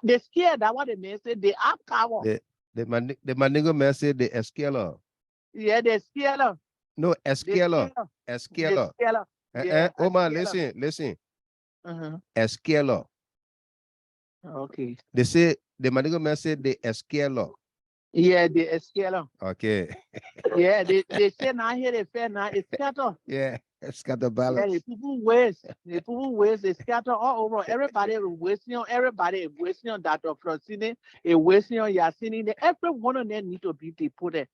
They're scared. That's what the man said. They are cowards. The Mandingo man said the Esquela. Yeah, they're scared of. No, Esquela. Esquela. Yeah, Omar, listen. Esquela. Okay. They say the Mandingo man said the Esquela. Yeah, the Esquela. Okay. Yeah, they say now here they fair now. It's scatter. Yeah, scatter Yeah, balance. the people waste, they scatter all over. Everybody is wasting on that of Flosine, is wasting on Yasini. Every one of them need to be deported.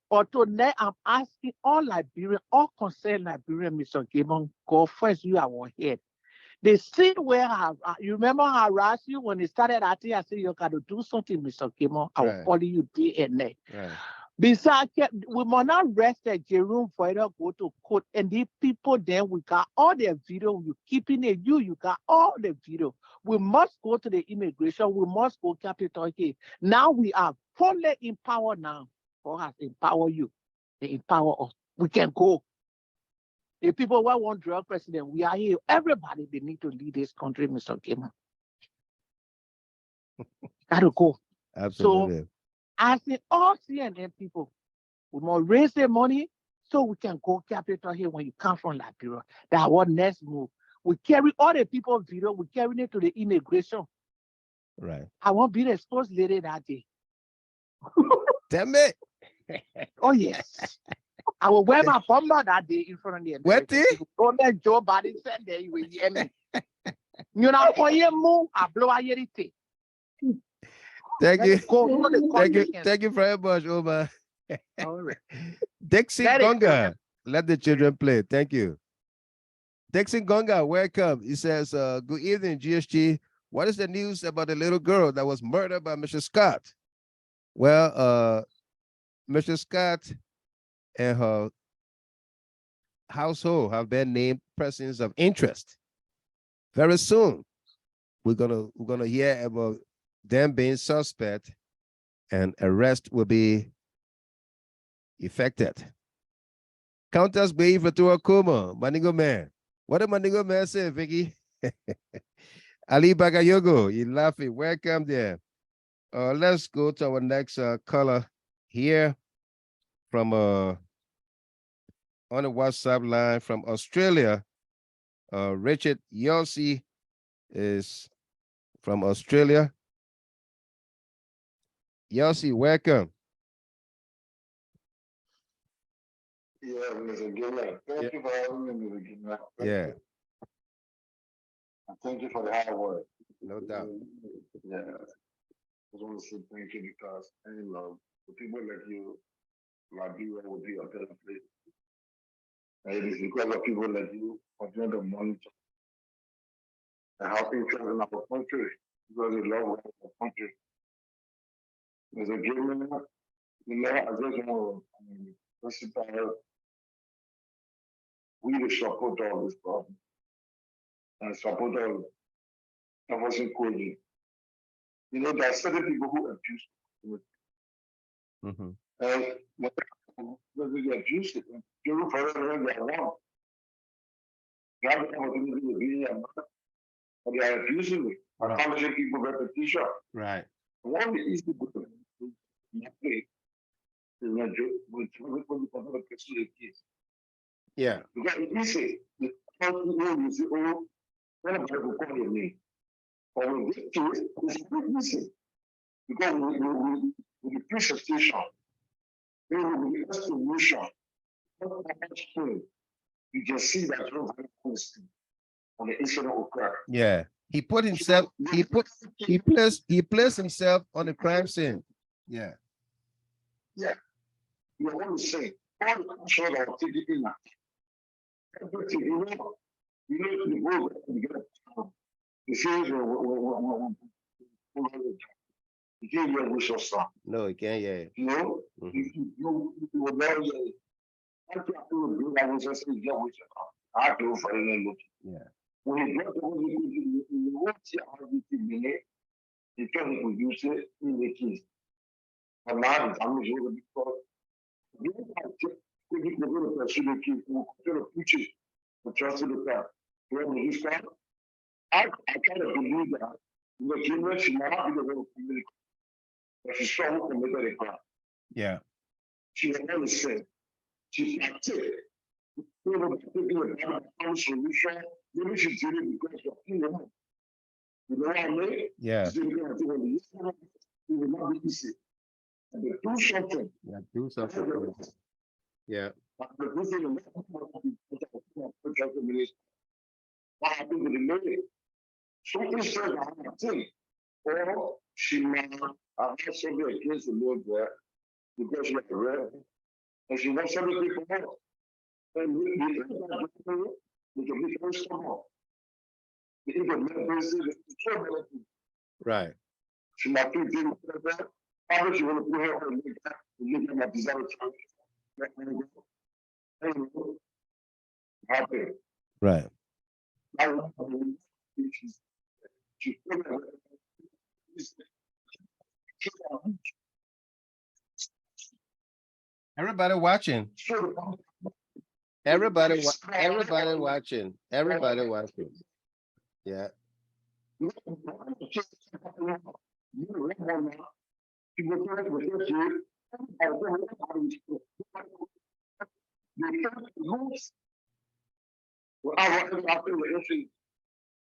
But tonight I'm asking all Liberian, all concerned Liberian, Mr. Gimon, go first, you are our head. The scene where you remember I harassed you when it started acting, I said, you got to do something, Mr. Gimon. I will follow you day and night. Right. Besides, we must not rest at Jerome for it to go to court. And the people then, we got all the video, you keeping it, you got all the video. We must go to the immigration, we must go Capitol Hill. Now we are fully in power now. God has empowered you. They empower us. We can go. The people who want drug president, we are here. Everybody, they need to lead this country, Mr. Gamer. Gotta go. Absolutely. So, asking all CNN people, we must raise their money so we can go Capitol Hill when you come from Liberia. That's what next move. We carry all the people video, we carry it to the immigration. Right. I won't be the exposed lady that day. Damn it. Oh, yes. I will wear my bomber that day in front of the Americans. Don't let Joe Biden said there, you will hear me. You know, for you move, I blow a year. Thank you. Thank you very much, Omar. All right. Dixie Gonga, let the children play. Thank you. Dixie Gonga, welcome. He says, good evening, GSG. What is the news about the little girl that was murdered by Mr. Scott? Well, Mr. Scott and her household have been named persons of interest. Very soon, we're gonna hear about them being suspect, and arrest will be effected. Countess Bay Fatua Kuma, Mandingo man. What did Mandingo man say, Vicky? Ali Bagayogo, you laughing. Welcome there. Let's go to our next caller here from on the WhatsApp line from Australia. Richard Yossi is from Australia. Yossi, welcome. Yeah, Mr. Gilmer. Thank you for having me, Mr. Gilmer. Yeah. And thank you for the hard work. No doubt. Yeah. I just want to say thank you because, you know, the people like you, Liberia will be a better place. And it is because of people like you continue to monitor and help interest in our country because they love our country. Mr. Gilmer, you know, I just want to specify we will support all this problem and support all Jefferson Cody. You know, there are certain people who abuse it. And when they abuse it, you look for them when they are wrong. They have the opportunity to be here, but they are abusing it. By punishing people repetition. Right. One of the easy to with the case. Yeah. Because it's easy. The person you say, oh, when I'm going to call your name. Or in this case, it's not easy. Because with the presentation, with the explanation, you can see that you're very honest on the incident occurred. Yeah. He put himself, he placed himself on the crime scene. Yeah. Yeah. You want to say, all the questions that are taken in, everything, the world, the things you can't hear with your son. No, he can't hear it. You know, you will never hear it. I was just saying, yeah, with your son. I do for any look. Yeah. When he brought the whole thing, you won't see everything in it. He can produce it in the keys. And now it's I'm here because you can go to pursue the key, you can preach it, to trust in the car. When you start, I kind of believe that the children should not be the one to communicate. But she's strong to make it a car. Yeah. She has never said, she's active. You know, thinking about a solution, maybe she did it because of you know. You know what I mean? Yeah. She did it will not be easy. And they do something. Yeah, do something. Yeah. But the person in what happened with the lady? Something said I have a thing. Or she might have had something against the Lord there because she had read and she wants something to come out. And we can be very strong. The information Right. she might think things like that. How does she want to put her on the my desire to happen? Right. Everybody watching. Everybody watching. Everybody watching. Yeah.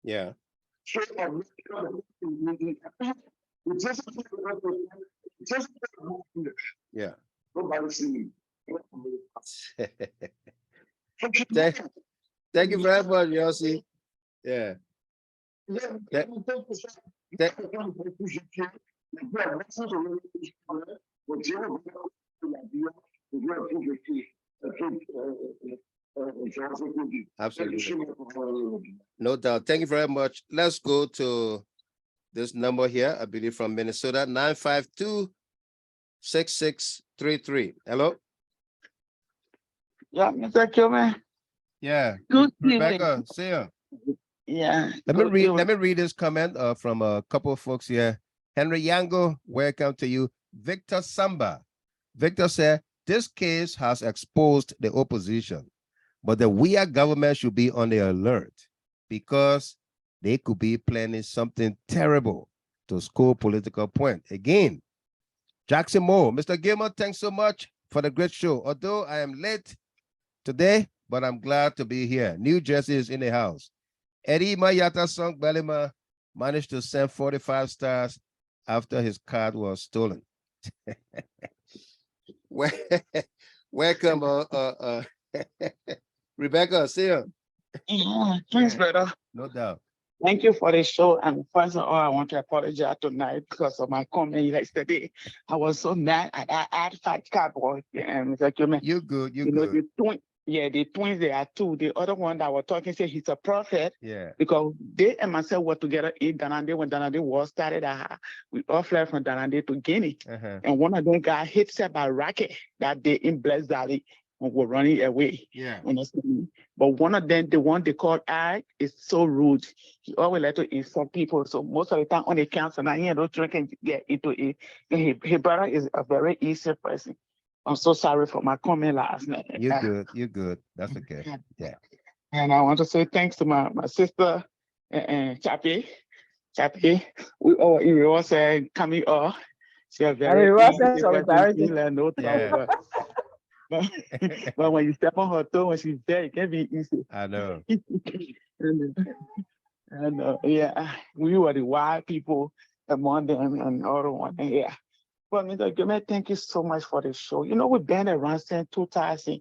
Yeah. Yeah. Thank you very much, Yossi. Yeah. Absolutely. No doubt. Thank you very much. Let's go to this number here, I believe from Minnesota, 952-6633. Hello? Yeah, Mr. Chairman. Yeah. Good Rebecca, evening. see ya. Yeah. Let me read this comment from a couple of folks here. Henry Yango, welcome to you. Victor Samba. Victor said, this case has exposed the opposition, but the weird government should be on the alert because they could be planning something terrible to score political point. Again, Jackson Moore, Mr. Gilmer, thanks so much for the great show. Although I am late today, but I'm glad to be here. New Jersey is in the house. Eddie Mayata Song Belima managed to send 45 stars after his card was stolen. Welcome, Rebecca, see you. Yeah, thanks, brother. No doubt. Thank you for the show. And first of all, I want to apologize tonight because of my comment yesterday. I was so mad. I had fat cardboard. And Mr. Chairman, you good. You know, good. the twins, they are two. The other one that was talking said he's a prophet. Yeah. Because they and myself were together in Danande when Danande war started. We all fled from Danande to Guinea. And one of them got hit set by rocket that day in Bless Valley when we're running away. Yeah. But one of them, the one they called I, is so rude. He always like to insult people. So most of the time on the council, now he don't can get into it. And his brother is a very easy person. I'm so sorry for my comment last night. You're good. You're good. That's okay. Yeah. And I want to say thanks to my sister and Chappie. Chappie, we all say coming off. She a very easy person, no trouble. But when you step on her toe when she's there, it can be easy. I know. and yeah, we were the wild people. among them and other one. And yeah. Well, Mr. Gomez, thank you so much for the show. You know, we've been around since 2000.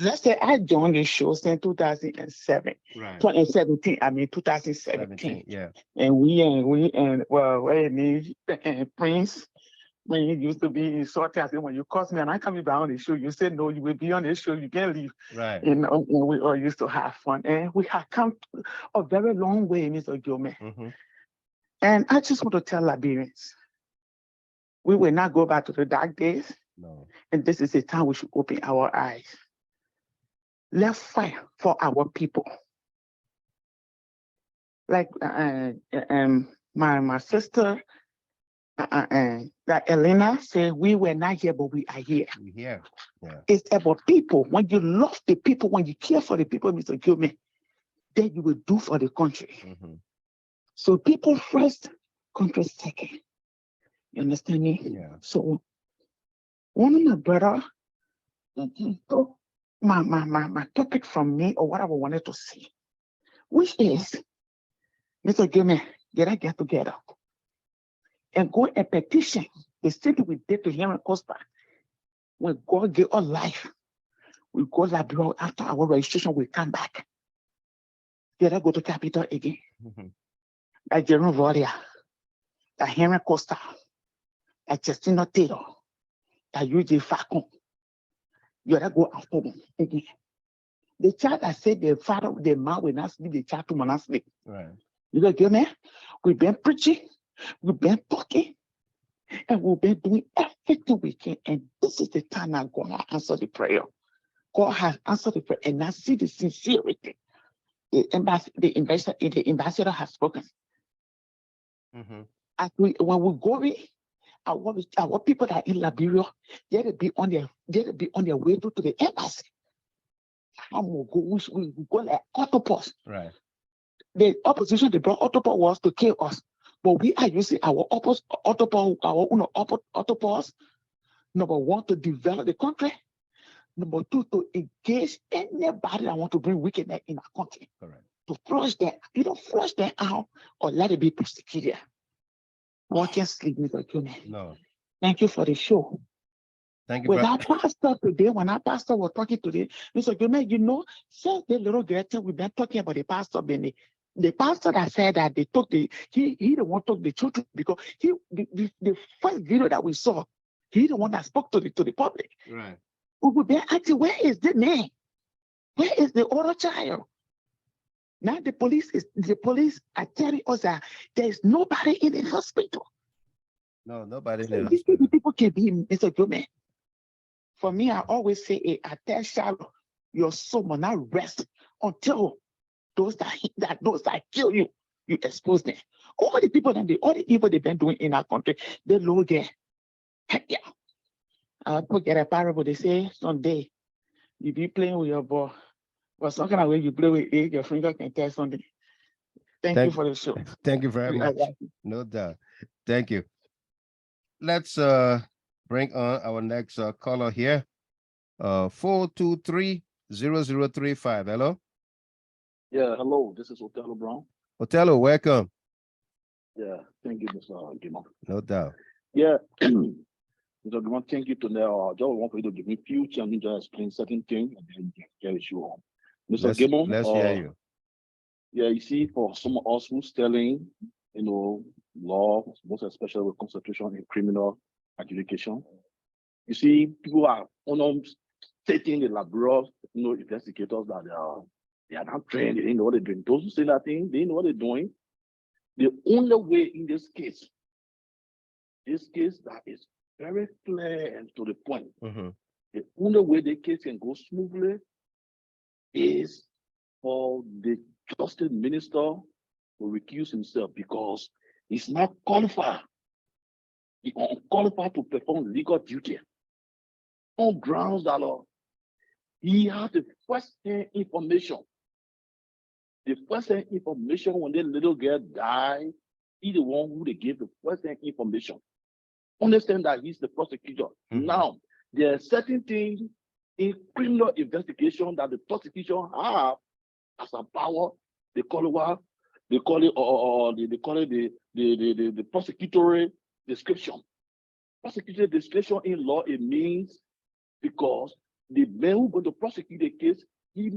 Let's say I joined the show since 2007. Right. 2017, I mean 2017. Yeah. And well, what it means, and Prince, when you used to be in short, I said, when you called me and I come on the show, you said, no, you will be on the show, you can't leave. Right. You know, and we all used to have fun. And we have come a very long way, Mr. Gomez. And I just want to tell Liberians, we will not go back to the dark days. No. And this is the time we should open our eyes. Let's fight for our people. Like my sister, that Elena said, we were not here, but we are here. We're here. Yeah. It's about people. When you love the people, when you care for the people, Mr. Gilman, then you will do for the country. So people first, country second. You understand me? Yeah. So one of my brother, my topic from me or what I wanted to see, which is, Mr. Gilman, get together and go and petition the city we did to here in Costa. When God gave us life, we go Liberia after our registration, we come back. Get go to capital again. Like Jerome Voria, like Henry Costa, like Justina Taylor, like UJ Falcon. You gotta go after them again. The child that said the father, the man will not sleep, the child will not sleep. Right. You know, get me? We've been preaching, we've been talking, and we've been doing everything we can. And this is the time that God has answered the prayer. God has answered the prayer, and I see the sincerity. The ambassador has spoken. As when we go in, our people that are in Liberia, they to be on their way to the embassy. We go like autopus. Right. The opposition they brought autopus was to kill us, but we are using our autopus. Number one, to develop the country. Number two, to engage anybody that want to bring wickedness in our country. Correct. To flush them, either flush them out or let it be prosecuted. One can sleep, Mr. Junior. No. Thank you for the show. Thank you. With our pastor today, when our pastor was talking today, Mr. Junior, you know, since the little girl, we've been talking about the pastor, the pastor that said that they took he don't want to talk to the children because the first video that we saw, he the one that spoke to the public. Right. We would be asking, where is the man? Where is the other child? Now the police are telling us that there is nobody in the hospital. No, nobody in So the these hospital. people can be Mr. Gomez. For me, I always say, I tell Charlotte, your soul will not rest until those that kill you, you expose them. All the people and all the evil they've been doing in our country, they low there. Yeah. I'll forget a parable. They say someday you be playing with your ball, but some kind of way you play with it, your finger can tell something. Thank you for the show. Thank you very much. No doubt. Thank you. Let's bring on our next caller here. 423-0035. Hello. Yeah, hello. This is Othello Brown. Othello, welcome. Yeah, thank you, Mr. Gimon. No doubt. Yeah, Mr. Gimon, thank you to now. I just want for you to give me few chances to explain certain things and then carry you on. Mr. Gimon, let's hear you. Yeah, you see, for some of us who's telling, law, most especially with concentration in criminal adjudication, you see, people are stating the laborious, investigators that they are not trained, they didn't know what they're doing. Those who say that thing, they know what they're doing. The only way in this case that is very clear and to the point, the only way the case can go smoothly is for the justice minister to recuse himself because he's not qualified. He's unqualified to perform legal duty on grounds that he has the first-hand information. The first-hand information when the little girl died, he's the one who they gave the first-hand information. Understand that he's the prosecutor. Now, there are certain things in criminal investigation that the prosecution have as a power. They call it what? They call it, or they call it the prosecutory description. Prosecutory description in law, it means because the man who's going to prosecute the case, he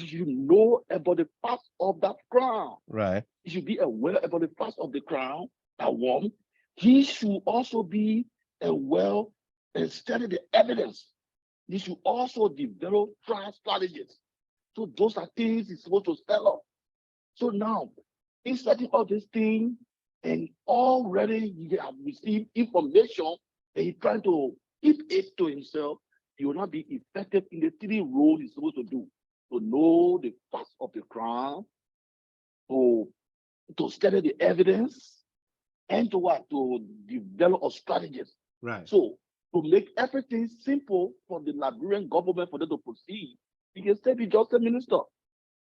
should know about the past of that crime. Right. He should be aware about the past of the crime. That one. He should also be aware and study the evidence. He should also develop trial strategies. So those are things he's supposed to tell us. So now, in studying all these things, and already he have received information, and he's trying to keep it to himself, he will not be effective in the 3 roles he's supposed to do: to know the facts of the crime, to study the evidence, and to what? To develop a strategies. Right. So to make everything simple for the Liberian government for them to proceed, he can still be just a minister,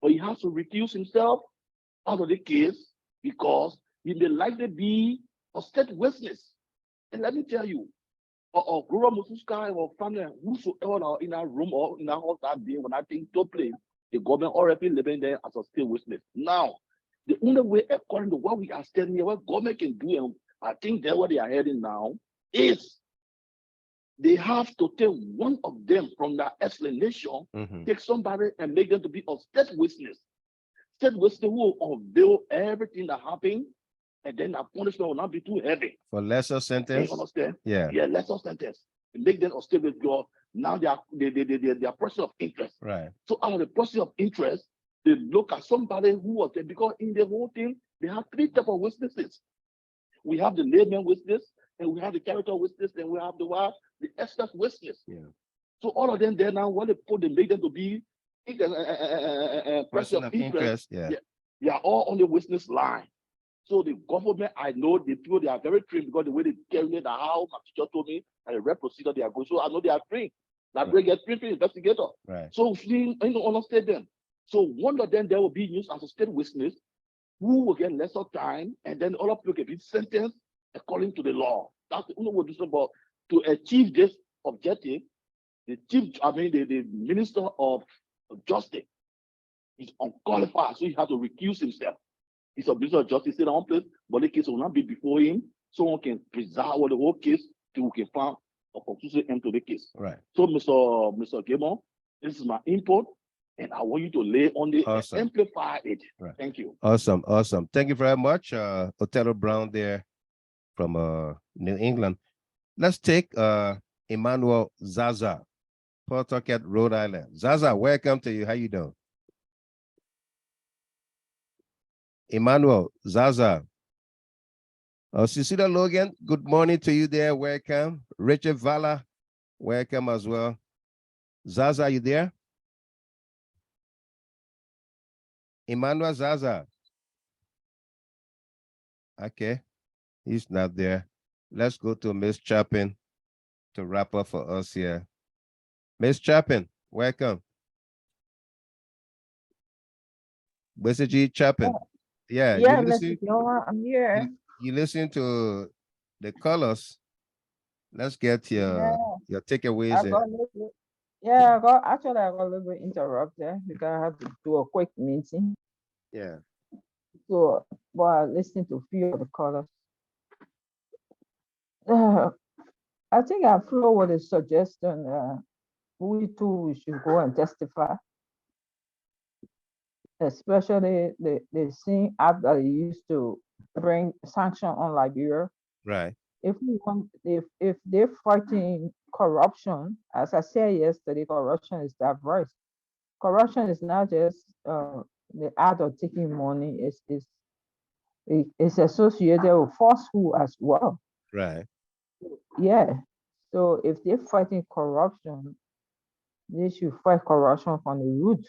but he has to recuse himself out of the case because he may likely be a state witness. And let me tell you, or Guru Mususka or family, whosoever are in that room or in that house that day when that thing took place, the government already living there as a state witness. Now, the only way, according to what we are studying here, what government can do, and I think that's what they are heading now, is they have to take one of them from that explanation, take somebody and make them to be a state witness. State witness who will unveil everything that happened, and then the punishment will not be too heavy. For lesser sentence. You understand? Yeah. Yeah, lesser sentence. And make them a state witness. Now they are person of interest. Right. So out of the person of interest, they look at somebody who was there, because in the whole thing, they have 3 types of witnesses. We have the layman witness, and we have the character witness, and we have the expert witness. Yeah. So all of them there now, when they make them to be person of interest, Yeah. they are all on the witness line. So the government, I know the people, they are very trained because the way they carry it, how my teacher told me, and the rep procedure they are going. So I know they are trained. Like they get trained investigator. Right. So you understand them. So one of them, they will be used as a state witness who will get lesser time, and then all of people can be sentenced according to the law. That's the only way to do. But to achieve this objective, the minister of justice is unqualified, so he has to recuse himself. He's a minister of justice in one place, but the case will not be before him. Someone can preserve the whole case till we can find a conclusive end to the case. Right. So, Mr. Gilmore, this is my input, and I want you to lay on the amplify it. Right. Thank you. Awesome. Thank you very much, Othello Brown there from New England. Let's take Emmanuel Zaza, Pawtucket, Rhode Island. Zaza, welcome to you. How you doing? Emmanuel Zaza. Cecilia Logan, good morning to you there. Welcome. Richard Vala, welcome as well. Zaza, you there? Emmanuel Zaza. Okay, he's not there. Let's go to Miss Chapin to wrap up for us here. Miss Chapin, welcome. Mr. Chapin. Yeah, Yeah, you Mr. listen. Noah, I'm here. You listen to the colors. Let's get Yeah, your takeaways. I got a little bit, yeah, I got a little bit interrupted because I had to do a quick meeting. Yeah. So, but listening to a few of the colors. I think I flow with a suggestion. We too should go and testify, especially the same act that they used to bring sanction on Liberia. Right. If they're fighting corruption, as I said yesterday, corruption is diverse. Corruption is not just the act of taking money. It's associated with falsehood as well. Right. Yeah. So if they're fighting corruption, they should fight corruption from the root.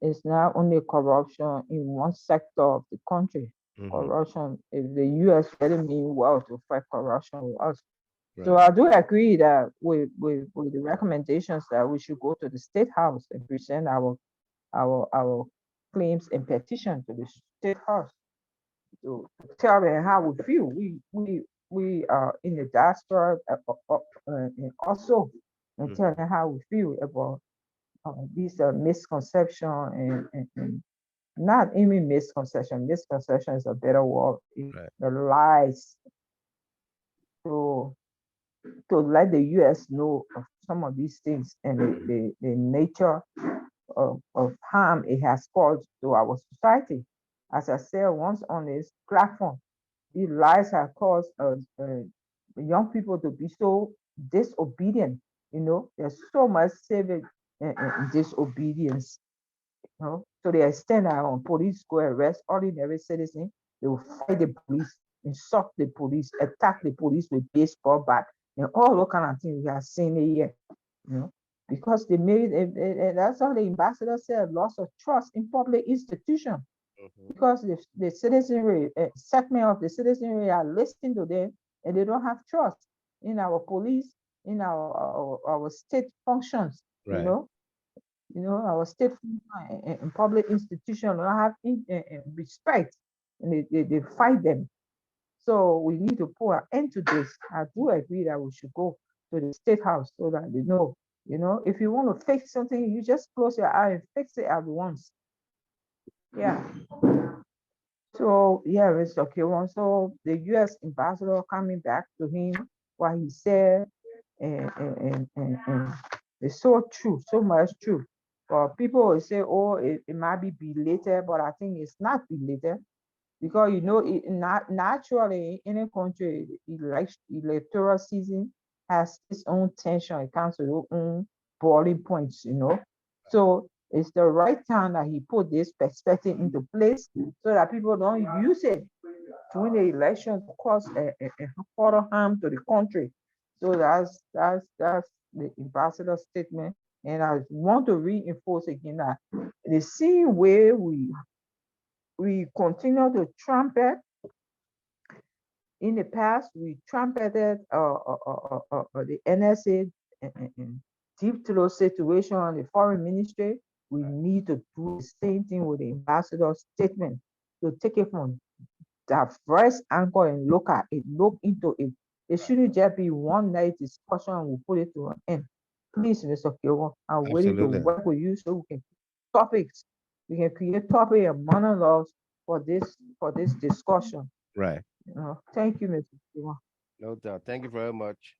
It's not only corruption in one sector of the country. Corruption, if the US really mean well to fight corruption with us. So I do agree that with the recommendations that we should go to the State House and present our claims and petition to the State House to tell them how we feel. We are in the diaspora and also and tell them how we feel about this misconception not even misconception. Misconception is a better word. The lies to let the U.S. know of some of these things and the nature of harm it has caused to our society. As I said once on this platform, these lies have caused young people to be so disobedient. There's so much civic disobedience. To the extent that when police go arrest ordinary citizens, they will fight the police, insult the police, attack the police with baseball bat, and all those kind of things we have seen here. Because they made it, that's how the ambassador said, loss of trust in public institutions. Because the citizenry, segment of the citizenry are listening to them, and they don't have trust in our police, in our state functions. Right. Our state and public institutions don't have respect, and they fight them. So we need to put an end to this. I do agree that we should go to the state house so that they know. If you want to fix something, you just close your eye and fix it at once. Yeah. So yeah, Mr. Kiwan. So the U.S. ambassador coming back to him, what he said, and it's so true, so much true. But people will say, oh, it might be belated, but I think it's not belated. Because not naturally in a country, electoral season has its own tension. It comes to its own boiling points, So it's the right time that he put this perspective into place so that people don't use it during the election to cause a further harm to the country. So that's the ambassador's statement. And I want to reinforce again that the same way we continue to trumpet. In the past, we trumpeted the NSA deep throat situation on the foreign ministry. We need to do the same thing with the ambassador's statement, to take it from that first angle and look at it, look into it. It shouldn't just be one night discussion and we'll put it to an end. Please, Mr. Kiwan, I'm willing to work with you so we can topics. We can create topic and monologues for this discussion. Right. Thank you, Mr. Kiwan. No doubt. Thank you very much.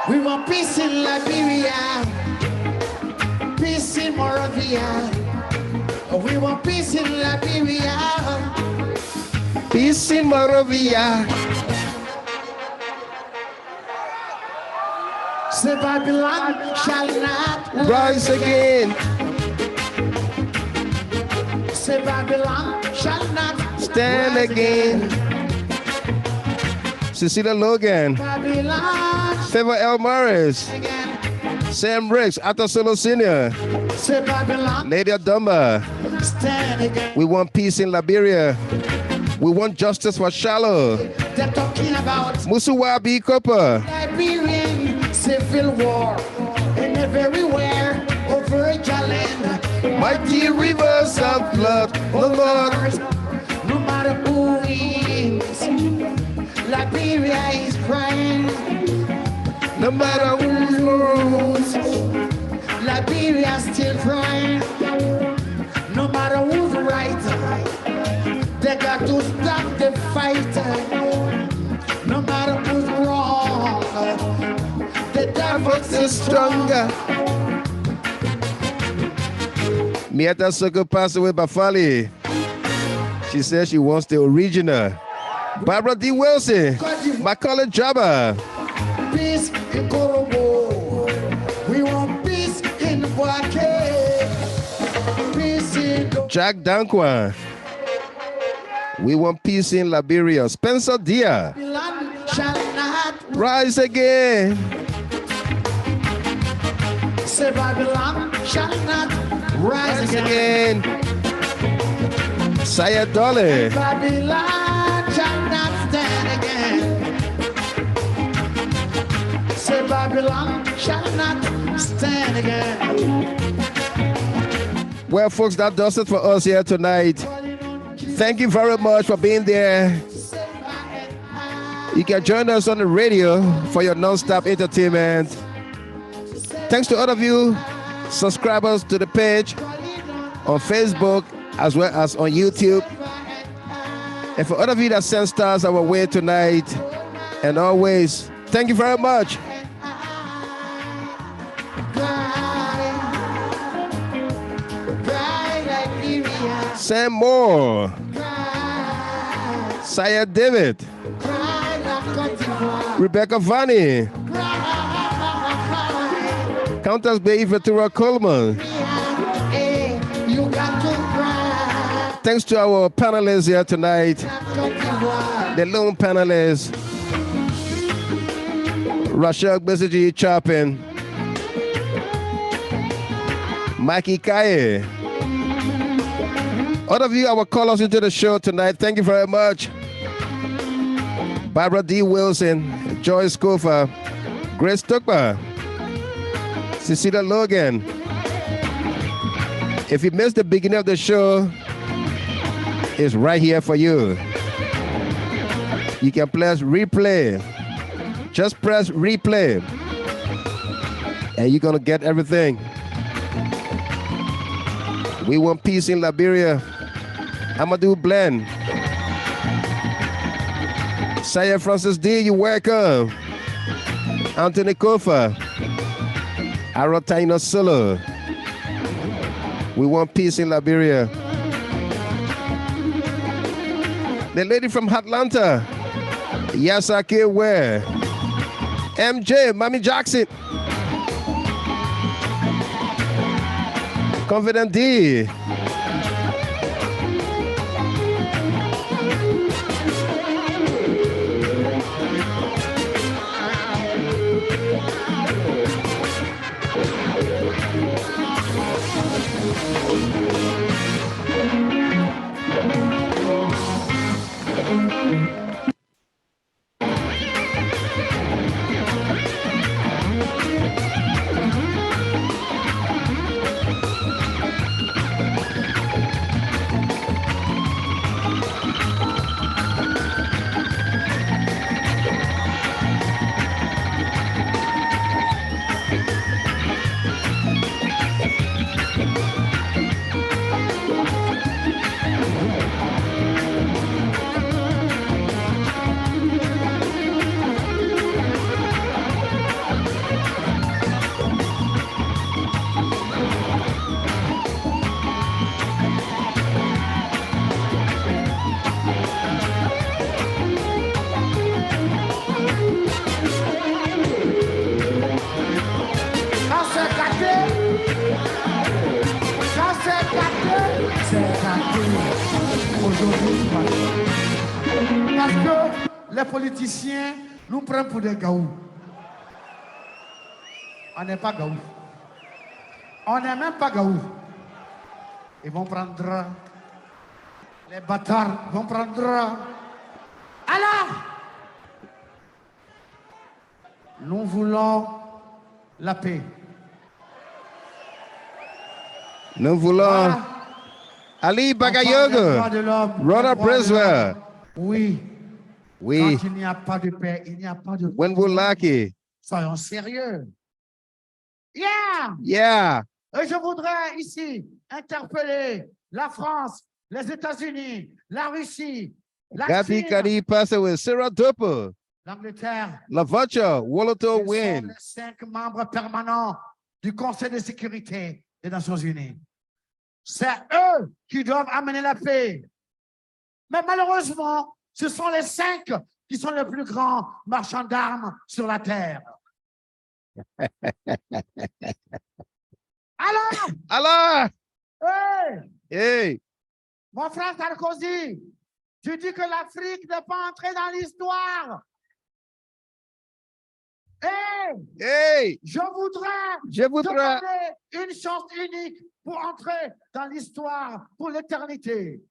We want peace in Liberia, peace in Moravia. We want peace in Liberia, peace in Moravia. Say Babylon shall not rise again. Say Babylon shall not stand again. Cecilia Logan, Favor L. Morris, Sam Riggs, Ato Solo Sr., Lady Adumba. We want peace in Liberia. We want justice for Shallow. They're talking about Musuwabi Kopa. Liberian civil war and everywhere over Jaland. Mighty rivers of blood, the Lord. No matter who wins, Liberia is crying. No matter who loses, Liberia still crying. No matter who's right, they got to stop the fight. No matter who's wrong, the devil is stronger. Mieta Soko passed away by Fali. She says she wants the original. Barbara D. Wilson, Macaulay Jabba. Peace in Korobo. We want peace in Boake. Peace in Jack Dankwa. We want peace in Liberia. Spencer Dia. Babylon shall not rise again. Say Babylon shall not rise again. Saya Dolly. Babylon shall not stand again. Say Babylon shall not stand again. Well, folks, that does it for us here tonight. Thank you very much for being there. You can join us on the radio for your non-stop entertainment. Thanks to all of you subscribers to the page on Facebook as well as on YouTube. And for all of you that send stars our way tonight and always, thank you very much. Send more. Saya David. Rebecca Vanny. Countess Bay Ventura Coleman. Thanks to our panelists here tonight, the lone panelists, Rachel Besiji Chapin, Mikey Kaye. All of you, our callers into the show tonight, thank you very much. Barbara D. Wilson, Joyce Kofa, Grace Tukpa, Cecilia Logan. If you missed the beginning of the show, it's right here for you. You can press replay. Just press replay. And you're going to get everything. We want peace in Liberia. Amadou Blend. Saya Francis D, you're welcome. Anthony Kofa. Arotaino Solo. We want peace in Liberia. The lady from Atlanta. Yasaki Ware. MJ, Mommy Jackson. Confident D. Parce que les politiciens nous prennent pour des gaous. On n'est pas gaous. On n'est même pas gaous. Ils vont prendre, les bâtards vont prendre. Alors, nous voulons la paix. Nous voulons Ali Bagayogo, Rhoda Briswell. Oui. Oui. Quand il n'y a pas de paix, il n'y a pas de paix. Wenwulaki. Soyons sérieux. Yeah! Yeah. Et je voudrais ici interpeller la France, les États-Unis, la Russie, la Gabi Chine, Kadi Pasawe, Sarah Dopo, l'Angleterre. Lavacha, Woloto Ils sont Win. les 5 membres permanents du Conseil de sécurité des Nations Unies. C'est eux qui doivent amener la paix. Mais malheureusement, ce sont les 5 qui sont les plus grands marchands d'armes sur la terre. Alors! Alors! Hey! Hey! Mon frère Sarkozy, tu dis que l'Afrique n'est pas entrée dans l'histoire. Hey! Je voudrais Je voudrais te donner une chance unique pour entrer dans l'histoire pour l'éternité.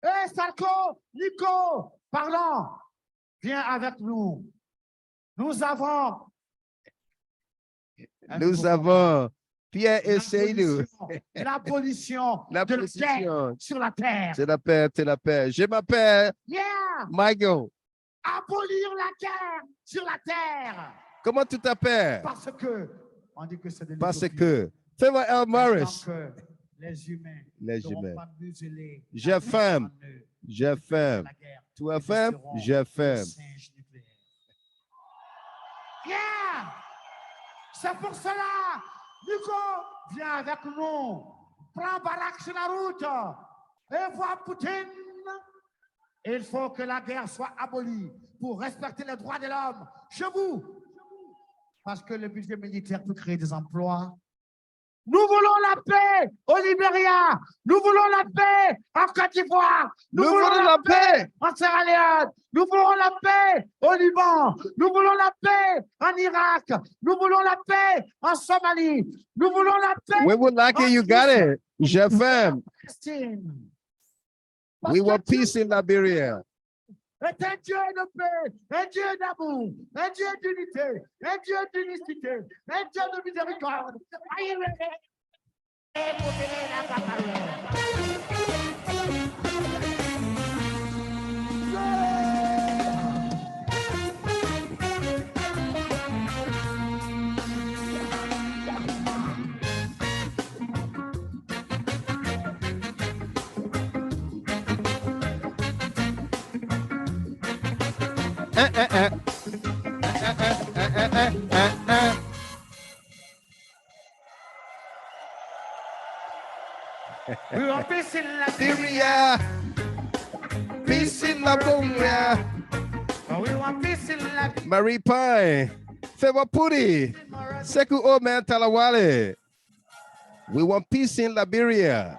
Hé, Salco, Nico, pardon, viens avec nous. Nous avons Pierre et Seydou. l'abolition de la L'abolition. paix sur la terre. C'est la paix, c'est la paix. Je m'appelle Yeah! Michael. Abolir la guerre sur la terre. Comment tu t'appelles? Parce que, on dit que c'est de Parce l'utopie. que. Fais-moi El Morris. Que les humains Les n'auront humains. pas muselé Je la ferme. paix en eux. Je ferme. La guerre. Tu as Ils faim? seront Je des ferme. singes nucléaires. Yeah! C'est pour cela, Nico, viens avec nous. Prends Barack sur la route et vois Poutine. Il faut que la guerre soit abolie pour respecter les droits de l'homme chez vous. Parce que le budget militaire peut créer des emplois. Nous voulons la paix au Liberia. Nous voulons la paix en Côte d'Ivoire. Nous voulons la paix en Sierra Leone. Nous voulons la paix au Liban. Nous voulons la paix en Irak. Nous voulons la paix en Somalie. Nous voulons la paix. We would like it, you got it. Je ferme. We want peace in Liberia. Est un Dieu de paix, un Dieu d'amour, un Dieu d'unité, un Dieu d'unicité, un Dieu de miséricorde. We want peace in Liberia. Peace in Liberia. We want peace in Liberia. Marie Pine. Feva Puri. Seku Oman Talawale. We want peace in Liberia.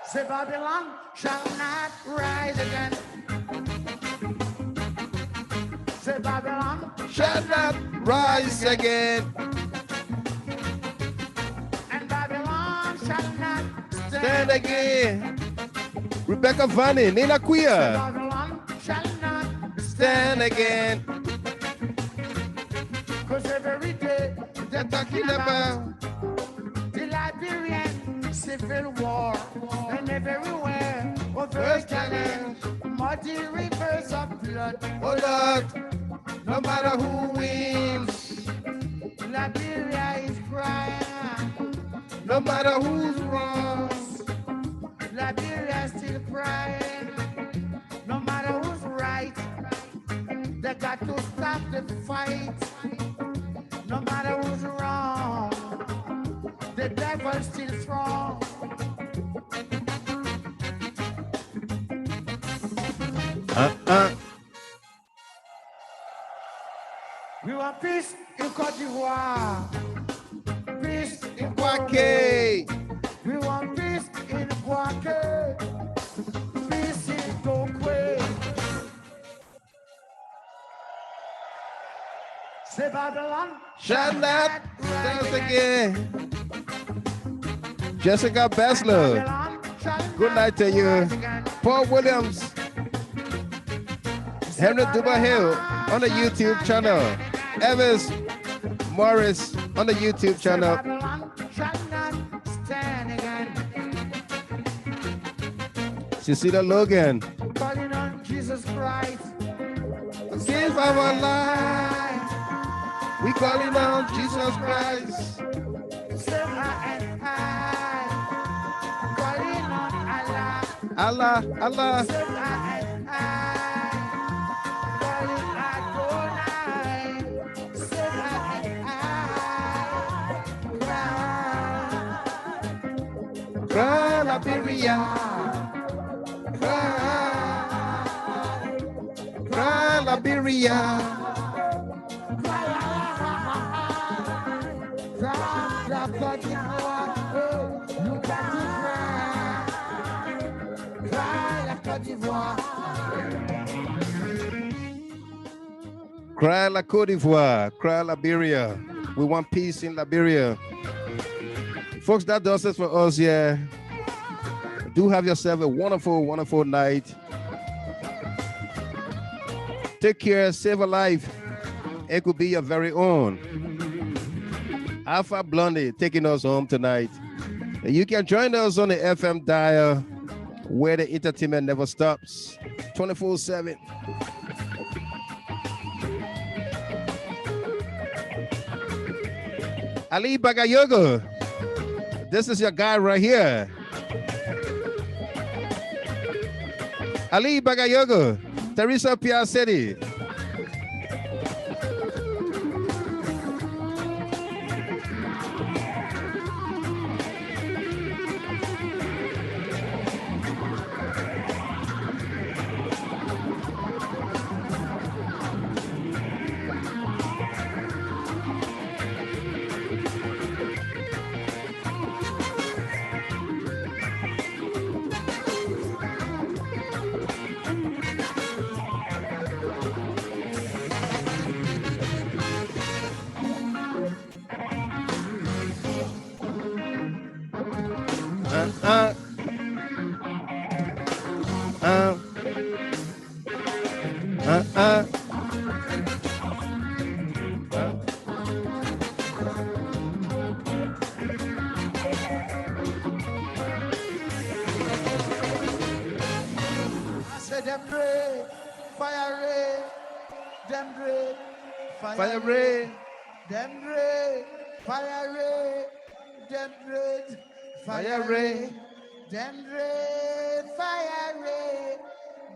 Say Babylon shall not rise again. Say Babylon shall not rise again. And Babylon shall not Stand again. Rebecca Vanny, Nina Queer. Babylon shall not Stand again. Because every day they're talking about the Liberian civil war, and everywhere over challenge, muddy rivers of blood. Oh Lord, no matter who wins, Liberia is crying. No matter who's wrong, Liberia is still crying. No matter who's right, they got to stop the fight. No matter who's wrong, the devil's still strong. We want peace in Côte d'Ivoire. Peace in Kwake. We want peace in Kwake. Peace in Tokwe. Say Babylon shall not rise again. Jessica Bessler. Good night to you. Paul Williams. Henry Duba Hill on the YouTube channel. Evans Morris on the YouTube channel. Cecilia Logan. Calling on Jesus Christ. Give our life. We calling on Jesus Christ. Save and I. Calling on Allah. Allah, Allah. Save and I. Calling Adonai. Save and I. Cry, Liberia. Cry, Liberia. Cry la Côte d'Ivoire, cry Liberia. We want peace in Liberia. Folks, that does it for us here. Do have yourself a wonderful, wonderful night. Take care, save a life. It could be your very own. Alpha Blondie taking us home tonight. And you can join us on the FM dial where the entertainment never stops 24/7. Ali Bagayogo, this is your guy right here. Ali Bagayogo, Teresa Piacetti. I said them dread, fire ray, them dread, Fire ray. them dread, fire ray, them dread, Fire ray. them dread, fire ray,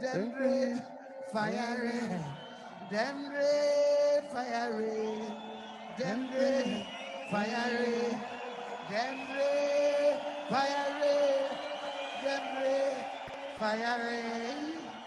them dread, fire ray, them dread, fire ray, them dread, fire ray, them dread, fire ray, them dread, fire ray.